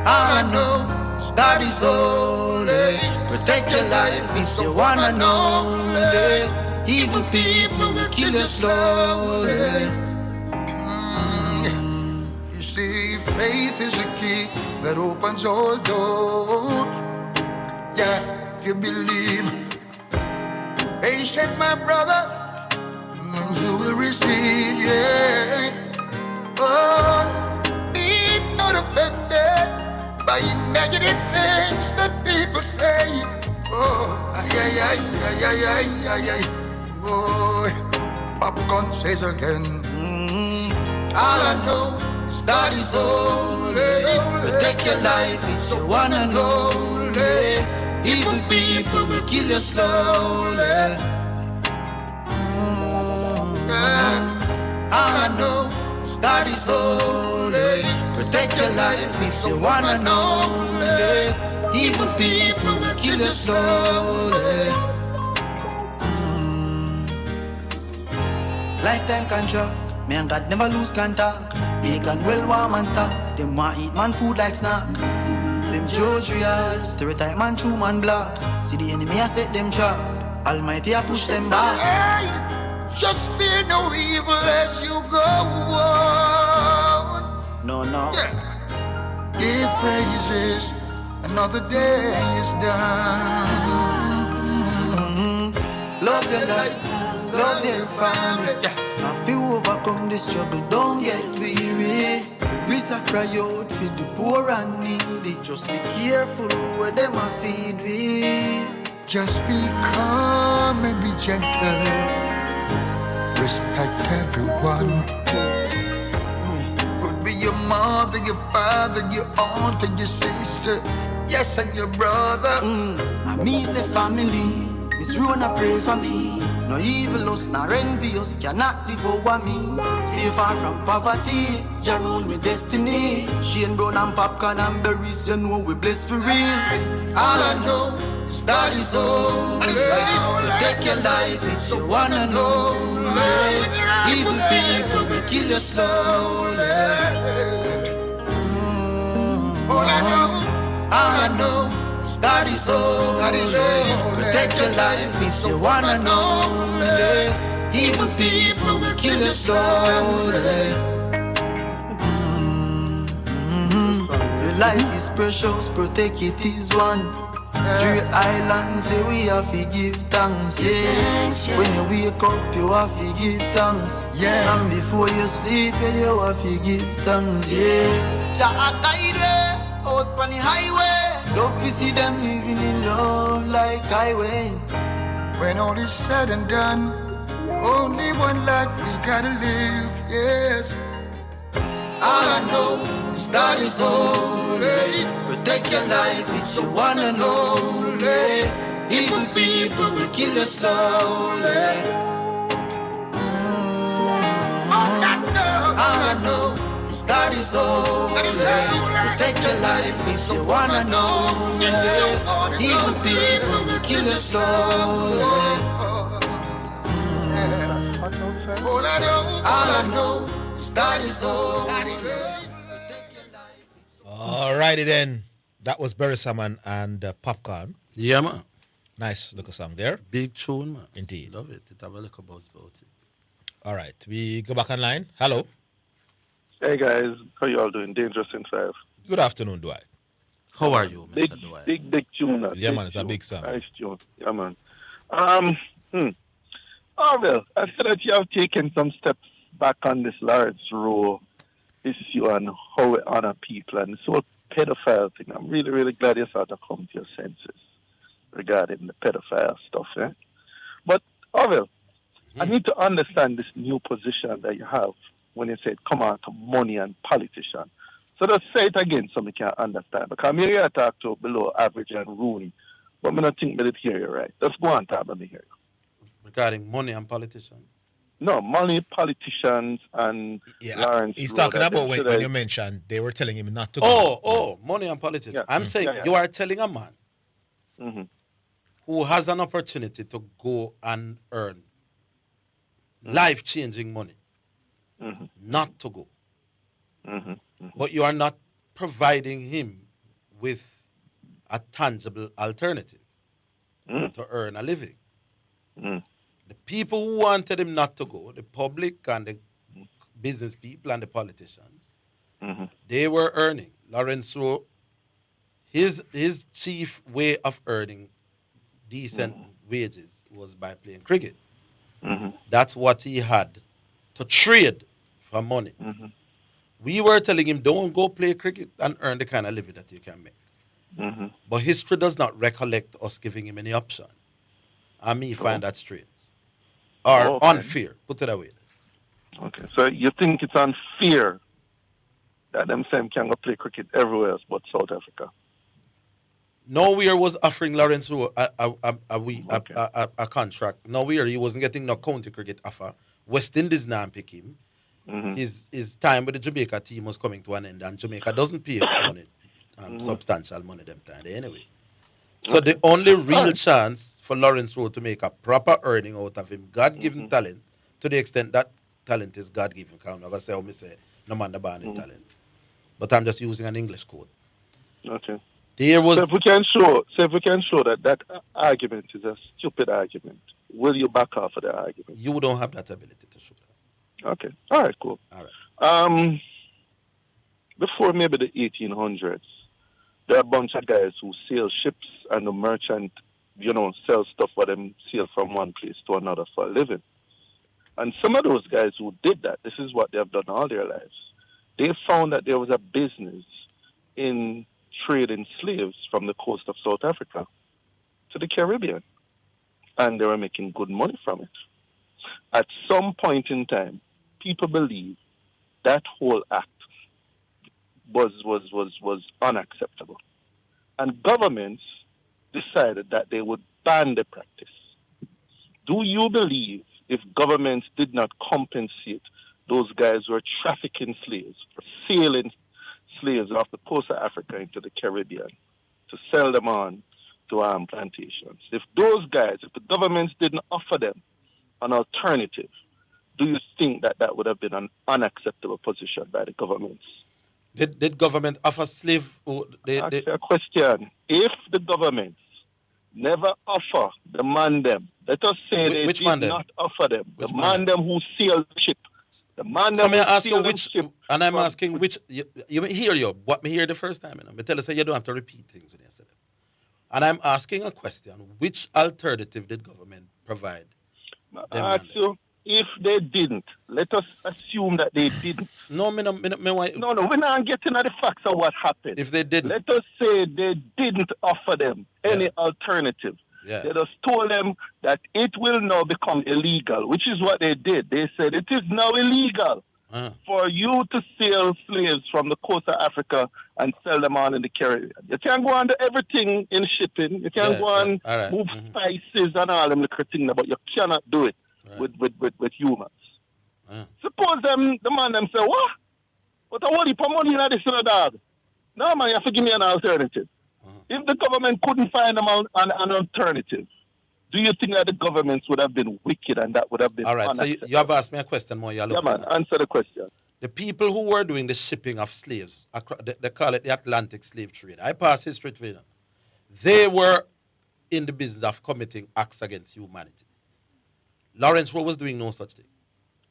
All I know is God is holy. Protect your life, it's your one and only. Evil people will kill you slowly. You see, faith is a key that opens all doors. Yeah, if you believe. Patient, my brother, and you will receive, yeah. Oh, be not offended by negative things that people say. Oh, ay. Oh, Popcorn says again. All I know
God is holy. Protect your life, it's your one and only. Evil people will kill you slowly. All I know is God is holy. Protect your life, it's your one and only. Evil people will kill you slowly. Lifetime contract, me and God never lose contact. Bacon well warm and stock. Them want eat man food like snack. Them judge real, stereotype man true man black. See the enemy I set them trap. Almighty I push them back. Hey, just fear no evil as you go on. No. Yeah. Give praises, another day is done. Love your life, love your family. Yeah. Now if you overcome the struggle, don't get weary. We cry out for the poor and needy. Just be careful where them a feed we. Just be calm and be gentle. Respect everyone. Could be your mother, your father, your aunt, and your sister. Yes, and your brother. And me say family. Miss Rona pray for me. No evil us, nor envious cannot devour me. Stay far from poverty, Jah rule me destiny. Shane Brown and popcorn and berries, you know we blessed for real. All I know is God is holy. Take your life, it's your one and only. Evil people will kill you slowly. All I know. God is holy. Protect your life, it's your one and only. Evil people will kill you slowly. Your life is precious, protect it is one. Three islands, say we have to give thanks, yeah. When you wake up, you have to give thanks, yeah. And before you sleep, you have to give thanks, yeah. Jah guide way, out on the highway. Love to see them living in love like highway. When all is said and done, only one life we gotta live, yes. All I know is God is holy. Protect your life, it's your one and only. Evil people will kill you slowly. All I know is God is holy. Protect your life, it's your one and only. Evil people will kill you slowly. All I know is God is holy.
Alrighty then. That was Barry Salmon and Popcorn.
Yeah, man.
Nice little song there.
Big tune, man.
Indeed.
Love it. It have a little buzz about it.
All right. We go back online. Hello.
Hey, guys. How you all doing? Dangerous Inside.
Good afternoon, Dwight.
How are you, Mr. Dwight?
Big tune.
Yeah, man. It's a big song.
Nice tune. Yeah, man. Orville, I said that you have taken some steps back on this Lawrence Rowe issue and how we honor people and this whole pedophile thing. I'm really, really glad you started to come to your senses regarding the pedophile stuff. Eh? But, Orville, I need to understand this new position that you have when you said come out to money and politician. So just say it again so we can understand. Because I'm here to talk to below average and Rooney, but I don't think that it hear you right. Just go on top, let me hear you.
Regarding money and politicians?
No, money, politicians, and Lawrence.
He's talking about when you mentioned they were telling him not to go.
Money and politics. Yeah. I'm saying you are telling a man who has an opportunity to go and earn life-changing money not to go. But you are not providing him with a tangible alternative to earn a living. The people who wanted him not to go, the public and the business people and the politicians, they were earning. Lawrence Rowe, his chief way of earning decent wages was by playing cricket. That's what he had to trade for money. We were telling him, don't go play cricket and earn the kind of living that you can make. But history does not recollect us giving him any options. And me find that strange. Or unfair. Put it away.
Okay. So you think it's unfair that them same can go play cricket everywhere else but South Africa.
Nowhere was offering Lawrence Rowe a contract. Nowhere he wasn't getting no county cricket offer. West Indies now pick him.
Mm-hmm.
His time with the Jamaica team was coming to an end, and Jamaica doesn't pay money, substantial money them time anyway. So the only real chance for Lawrence Rowe to make a proper earning out of him, God-given talent, to the extent that talent is God-given. I'm not gonna say, no man born in talent, but I'm just using an English quote.
Okay.
There was.
So if we can show that argument is a stupid argument, will you back off of the argument?
You don't have that ability to show that.
Okay. All right. Cool.
All right.
Before maybe the 1800s, there are a bunch of guys who sail ships and the merchant, sell stuff for them, sail from one place to another for a living. And some of those guys who did that, this is what they have done all their lives. They found that there was a business in trading slaves from the coast of South Africa to the Caribbean. And they were making good money from it. At some point in time, people believe that whole act was unacceptable. And governments decided that they would ban the practice. Do you believe if governments did not compensate those guys who are trafficking slaves, for sailing slaves off the coast of Africa into the Caribbean to sell them on to plantations, if the governments didn't offer them an alternative, do you think that would have been an unacceptable position by the governments?
Did government offer slave?
Ask a question. If the governments never offer the man them, let us say they
which
did
man
not offer them, the man them who sailed the ship. The man
So
them
may I
who
ask you
sailed the
which,
ship.
and I'm asking which, you hear you, what me hear the first time, I tell you, say you don't have to repeat things when you say them. And I'm asking a question, which alternative did government provide?
I ask you, if they didn't, let us assume that they didn't.
No,
No, we're not getting at the facts of what happened.
If they didn't.
Let us say they didn't offer them any alternative.
Yeah.
They just told them that it will now become illegal, which is what they did. They said it is now illegal for you to sail slaves from the coast of Africa and sell them on in the Caribbean. You can't go on to everything in shipping. You can't go on move spices and all them little things, but you cannot do it with humans. Suppose the man them say, what? What a whole heap of money in this and that. No, man, you have to give me an alternative. If the government couldn't find them an alternative, do you think that the governments would have been wicked and that would have been
all right, so you have asked me a question more.
Yeah, man, answer the question.
The people who were doing the shipping of slaves, they call it the Atlantic slave trade. I pass history to them. They were in the business of committing acts against humanity. Lawrence Rowe was doing no such thing.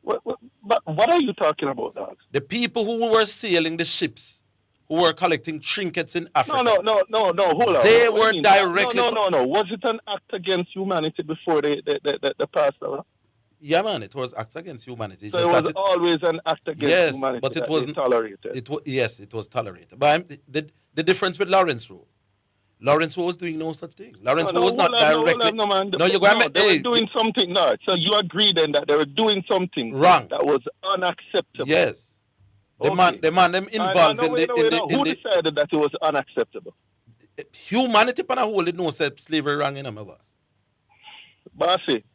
But what are you talking about, dog?
The people who were sailing the ships, who were collecting trinkets in Africa.
No, hold on.
They were directly...
No. Was it an act against humanity before they passed over?
Yeah, man, it was acts against humanity.
So it was always an act against humanity
but it wasn't
tolerated.
Yes, it was tolerated. But the difference with Lawrence Rowe was doing no such thing. Lawrence Rowe was not directly...
No, man.
No, you're going to...
They were doing something. No, so you agree then that they were doing something
wrong
that was unacceptable.
Yes. The man them involved in the...
Who decided that it was unacceptable?
Humanity pan a whole did no say slavery wrong in my boss.
Bossy.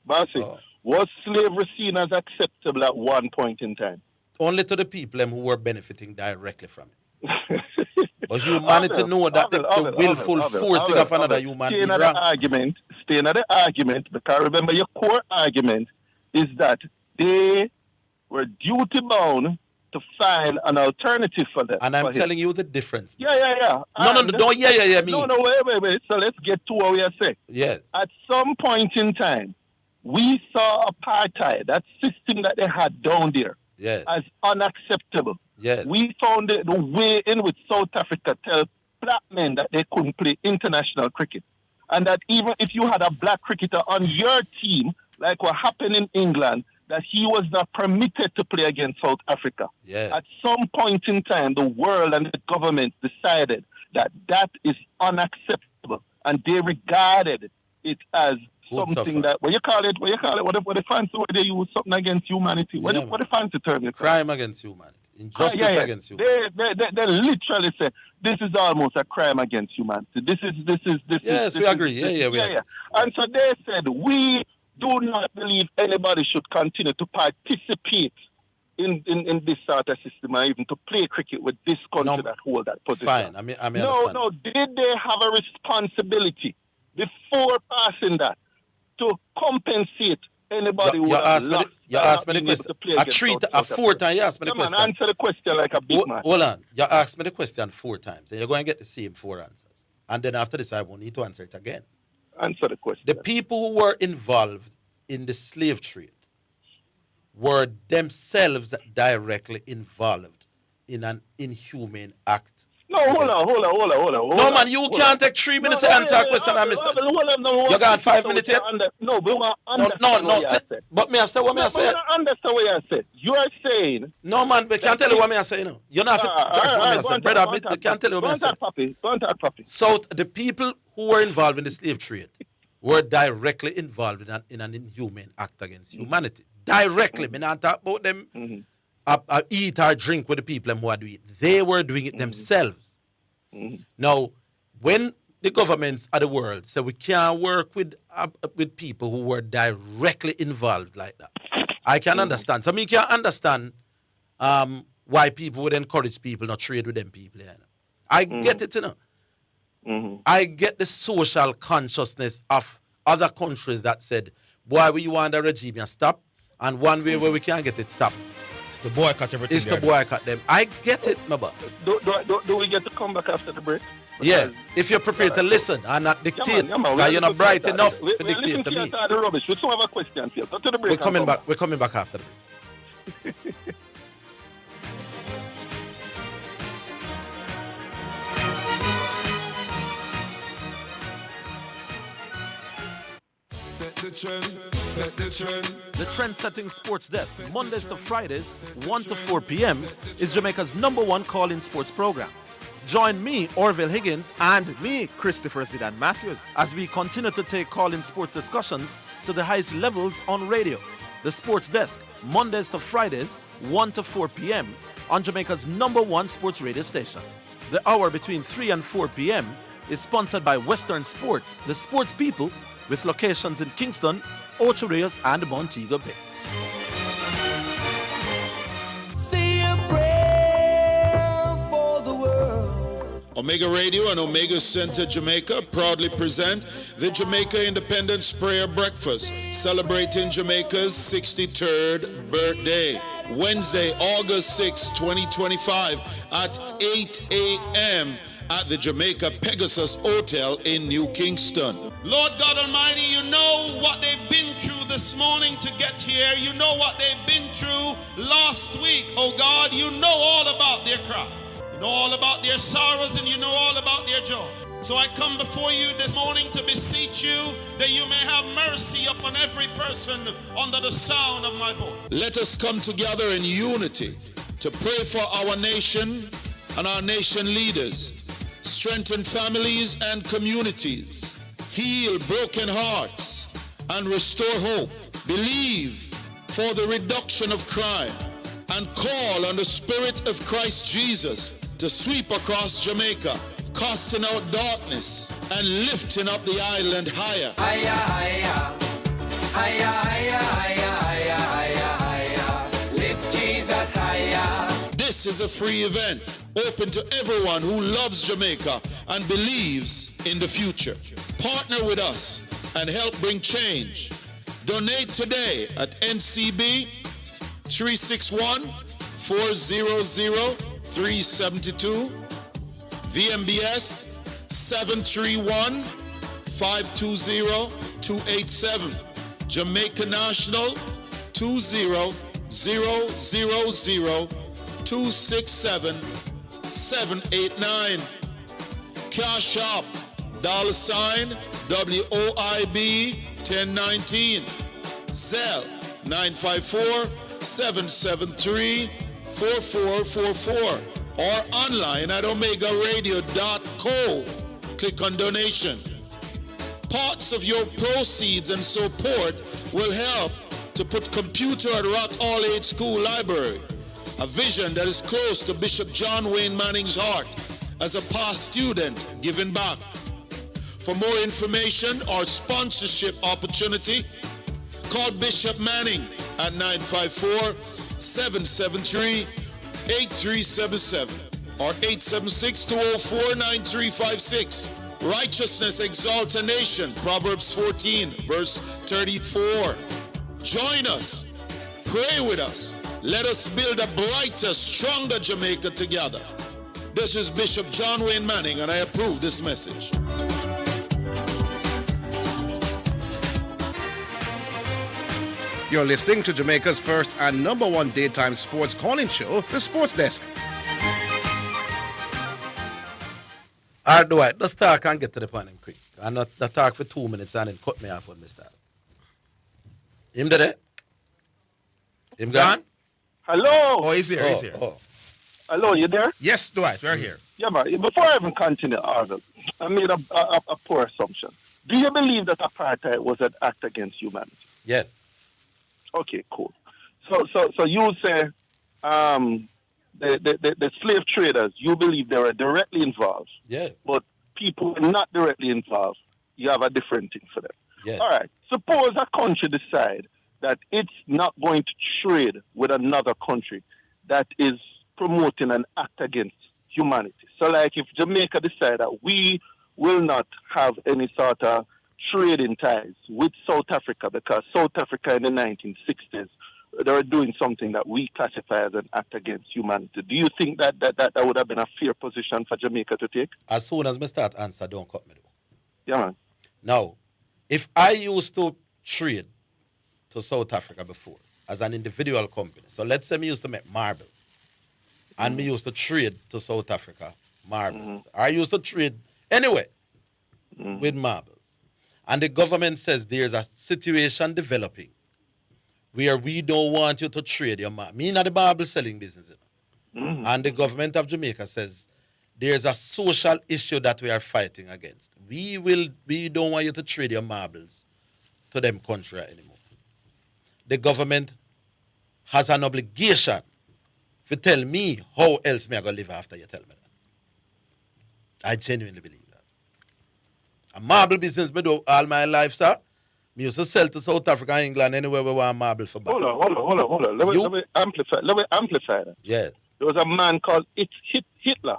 Was slavery seen as acceptable at one point in time?
Only to the people who were benefiting directly from it. But humanity know that the willful forcing of another human being wrong.
Stay in the argument, because remember your core argument is that they were duty bound to find an alternative for them.
And I'm telling you the difference.
Yeah.
No, me.
No, wait. So let's get to what we are saying.
Yes.
At some point in time, we saw apartheid, that system that they had down there, as unacceptable.
Yes.
We found the way in which South Africa tell black men that they couldn't play international cricket. And that even if you had a black cricketer on your team, like what happened in England, that he was not permitted to play against South Africa.
Yes.
At some point in time, the world and the government decided that is unacceptable. And they regarded it as something that, what the fancy word they use, something against humanity. What the fancy term?
Crime against humanity. Injustice
Yeah.
against you.
They literally say this is almost a crime against humanity. This
Yes,
is.
we agree. Yeah, we agree.
And so they said we do not believe anybody should continue to participate in this sort of system, or even to play cricket with this country that hold that position.
Fine, I mean understand.
No. Did they have a responsibility before passing that to compensate anybody who has lost?
You asked me the question. Four times. You asked me the question.
Answer the question like a big man.
Hold on. You asked me the question 4 times, and you're going to get the same 4 answers. And then after this, I won't need to answer it again.
Answer the question.
The people who were involved in the slave trade were themselves directly involved in an inhumane act.
No, hold on.
No, man, you can't take 3 minutes to answer a question. You got 5 minutes yet?
No.
But me I say what me I say.
I understand what you said. You are saying.
No, man, we can't tell you what me I say. No, you're not. Brother, we can't tell you what me I say.
Don't talk, papi.
So the people who were involved in the slave trade were directly involved in an inhumane act against humanity. Directly. Me not talk about them. Eat or drink with the people who are doing it. They were doing it themselves. Now, when the governments of the world say we can't work with people who were directly involved like that, I can understand. So me can understand why people would encourage people not trade with them people. You know? I get it, you know. I get the social consciousness of other countries that said, boy, we want the regime and stop, and one way where we can't get it stopped.
To boycott everything.
It's to boycott them. I get it, my boy.
Do we get to come back after the break?
Yeah, if you're prepared to listen and not dictate, because you're not bright enough to dictate to me.
The rubbish. We still have a question here. Go to the break.
We're coming back after the break. The Trend-Setting Sports Desk, Mondays to Fridays, 1 to 4 p.m., is Jamaica's #1 call-in sports program. Join me, Orville Higgins, and me, Christopher Zidane Matthews, as we continue to take call-in sports discussions to the highest levels on radio. The Sports Desk, Mondays to Fridays, 1 to 4 p.m., on Jamaica's #1 sports radio station. The hour between 3 and 4 p.m. is sponsored by Western Sports, the sports people, with locations in Kingston, Ocho Rios, and Montego Bay.
Say a prayer for the world.
Omega Radio and Omega Center Jamaica proudly present the Jamaica Independence Prayer Breakfast, celebrating Jamaica's 63rd birthday. Wednesday, August 6, 2025 at 8 a.m. at the Jamaica Pegasus Hotel in New Kingston.
Lord God Almighty, you know what they've been through this morning to get here. You know what they've been through last week. Oh God, you know all about their cries. You know all about their sorrows, and you know all about their joy. So I come before you this morning to beseech you that you may have mercy upon every person under the sound of my voice.
Let us come together in unity to pray for our nation and our nation leaders, strengthen families and communities, heal broken hearts, and restore hope. Believe for the reduction of crime, and call on the Spirit of Christ Jesus to sweep across Jamaica, casting out darkness and lifting up the island higher.
Higher, higher, higher, higher, higher, higher, higher. Lift Jesus higher.
This is a free event, open to everyone who loves Jamaica and believes in the future. Partner with us and help bring change. Donate today at NCB 361-400-372, VMBS 731-520-287, Jamaica National 200-267-789, Cash App $WOIB 1019, Zelle 954-773-4444, or online at omegaradio.co. Click on donation. Parts of your proceeds and support will help to put computer at Rock All Age School Library, a vision that is close to Bishop John Wayne Manning's heart as a past student giving back. For more information or sponsorship opportunity, call Bishop Manning at 954-773-8377 or 876-204-9356. Righteousness exalts a nation, Proverbs 14, verse 34. Join us. Pray with us. Let us build a brighter, stronger Jamaica together. This is Bishop John Wayne Manning, and I approve this message.
You're listening to Jamaica's first and number one daytime sports calling show, The Sports Desk.
All right, Dwight, let's talk and get to the point quick. And not talk for 2 minutes and then cut me off when we start. Him there? Him gone?
Hello.
Oh, he's here. He's here.
Hello, you there?
Yes, Dwight, we're here.
Yeah, man. Before I even continue, Orville, I made a poor assumption. Do you believe that apartheid was an act against humanity?
Yes.
Okay, cool. So you say the slave traders, you believe they were directly involved.
Yes.
But people who are not directly involved, you have a different thing for them.
Yes.
All right. Suppose a country decide that it's not going to trade with another country that is promoting an act against humanity. So like if Jamaica decide that we will not have any sort of trading ties with South Africa because South Africa in the 1960s, they were doing something that we classify as an act against humanity. Do you think that would have been a fair position for Jamaica to take?
As soon as I start answer, don't cut me though.
Yeah, man.
Now, if I used to trade to South Africa before as an individual company, so let's say me used to make marbles, and me used to trade to South Africa marbles. I used to trade anyway with marbles. And the government says there's a situation developing where we don't want you to trade your marble. Me not the marble selling business. You know? And the government of Jamaica says there's a social issue that we are fighting against. We don't want you to trade your marbles to them country anymore. The government has an obligation to tell me how else me I gonna live after you tell me that. I genuinely believe that. A marble business me do all my life, sir. Me used to sell to South Africa and England anywhere we want marble for back.
Hold on. Let me amplify that.
Yes.
There was a man called Hitler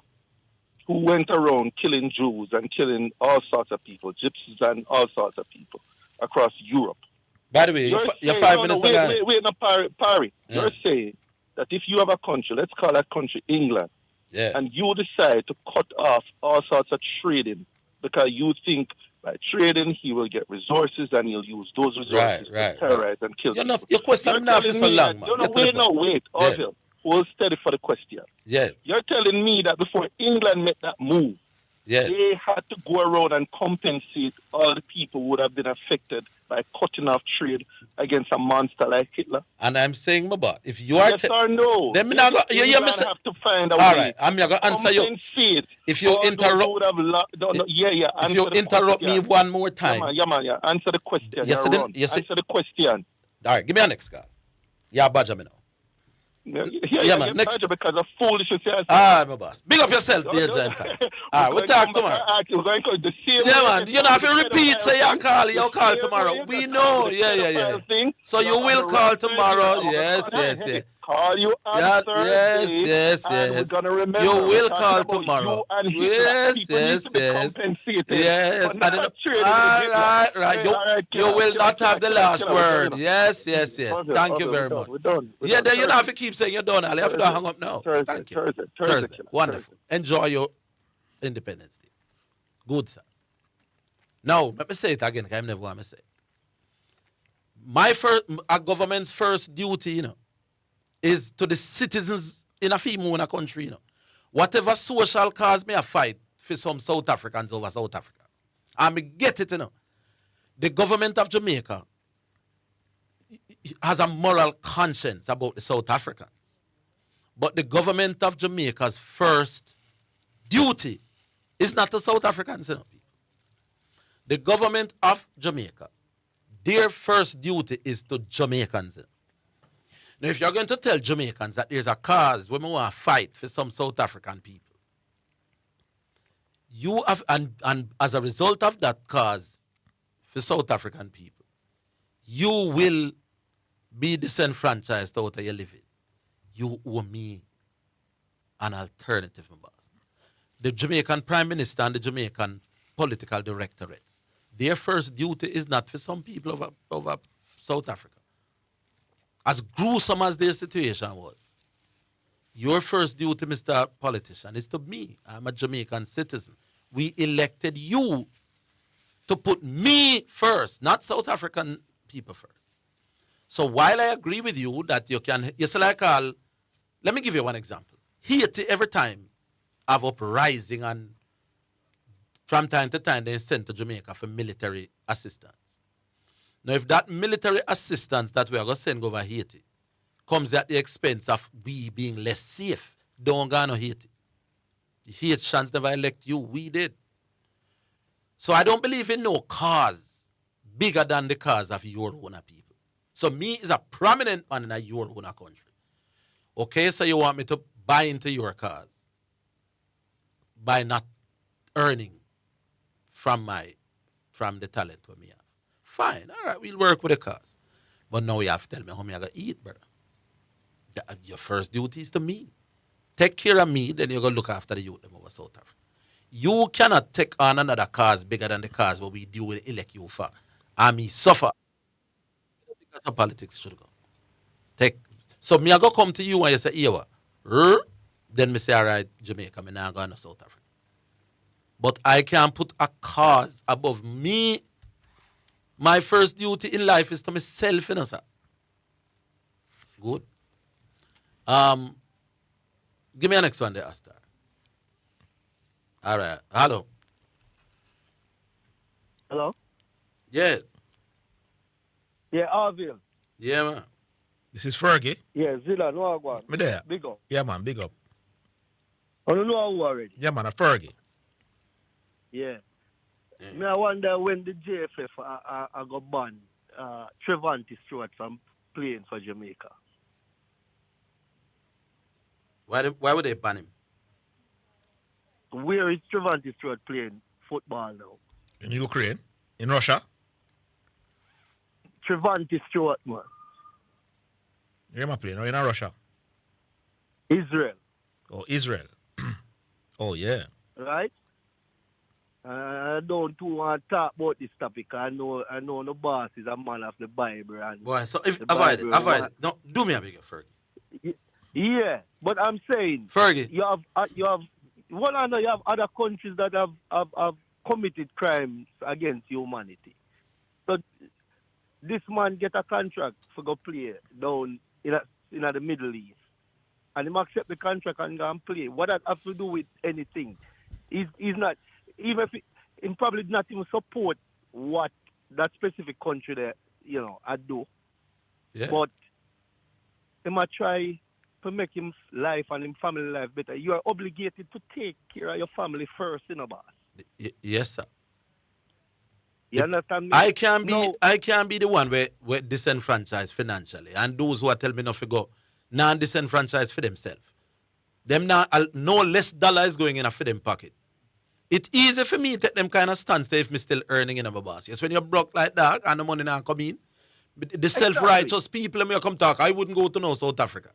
who went around killing Jews and killing all sorts of people, gypsies and all sorts of people across Europe.
By the way, you're 5 minutes ago.
Wait, Parry. Yeah. You're saying that if you have a country, let's call that country England, and you decide to cut off all sorts of trading because you think by trading he will get resources and he'll use those resources to terrorize and kill people.
Your question not for so long, man.
Wait, Orville. Hold steady for the question.
Yes.
You're telling me that before England made that move, they had to go around and compensate all the people who would have been affected by cutting off trade against a monster like Hitler.
And I'm saying, Maba, if you are...
Yes or no?
Then you have
to find a way.
All right, I'm going to answer you. If you interrupt... If you interrupt me one more time...
Answer the question. Answer the question.
All right, give me a next card. Yeah, badger me now.
Man. Next, because of foolishness.
My boss. Big up yourself, dear John. All right, we'll talk tomorrow. Man. You know, if you repeat, say you'll call tomorrow. We know. Yeah. So you will call tomorrow. Yes.
Call you
yes.
We're gonna remember.
You will call tomorrow. Yes. All right. You will not have the last word. Yes. Thank you very much. Yeah, then you don't have to keep saying you're done. You have to hang up now. Thank you. Thursday. Wonderful. Enjoy your Independence Day. Good, sir. Now, let me say it again, because I'm never going to say it. A government's first duty, is to the citizens in a female country, Whatever social cause me a fight for some South Africans over South Africa. And me get it, The government of Jamaica has a moral conscience about the South Africans. But the government of Jamaica's first duty is not to South Africans, The government of Jamaica, their first duty is to Jamaicans. Now, if you're going to tell Jamaicans that there's a cause when we want to fight for some South African people, you have, and as a result of that cause for South African people, you will be disenfranchised out of your living. You owe me an alternative, my boss. The Jamaican Prime Minister and the Jamaican political directorates, their first duty is not for some people over South Africa. As gruesome as their situation was, your first duty, Mr. Politician, is to me. I'm a Jamaican citizen. We elected you to put me first, not South African people first. So while I agree with you that you can, yes, like all, let me give you one example. Haiti, every time, have uprising, and from time to time they send to Jamaica for military assistance. Now, if that military assistance that we are going to send over Haiti comes at the expense of we being less safe, don't go no Haiti. The Haitians never elect you, we did. So I don't believe in no cause bigger than the cause of your own people. So me is a prominent man in your own country. Okay, so you want me to buy into your cause by not earning from the talent we me have. Fine, all right, we'll work with the cause. But now you have to tell me how me I gotta eat, brother. Your first duty is to me. Take care of me, then you're gonna look after the youth them over South Africa. You cannot take on another cause bigger than the cause what we do with elect you for. And me suffer. Because of politics should go. So me I go come to you and you say, Ewa, then me say, all right, Jamaica, me now go to South Africa. But I can't put a cause above me. My first duty in life is to myself, you know, sir. Good. Give me a next one there, Astor. All right. Hello.
Hello?
Yes.
Yeah, Orville.
Yeah, man.
This is Fergie.
Yeah, Zidane, no, I go on.
Me there.
Big up.
Yeah, man, big up.
I don't know who already.
Yeah, man, a Fergie.
Yeah. Me, I wonder when the JFF I got banned Trevante Stewart from playing for Jamaica.
Why would they ban him?
Where is Trevante Stewart playing football now?
In Ukraine? In Russia?
Trevante Stewart, man.
Where am I playing? No, in Russia?
Israel.
Oh, Israel. Oh, yeah.
Right? I don't too want to talk about this topic. I know the boss is a man of the Bible. And
boy, so if avoid it. No, do me a bigger, Fergie.
Yeah, but I'm saying,
Fergie,
you have one. I know you have other countries that have committed crimes against humanity. So this man get a contract for go play down in the Middle East, and him accept the contract and go and play. What that have to do with anything? He's not, even if he probably not even support what that specific country there, I do.
Yeah.
But he might try to make him life and him family life better. You are obligated to take care of your family first, boss.
Yes, sir.
You understand me?
I can't be the one where disenfranchised financially, and those who are telling me not to go non-disenfranchised for themselves. Them now no less dollar is going in a for them pocket. It's easy for me to take them kind of stance if me still earning in my boss. Yes, when you're broke like that and the money now come in, the self-righteous people when you come talk, I wouldn't go to no South Africa.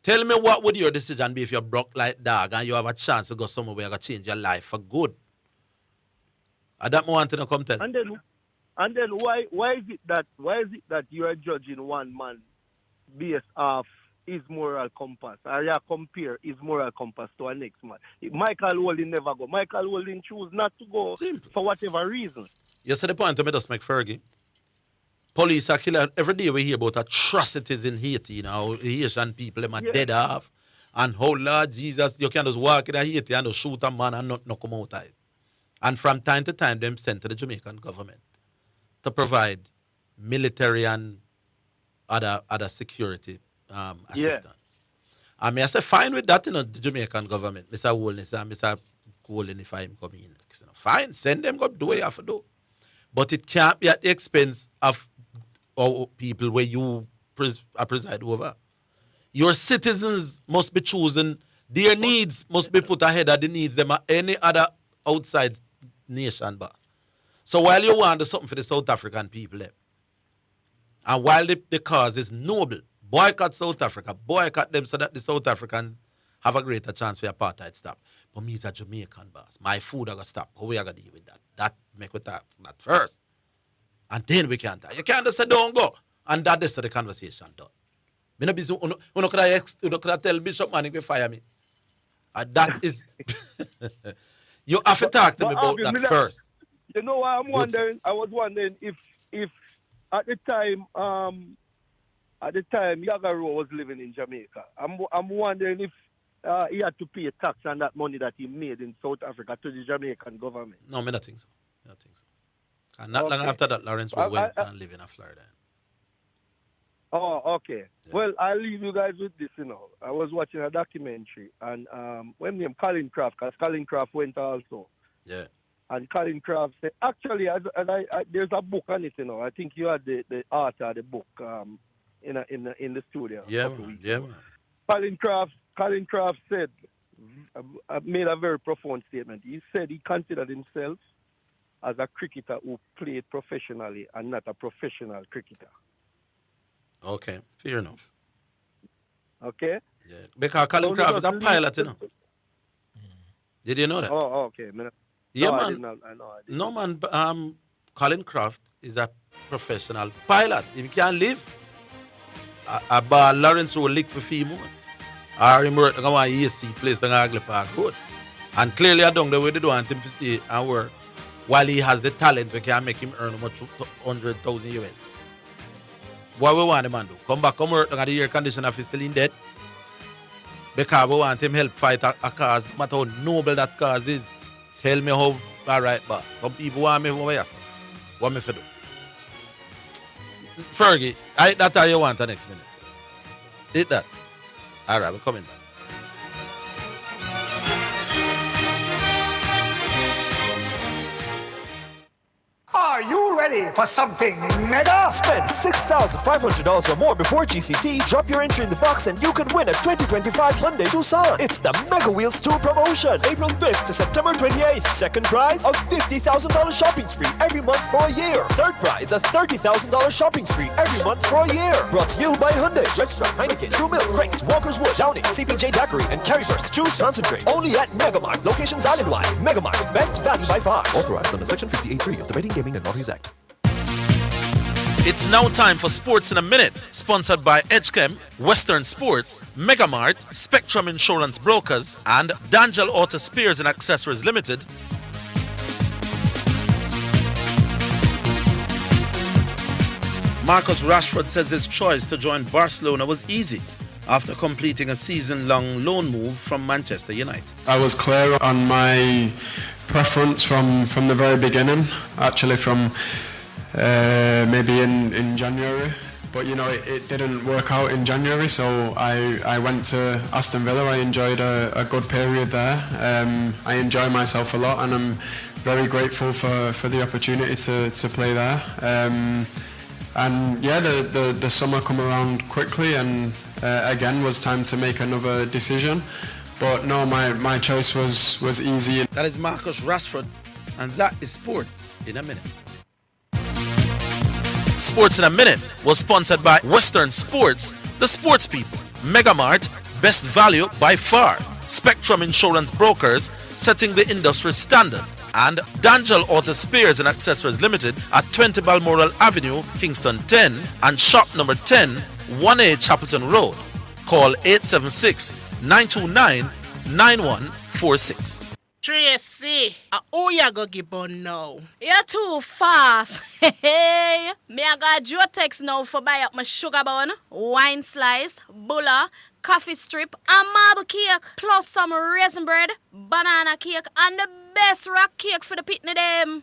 Tell me what would your decision be if you're broke like dog and you have a chance to go somewhere where you can change your life for good? I don't want to come tell.
And then why is it that you are judging one man based off his moral compass, or you compare his moral compass to a next man? Michael Holding never go. Michael Holding choose not to go for whatever reason.
You see the point to me, just make Fergie. Police are killing every day. We hear about atrocities in Haiti. Haitian people them are dead off, and oh Lord Jesus, you can just walk in Haiti and just shoot a man and not come out of it. And from time to time, them sent to the Jamaican government to provide military and other security assistance. I mean, I say fine with that, the Jamaican government. Mr. Holness and Mr. Colin, if I'm coming in. Fine, send them, go do what you have to do. But it can't be at the expense of people where you preside over. Your citizens must be chosen. Their needs must be put ahead of the needs of any other outside nation, boss. So while you want to do something for the South African people, and while the cause is noble, boycott South Africa, boycott them so that the South Africans have a greater chance for apartheid stop. But me as a Jamaican, boss, my food are going to stop. How we are going to deal with that? That make we talk that first. And then we can talk. You can't just say don't go. And that is the conversation done. Me no busy. You could tell Bishop Manning to fire me. And that is you have to talk to me about that first.
You know what I'm wondering? I was wondering if at the time Yaga Rowe was living in Jamaica. I'm wondering if he had to pay a tax on that money that he made in South Africa to the Jamaican government.
No, I don't think so. And not long after that, Lawrence Rowe went and lived in Florida.
Oh, okay. Yeah. Well, I'll leave you guys with this, I was watching a documentary, and when named Colin Craft, because Colin Craft went also.
Yeah.
And Colin Craft said, actually, there's a book on it, I think you had the author of the book in the studio.
Yeah, yeah.
Colin Craft said, made a very profound statement. He said he considered himself as a cricketer who played professionally and not a professional cricketer.
Okay, fair enough.
Okay?
Yeah, because Colin Craft is a pilot, Did you know that?
Oh, okay.
Yeah,
no,
man.
I didn't.
No, man. Colin Craft is a professional pilot. If he can't live, about Lawrence Rowe lick for fee more. Or him work on AC place the Agley Park Road. And clearly I don't know where they want him to stay and work while he has the talent we can make him earn much 100,000 US. What we want him to do? Come back, come work on the air conditioner if he's still in debt. Because we want him help fight a cause, no matter how noble that cause is. Tell me how, alright, but some people want me for yes. What me for do? Fergie, that's how you want the next minute. Hit that. Alright, we're coming back.
Are you ready for something mega? Spend $6,500 or more before GCT. Drop your entry in the box and you can win a 2025 Hyundai Tucson. It's the Mega Wheels 2 promotion. April 5th to September 28th. Second prize, a $50,000 shopping spree every month for a year. Third prize, a $30,000 shopping spree every month for a year. Brought to you by Hyundai, Redstrom, Heineken, True Milk, Grace, Walker's Wood, Downing, CPJ Daiquiri, and Carryburst. Choose Concentrate. Only at Megamart. Locations island-wide. Megamart. Best value by far. Authorized under Section 58.3 of the Betting, Gaming, and Lotteries Act.
It's now time for Sports in a Minute, sponsored by Edgechem, Western Sports, Megamart, Spectrum Insurance Brokers, and D'Angelo Auto Spares and Accessories Limited. Marcus Rashford says his choice to join Barcelona was easy after completing a season-long loan move from Manchester United.
I was clear on my preference from the very beginning, actually from maybe in January, but it didn't work out in January, so I went to Aston Villa. I enjoyed a good period there. I enjoy myself a lot, and I'm very grateful for the opportunity to play there. And yeah, the summer come around quickly, and again was time to make another decision. But no, my choice was easy.
That is Marcus Rashford, and that is Sports in a Minute.
Sports in a Minute was sponsored by Western Sports, the sports people, Megamart, best value by far, Spectrum Insurance Brokers, setting the industry standard, and D'Angelo Auto Spares and Accessories Limited at 20 Balmoral Avenue, Kingston 10, and shop number 10, 1A Chapelton Road. Call 876-929-9146.
Tracy, who you go give on now? You're too fast. Hey, me I got your text now for buy up my sugar bun, wine slice, bulla, coffee strip, and marble cake, plus some raisin bread, banana cake, and the best rock cake for the pitney them.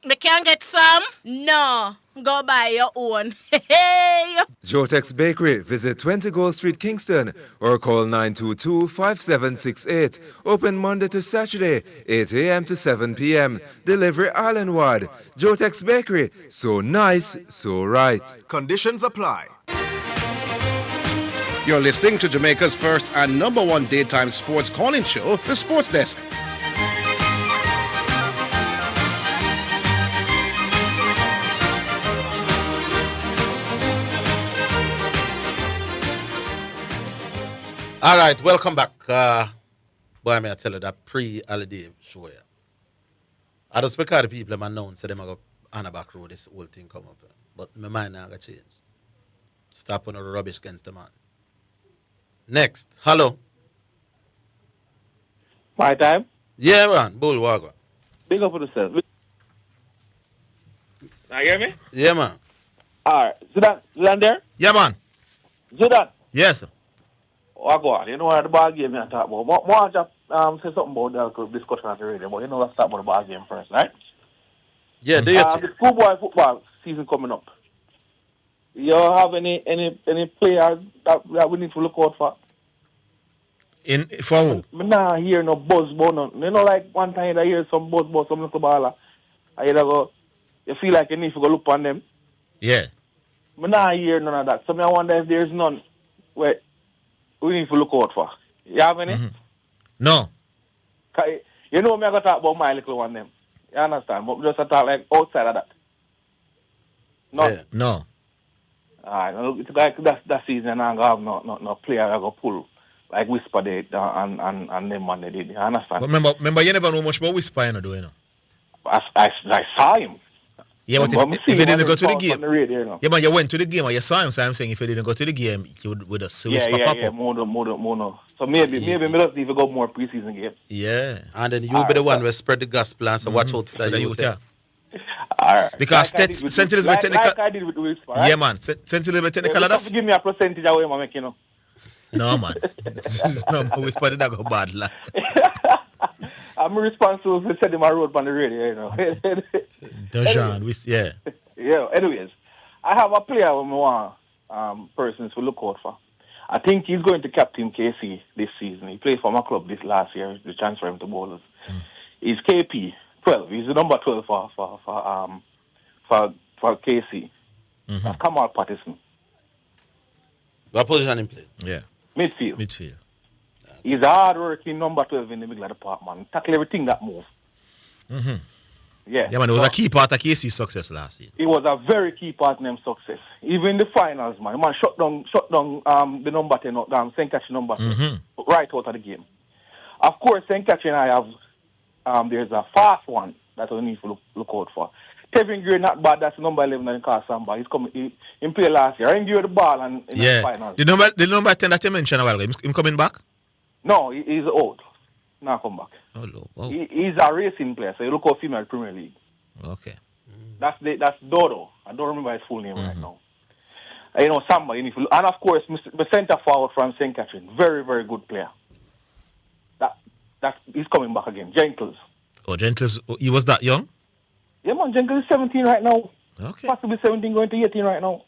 Me can't get some? No, go buy your own. Hey.
Jotex Bakery, visit 20 Gold Street, Kingston, or call 922-5768. Open Monday to Saturday, 8 a.m. to 7 p.m. Delivery island-wide. Jotex Bakery, so nice, so right.
Conditions apply. You're listening to Jamaica's first and number one daytime sports calling show, The Sports Desk.
All right, welcome back. Boy, may I tell you that pre-holiday show here. I just because the people have known, so they might go on the back road, this whole thing come up. But my mind not gonna change. Stop on the rubbish against the man. Next, hello.
My time?
Yeah, man, Bull Wagwa.
Big up for yourself. Now you hear me?
Yeah, man.
All right. Zidane there?
Yeah, man.
Zidane?
Yes.
Wagwa, you know what the ball game you talk about. More just say something about the discussion at the radio, but you know let's talk about the ball game first, right?
Yeah, do you
the schoolboy football season coming up. You have any players that we need to look out for?
For who?
I nah hear no buzz about nothing. You know, like one time I hear some buzz about some little baller. You feel like you need to go look on them.
Yeah.
I nah hear none of that. So I wonder if there's none where we need to look out for. You have any?
Mm-hmm. No.
You know me I go talk about my little one them. You understand? But just talk like outside of that. No.
Yeah. No.
Alright, it's like that season I'm gonna have no player I go pull like Whisper did and them man they did. You understand?
But remember you never know much about Whisper, you know, do you know?
I saw him.
Yeah, but if you didn't go to the game,
radio, you know?
yeah, man, you went to the game or you saw him. So I'm saying if you didn't go to the game, you would have seen Whisper pop up.
More. So maybe me just need to go more preseason game.
Yeah, and then you'll be the one who spread the gospel and so watch out for that youth.
Yeah. Alright.
Because St. Elizabeth technical.
Like I did with Whisper, right?
Yeah, man. St. Elizabeth technical.
You have to give me a percentage away, man, make you know.
No, man. No, Whisper did not go bad, lad.
I'm responsible for setting my road on the radio, you know.
Dejan, yeah.
Yeah, anyways, I have a player who I want persons to look out for. I think he's going to captain KC this season. He played for my club this last year, the transfer him to Bowlers. He's KP 12. He's the number 12 for KC. That's Kamal Patterson.
What position he play?
Yeah.
Midfield. He's a hard-working number 12 in the middle of the park, man. Tackle everything that moves.
Mm-hmm.
Yeah.
Yeah, man, it was a key part of KC's success last year.
It was a very key part in them success. Even in the finals, man. Man shut down the number 10, St. Catherine number 10, right out of the game. Of course, St. Catherine and I have, there's a fast one that we need to look out for. Kevin Gray, not bad. That's number 11 in Kasamba. He's coming. He played last year. He gave the ball in the finals.
The number 10 that you mentioned a while ago, him coming back?
No, he's old. Now come back.
Oh, wow.
He's a racing player, so you look at female Premier League.
Okay.
That's Dodo. I don't remember his full name right now. You know, Samba. And of course, the centre forward from St. Catherine, very, very good player. He's coming back again. Jenkins.
Oh, Jenkins, he was that young?
Yeah, man, Jenkins is 17 right now.
Okay.
Possibly 17 going to 18 right now.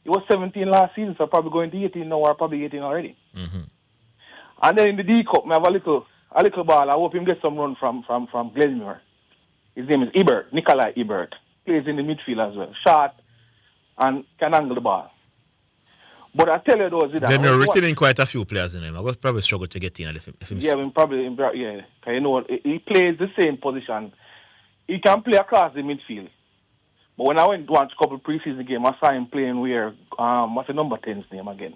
He was 17 last season, so probably going to 18 now or probably 18 already.
Mm-hmm.
And then in the D Cup, I have a little ball. I hope him get some run from Glenmore. His name is Ebert, Nikolai Ebert. Plays in the midfield as well. Short and can angle the ball. But I tell you though, Zidane.
Glenmore retaining quite a few players in him. I would probably struggle to get in if him.
Yeah, yeah. Cause you know, he plays the same position. He can play across the midfield. But when I went to watch a couple preseason games, I saw him playing where, what's the number 10's name again?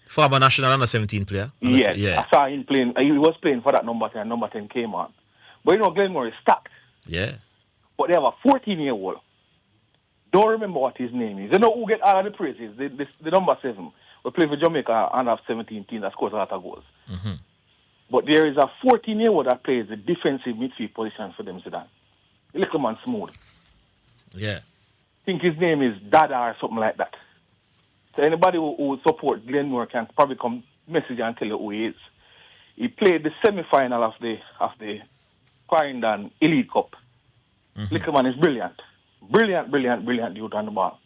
Former national under 17 player.
Yes,
yeah.
I saw him playing. He was playing for that number 10. Number 10 came on. But you know, Glenmore is stacked.
Yes.
But they have a 14-year-old. Don't remember what his name is. You know who get all of the praises? The number 7. We play for Jamaica under 17 team that scores a lot of goals.
Mm-hmm.
But there is a 14-year-old that plays the defensive midfield position for them, Zidane. The little man smooth.
Yeah.
I think his name is Dada or something like that. So anybody who support Glenmore can probably come message and tell you who he is. He played the semi-final of the Quarindon Elite Cup. Little man is brilliant. Brilliant dude on the ball.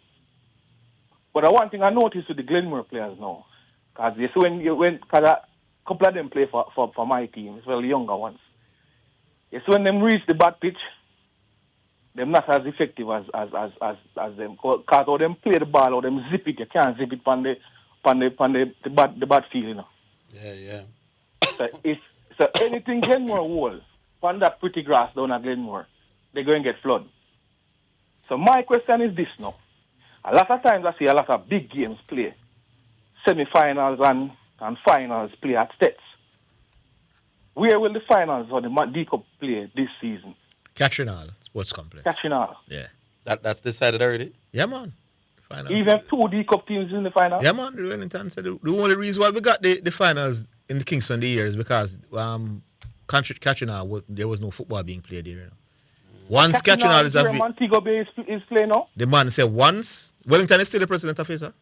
But the one thing I noticed with the Glenmore players now, because you see because a couple of them play for my team, as well the younger ones. You see when them reach the bad pitch, them not as effective as them. Because how them play the ball or them zip it, you can't zip it on the bad field, you know.
Yeah.
So anything Glenmore wall, on that pretty grass down at Glenmore, they're going to get flood. So my question is this now. A lot of times I see a lot of big games play, semi-finals and finals play at States. Where will the finals or the D Cup play this season?
Catrinal Sports Complex.
Catrinal.
Yeah.
That's decided already?
Yeah, man. Finals.
Even 2 D Cup teams in the final?
Yeah, man. The Wellington said the only reason why we got the finals in the Kingston the year is because Catrinal, there was no football being played there. You know. Once Catrinal is
Montego Bay is playing now?
The man said once Wellington is still the president of it, sir.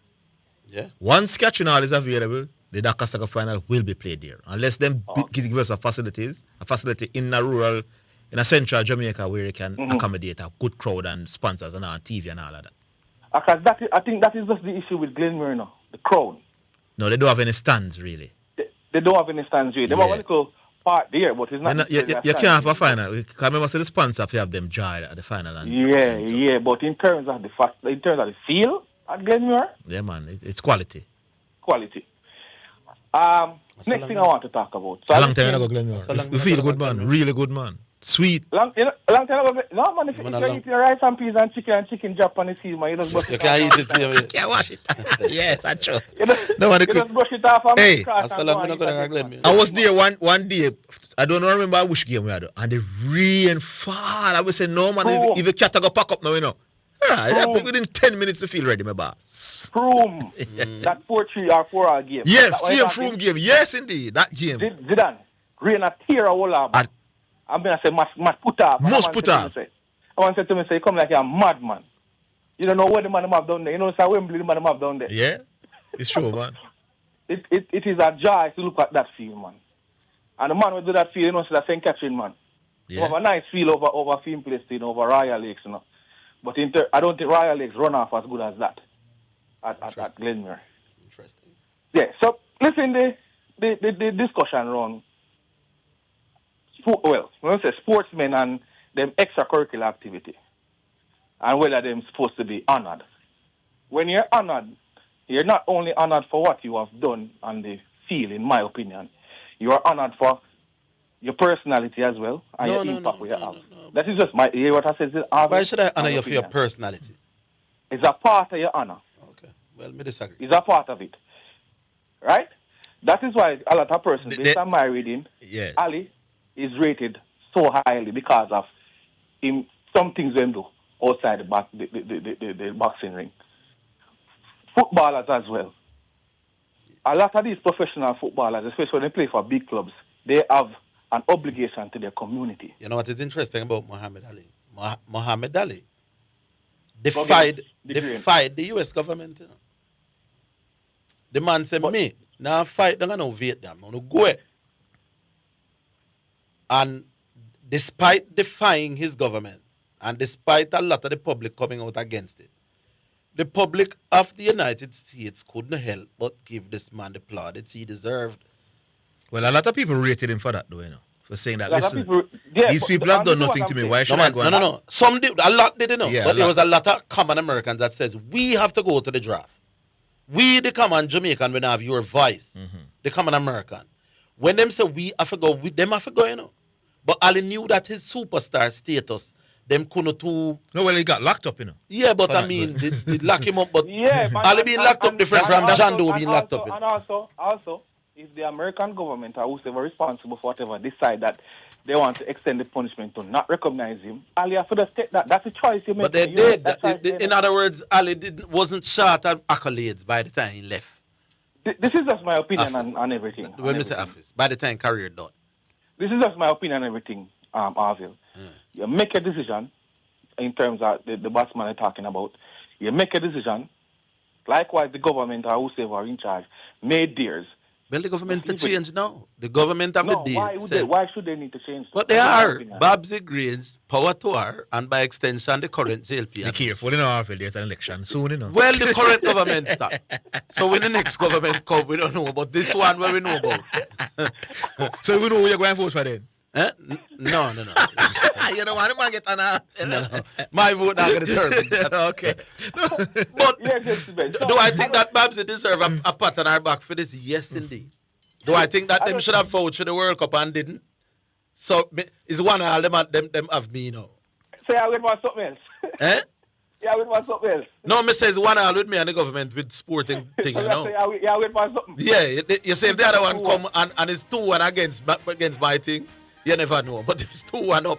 Yeah.
Once Catrinal is available, the Dakar Soccer final will be played there. Unless them give us a facility in a central Jamaica where you can accommodate a good crowd and sponsors and on TV and all of that.
Because I think that is just the issue with Glenmore now, the crowd.
No, they don't have any stands really.
They don't have any stands really. They have a little part there, but it's not.
You can't have a final. Because remember, the sponsor if you have them joy at the final.
And but in terms of the field at Glenmore,
yeah, man, it's quality.
Quality. Next thing I want to talk about. So
a long time ago, Glenmore. We feel good, man. Really good, man. Sweet.
Long time ago. No, man, if you eat your rice and peas and chicken drop on the sea, man, you just brush it off.
You can't eat it, see.
You can't wash it. Yes, that's true.
You just brush it off and
hey,
I
was there one day. I don't remember which game we had. And the rain fall. I would say, no, man, if a cat go pack up now, you know. Right, within 10 minutes to feel ready, my boss.
Froome. That 4-3 or 4-hour game.
Yes, same Froome game. Yes, indeed. That game.
Zidane. Rain a tear a whole lot. I'm going to say, must put off.
Must put off.
I want to say to me, say, come like you're a madman. You don't know what the man have done there. You know, say, Wembley, the man have done there.
Yeah, it's true, man.
It is a joy to look at that field, man. And the man will do that field, you know, it's a St. Catherine, man. Yeah. You have a nice field over Film Place, over Royal Lakes, you know. But I don't think Royal Lakes run off as good as that at Glenmore.
Interesting.
Yeah, so listen, the discussion around, when I say sportsmen and them extracurricular activity, and whether they're supposed to be honored. When you're honored, you're not only honored for what you have done on the field, in my opinion. You are honored for your personality as well and your impact you have. That is just what I said.
Why should I honor you for your personality?
It's a part of your honor.
Okay. Well, me disagree.
It's a part of it. Right? That is why a lot of persons, based on my reading, Ali is rated so highly because of some things they do outside the boxing ring. Footballers as well. A lot of these professional footballers, especially when they play for big clubs, they have an obligation to their community.
You know what is interesting about Muhammad Ali? Muhammad Ali defied the U.S. government. You know? The man said, me, now fight, they're going to Vietnam, I'm going to go. And despite defying his government, and despite a lot of the public coming out against it, the public of the United States couldn't help but give this man the plaudits he deserved.
Well, a lot of people rated him for that, though, you know, for saying that, listen, these people have done nothing to me. Why should I go?
No. Some did, a lot didn't know. Yeah, but there was a lot of common Americans that says, we have to go to the draft. We, the common Jamaican, when have your voice. The common American. When them say we have to go, them have to go, you know. But Ali knew that his superstar status, them couldn't too.
No, well, he got locked up, you know.
Yeah, but I mean, they lock him up. But Ali being locked up different from John Doe being locked up.
And also, if the American government or whoever responsible for whatever decide that they want to extend the punishment to not recognize him, Ali have to take that. That's a choice you make.
But they did. In other words, Ali wasn't short of accolades by the time he left.
This is just my opinion on everything.
When we say office, by the time career done.
This is just my opinion on everything, Orville. You make a decision in terms of the batsman you're talking about. You make a decision. Likewise, the government or whoever in charge made theirs.
Well, the government to change now. The government of the day
why should they need to change?
But they are. Babsy Grange, power to her, and by extension, the current JLP.
Be careful, you know, Orville, there's an election soon, you know.
Well, the current government stop. So when the next government come, we don't know. But this one, where we know about.
So we know who you're going to vote for then?
Eh? No.
You don't want to get an
No. My vote not going to determine that.
Okay.
But do I think that Babsy deserve a pat on her back for this? Yes, indeed. Do I think that them should have voted for the World Cup and didn't? So is one all them have me now.
Say I would want something else.
Eh?
Yeah, I would want something else.
No, me says one all with me and the government with sporting thing, you know.
I would want something.
Yeah, you say if the other one come and it's 2-1 against my thing, you never know. But if it's 2-1 up,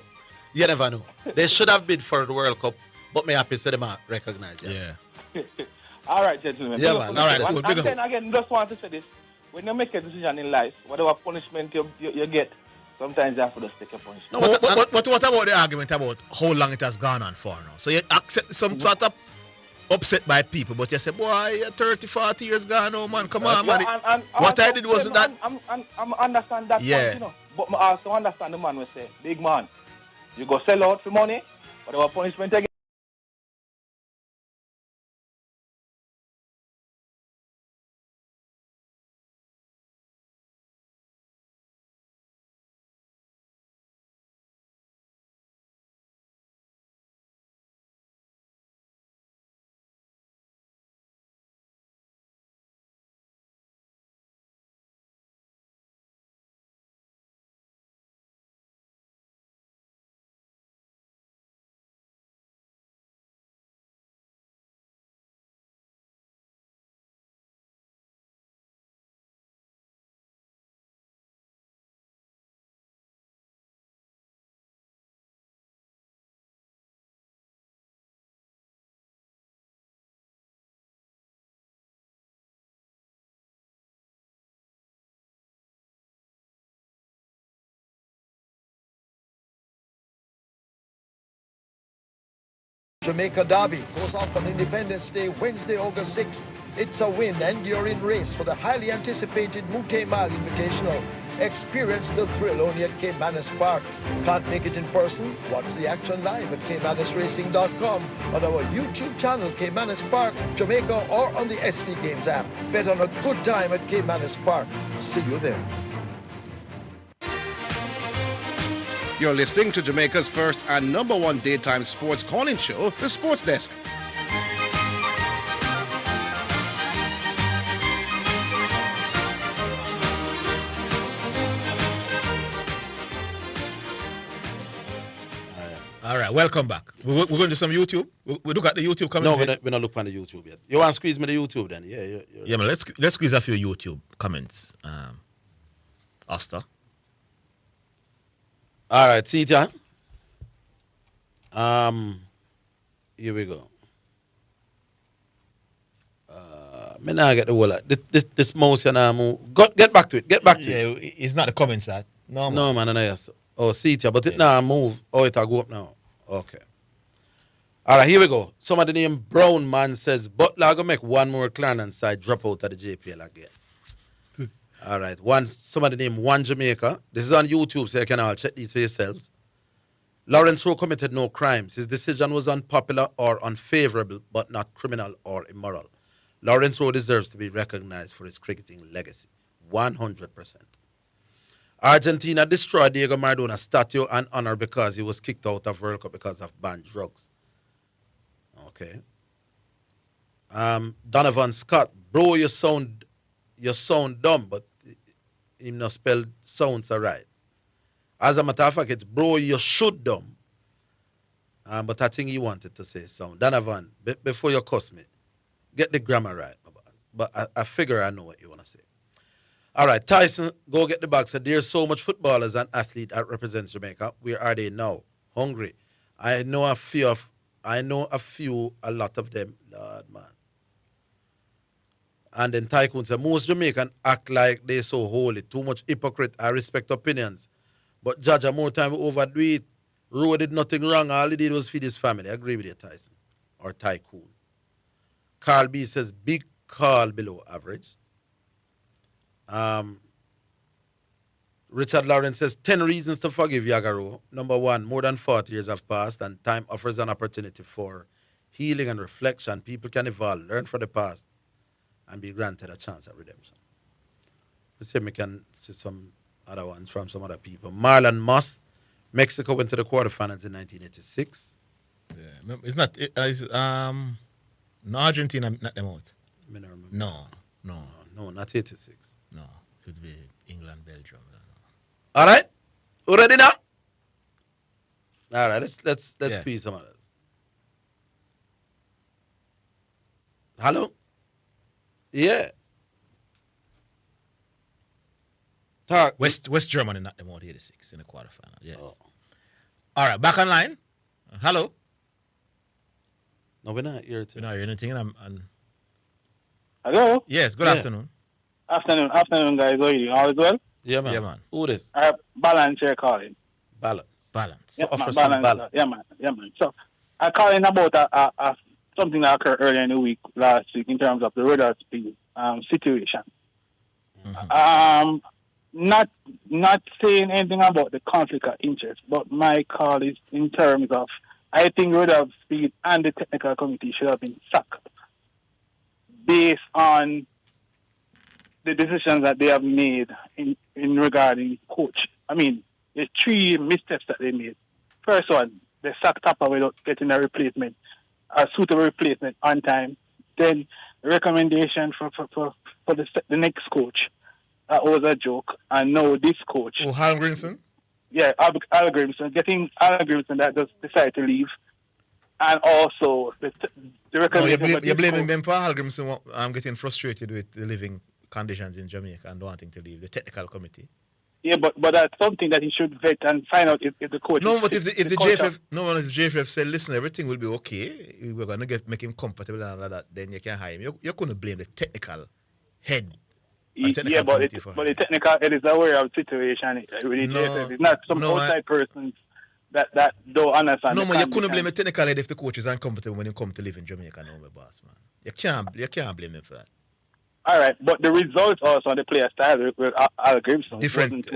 you never know. They should have bid for the World Cup, but me happy to see them recognize.
Yeah.
All right, gentlemen.
Yeah, man. All right.
And then again, just want to say this. When you make a decision in life, whatever punishment you get, sometimes you have to just take a punishment.
No, but what about the argument about how long it has gone on for now? So you accept some sort of upset by people, but you say, boy, 30, 40 years gone, oh man, come on, man.
And
what I did wasn't that.
I understand that point, you know. But I also understand the man will say, big man, you go sell out for money, whatever punishment you get.
Jamaica Derby goes off on Independence Day, Wednesday, August 6th. It's a win and you're in race for the highly anticipated Mute Mile Invitational. Experience the thrill only at Caymanas Park. Can't make it in person? Watch the action live at caymanasracing.com, on our YouTube channel Caymanas Park, Jamaica, or on the SV Games app. Bet on a good time at Caymanas Park. See you there.
You're listening to Jamaica's first and number one daytime sports calling show, The Sports Desk.
All right, welcome back. We're going to do some YouTube. We look at the YouTube comments.
No, we're not looking on the YouTube yet. You want to squeeze me the YouTube then?
Yeah, man. Let's squeeze a few YouTube comments. Asta.
All right, see John. Here we go. Me now get the whole lot. This mouse and move. Get back to it. Get back to it.
Yeah, it's not the comments that. No,
man. Yes. Oh, see it, but it now move. Oh, it'll go up now. Okay. All right, here we go. Somebody named Brown Man says, Butler going to make one more Clarendon side drop out of the JPL again. All right. Somebody named One Jamaica. This is on YouTube, so you can all check these for yourselves. Lawrence Rowe committed no crimes. His decision was unpopular or unfavorable, but not criminal or immoral. Lawrence Rowe deserves to be recognized for his cricketing legacy. 100%. Argentina destroyed Diego Maradona's statue and honor because he was kicked out of World Cup because of banned drugs. Okay. Donovan Scott, bro, you sound dumb, but him not spell sounds are right. As a matter of fact, it's bro, you should dumb. But I think he wanted to say sound. Donovan, before you cuss me, get the grammar right. But I figure I know what you want to say. All right, Tyson, go get the bag. So there's so much footballers and athletes that represents Jamaica. Where are they now? Hungry. I know a lot of them. Lord, man. And then Tycoon said, most Jamaican act like they so holy. Too much hypocrite. I respect opinions. But judge, more time we overdo it. Rowe did nothing wrong. All he did was feed his family. I agree with you, Tyson. Or Tycoon. Carl B says, big call below average. Richard Lawrence says 10 reasons to forgive Yagaro. Number 1, more than 40 years have passed and time offers an opportunity for healing and reflection. People can evolve, learn from the past, and be granted a chance at redemption. Let's see if we can see some other ones from some other people. Marlon Moss, Mexico went to the quarterfinals in 1986.
Yeah, it's not. No, Argentina, not them out. No.
No, not 86.
No, it would be England, Belgium.
All right, you ready now? All right, let's squeeze some others. Hello? Yeah. Talk.
West Germany knocked them out 86 in the quarterfinal. Yes. Oh. All right, back online. Hello.
No, we're not here.
We're not hearing anything.
Hello.
Yes. Good afternoon.
Afternoon, guys. How are you? All is well?
Yeah, man. Who is?
Balance here calling.
Balance.
Yeah,
So
balance. Yeah, man. So I calling about something that occurred earlier in the week, last week, in terms of the radar speed situation.
Mm-hmm.
Not saying anything about the conflict of interest, but my call is in terms of I think radar speed and the technical committee should have been sacked based on the decisions that they have made in regarding coach. I mean, there's 3 missteps that they made. First one, they sacked Tapper without getting a suitable replacement on time. Then the recommendation for the next coach. That was a joke. And now this coach.
Oh, Hal Grimson?
Yeah, Al Grimson. Getting Al Grimson that just decided to leave. And also the recommendation.
You're blaming them for Hal Grimson. I'm getting frustrated with the living conditions in Jamaica and wanting to leave the technical committee.
Yeah, but that's something that he should vet and find out if the coach.
No, but if the JFF said, listen, everything will be okay, we're going to make him comfortable and all of that, then you can hire him. You're going to blame the technical head.
Yeah, but the technical head is aware of the situation with the JFF. It's not some outside person that don't understand.
No, man, you couldn't blame the technical head if the coach is uncomfortable when you come to live in Jamaica now, my boss, man. You can't blame him for that.
All right, but the results also on the player style with Al Grimson
different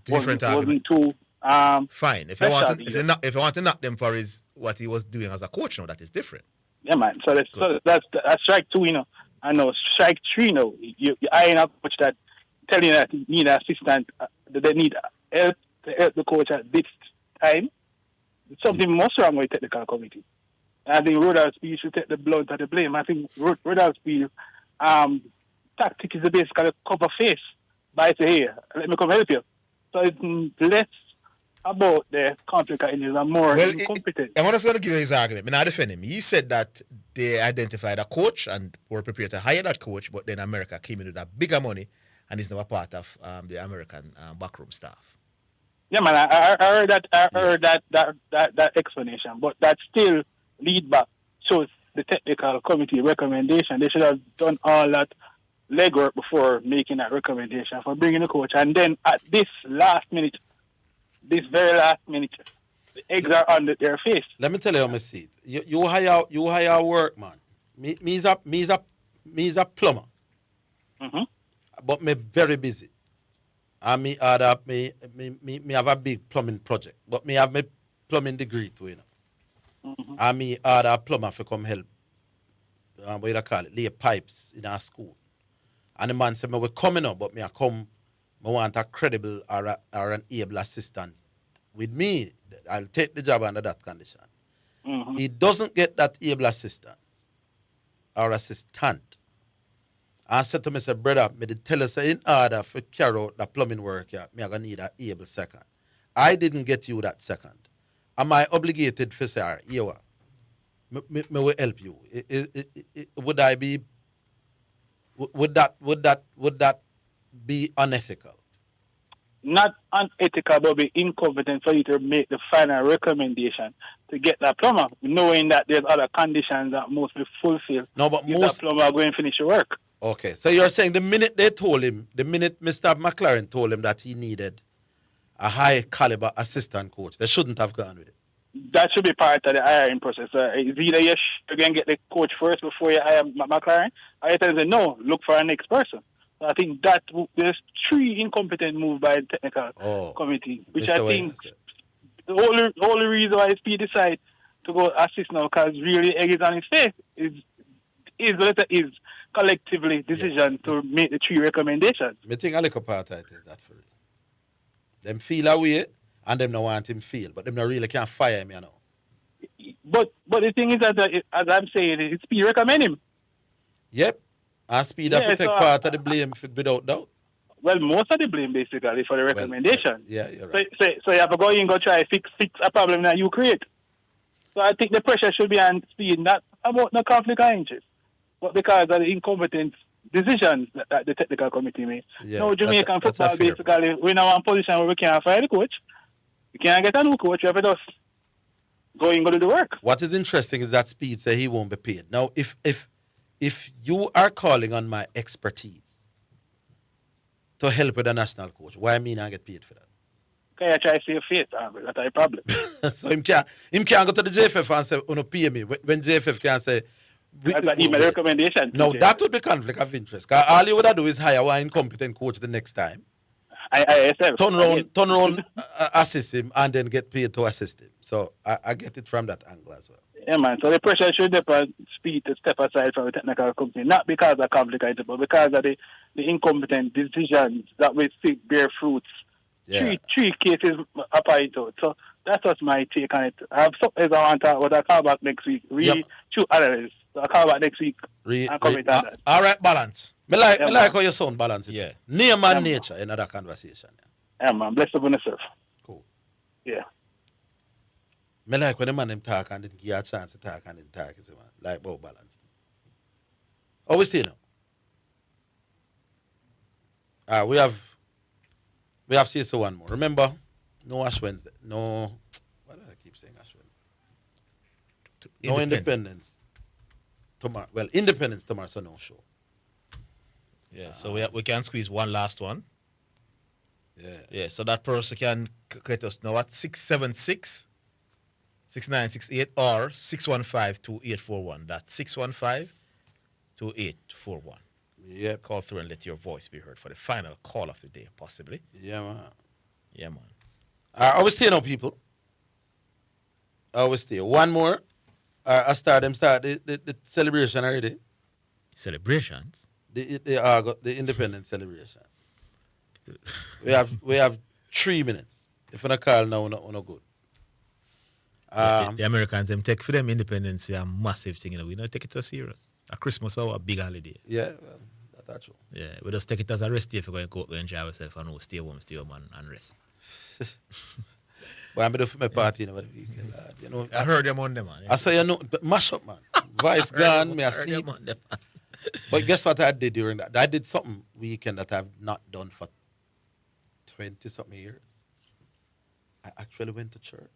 wasn't too
fine. If you want to knock them for what he was doing as a coach, now that is different.
Yeah, man. So that's strike 2, you know. I know strike 3, you know. You eyeing up coach that telling you that you need an assistant, that they need help to help the coach at this time. Something most wrong with the technical committee. I think Rodalsby should take the blunt of the blame. I think Rodalsby tactic is basically cover face by say, hey, let me come help you. So it's less about the conflict and more incompetent.
I'm just going to give you his argument. I'm not defending him. He said that they identified a coach and were prepared to hire that coach, but then America came in with that bigger money and is now a part of the American backroom staff.
Yeah, man, I heard that. I heard that explanation, but that still lead back shows the technical committee recommendation. They should have done all that legwork before making that recommendation for bringing the coach, and then at this very last minute, the eggs are under their face.
Let me tell you how I see it. You hire work, man. Me's a plumber.
Mm-hmm.
But me very busy. And me have a big plumbing project. But me have my plumbing degree too, you know.
Mm-hmm.
And me order a plumber to come help. What you call it? Lay pipes in our school. And the man said, we're coming up, but I want a credible or an able assistant with me. I'll take the job under that condition.
Mm-hmm.
He doesn't get that able assistant or assistant. I said to me, brother, me tell us in order for carry out the plumbing work, I'm going to need an able second. I didn't get you that second. Am I obligated to say, me will help you? Would I be... Would that be unethical?
Not unethical, but be incompetent for you to make the final recommendation to get that plumber, knowing that there's other conditions that must be fulfilled.
No, but
that plumber going to finish your work.
Okay, so you're saying the minute Mr. McLaren told him that he needed a high caliber assistant coach, they shouldn't have gone with it.
That should be part of the hiring process. It's either you can get the coach first before you hire McLaren, or you tell them, no, look for a next person. I think that there's 3 incompetent moves by the technical committee, which
Mr.
I think the only reason why SP decide to go assist now, because really egg is on his face, is collectively decision to make the 3 recommendations.
I think a little part of it is that for real. Them feel away and them not want him feel, but them not really can't fire him, you know.
But the thing is that, as I'm saying, it's SP recommend him.
Yep. And Speed have to take part of the blame without doubt.
Well, most of the blame basically for the recommendation.
Yeah, you're right.
So you have to go in and go try fix a problem that you create. So I think the pressure should be on Speed, not about no conflict of interest, but because of the incompetent decisions that the technical committee made.
Yeah,
now Jamaican football basically we're now in a position where we can't fire the coach. We can't get a new coach. We have to just go in and go do the work.
What is interesting is that Speed say he won't be paid. Now, if you are calling on my expertise to help with the national coach, why me not get paid for that?
Okay, I try to save face, that's a problem.
So him can't go to the JFF and say, "Oh, pay me." When JFF can say,
"That's an email recommendation."
No, that would be conflict of interest. Because all you would have do is hire one incompetent coach the next time. Turn around, assist him, and then get paid to assist him. So I get it from that angle as well.
Yeah, man. So the pressure should be on Speed to step aside from the technical company, not because of conflict, but because of the incompetent decisions that we see bear fruits.
Yeah.
Three cases applied to it. So that's what's my take on it. I have something I want to talk about. I'll call back next week. Two analysts. So I'll call back next week and comment on that.
All right, balance.
I like how you sound balanced. Yeah. Name and nature, another conversation.
Yeah, man. Bless up on yourself.
Cool.
Yeah.
I like when the man them talk and then give you a chance to talk and then talk. Man. Like about balance. Oh, we still now. We have CSO one more. Remember, no Ash Wednesday. No, why do I keep saying Ash Wednesday? No Independence tomorrow. Well, Independence tomorrow, so no show.
Yeah, so we can squeeze one last one.
Yeah.
Yeah, so that person can get us now at 676 6968 or 615-2841. That's 615-2841.
Yeah.
Call through and let your voice be heard for the final call of the day, possibly.
Yeah, man.
Yeah, man.
I will stay now, people. I will stay. One more. I start the celebration already.
Celebrations?
The independence celebration. we have 3 minutes. If I call now, no good.
The Americans, them take for them independence, a massive thing. You know, we don't take it so serious. A Christmas or a big holiday.
Yeah, well, that's true.
Yeah, we just take it as a rest day if we're going to go out and enjoy ourselves and stay home and rest.
But I'm going to do my party over the weekend. You know,
I heard them on them, man.
I say, you know, mash up, man. Vice gone, me asleep. But guess what I did during that? I did something weekend that I've not done for 20-something years. I actually went to church.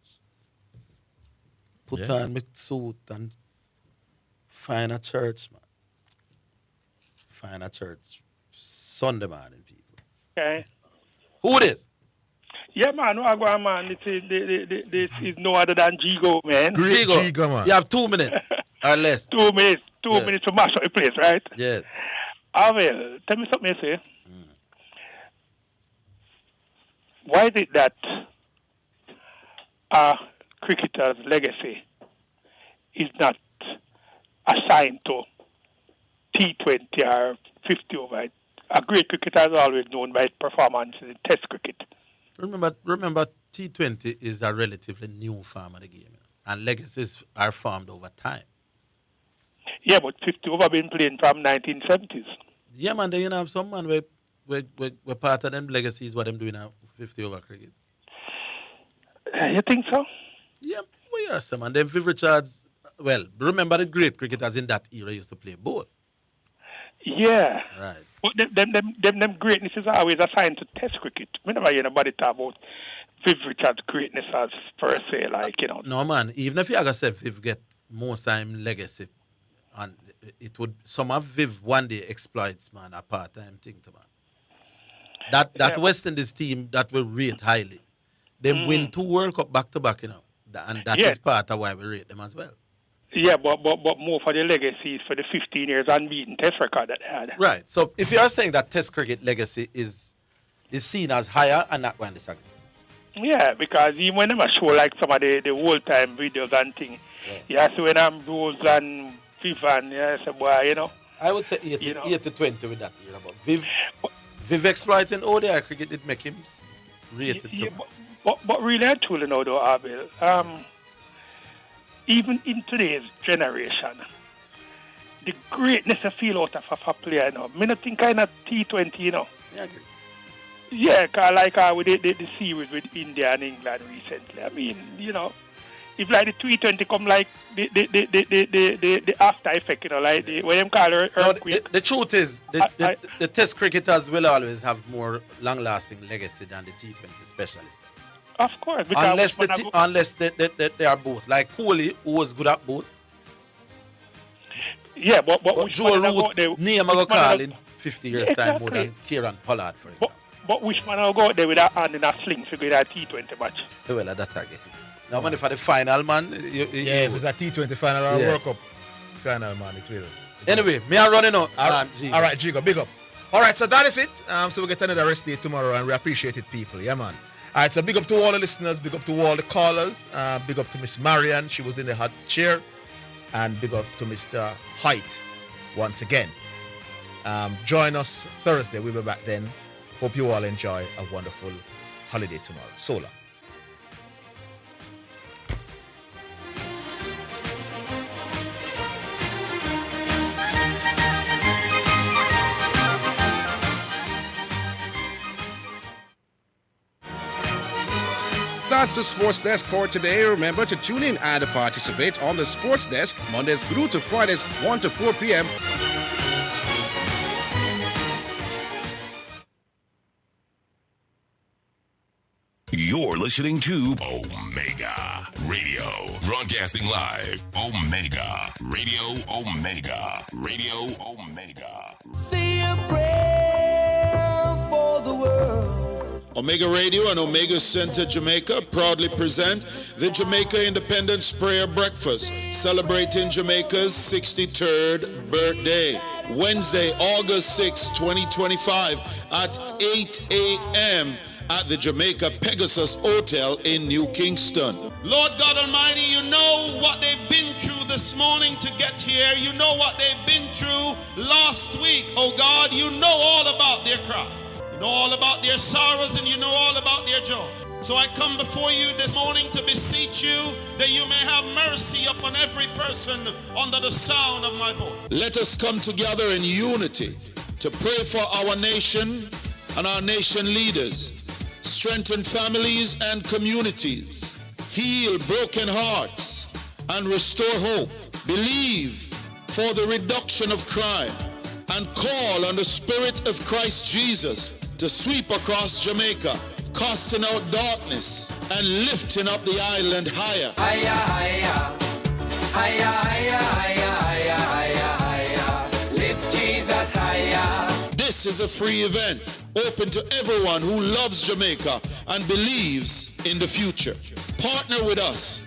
Put on my suit and find a church, man. Find a church Sunday morning, people.
Okay.
Who it is?
Yeah, man. No, I go, man. This is no other than Gigo, man.
Gigo, man. You have 2 minutes or less.
2 minutes. 2 minutes to mash up the place, right?
Yes.
Orville, tell me something you say. Why is it that cricketer's legacy is not assigned to T20 or 50 over? A great cricketer is always known by his performance in Test cricket.
Remember, T20 is a relatively new form of the game, and legacies are formed over time.
Yeah, but 50 over been playing from 1970s.
Yeah, man. Then you have some man where part of them legacies what them doing now 50 over cricket.
You think so?
Yeah, well, yes, man. Then Viv Richards. Well, remember the great cricketers in that era used to play both.
Yeah.
Right.
But them greatness is always assigned to Test cricket. Whenever you hear nobody talk about Viv Richards' greatness as per se, like, you know.
No, man. Even if you ever say Viv get more time legacy, and it would some of Viv one day exploits, man, a part-time thing to man. That West Indies team that we rate highly, they win 2 World Cup back to back, you know, and that is part of why we rate them as well.
Yeah, but more for the legacy for the 15 years unbeaten test record that they had.
Right. So if you are saying that Test cricket legacy is seen as higher, I'm not going to disagree.
Yeah, because even when I show like some of the old time videos and things, so when I'm Rose and Vivan, so boy, you know.
I would say 80-20 with that era, but Viv exploiting ODI cricket did make him rated.
But really, I truly know though, Orville, even in today's generation, the greatness I feel out of a player, you know, I don't think I'm not T20, you know.
Yeah, I agree.
Yeah, cause like we did the series with India and England recently. I mean, you know, if like the T20 come like the after effect, you know, like the what you call it earthquake.
The truth is, the Test cricketers will always have more long-lasting legacy than the T20 specialists.
Of course, because
unless they are both. Like Kohli, who was good at both.
Yeah, but
Joe Root, name I go call in 50 years' time more than Kieran Pollard, for example.
But which man will go out there with that hand in a sling to get that T20 match?
Well, that again. Now, man, for the final, man.
If it's a T20 final or a World Cup final, man, it will.
Anyway, me are running out.
All right, Jigo, big up. All right, so that is it. So we get another rest day tomorrow, and we appreciate it, people. Yeah, man. All right, so big up to all the listeners, big up to all the callers, big up to Miss Marian, she was in the hot chair, and big up to Mr. Height once again. Join us Thursday, we'll be back then. Hope you all enjoy a wonderful holiday tomorrow. So long.
That's the Sports Desk for today. Remember to tune in and participate on the Sports Desk Mondays through to Fridays 1 to 4 p.m.
You're listening to Omega Radio, broadcasting live. Omega Radio, Omega Radio, Omega.
Say a prayer for the world.
Omega Radio and Omega Center Jamaica proudly present the Jamaica Independence Prayer Breakfast, celebrating Jamaica's 63rd birthday. Wednesday, August 6, 2025 at 8 a.m. at the Jamaica Pegasus Hotel in New Kingston.
Lord God Almighty, you know what they've been through this morning to get here. You know what they've been through last week. Oh God, you know all about their cries. You know all about their sorrows, and you know all about their joy. So I come before you this morning to beseech you that you may have mercy upon every person under the sound of my voice.
Let us come together in unity to pray for our nation and our nation leaders. Strengthen families and communities. Heal broken hearts and restore hope. Believe for the reduction of crime and call on the Spirit of Christ Jesus to sweep across Jamaica, casting out darkness and lifting up the island higher.
Higher, higher, higher, higher, higher, higher, higher. Lift Jesus higher.
This is a free event, open to everyone who loves Jamaica and believes in the future. Partner with us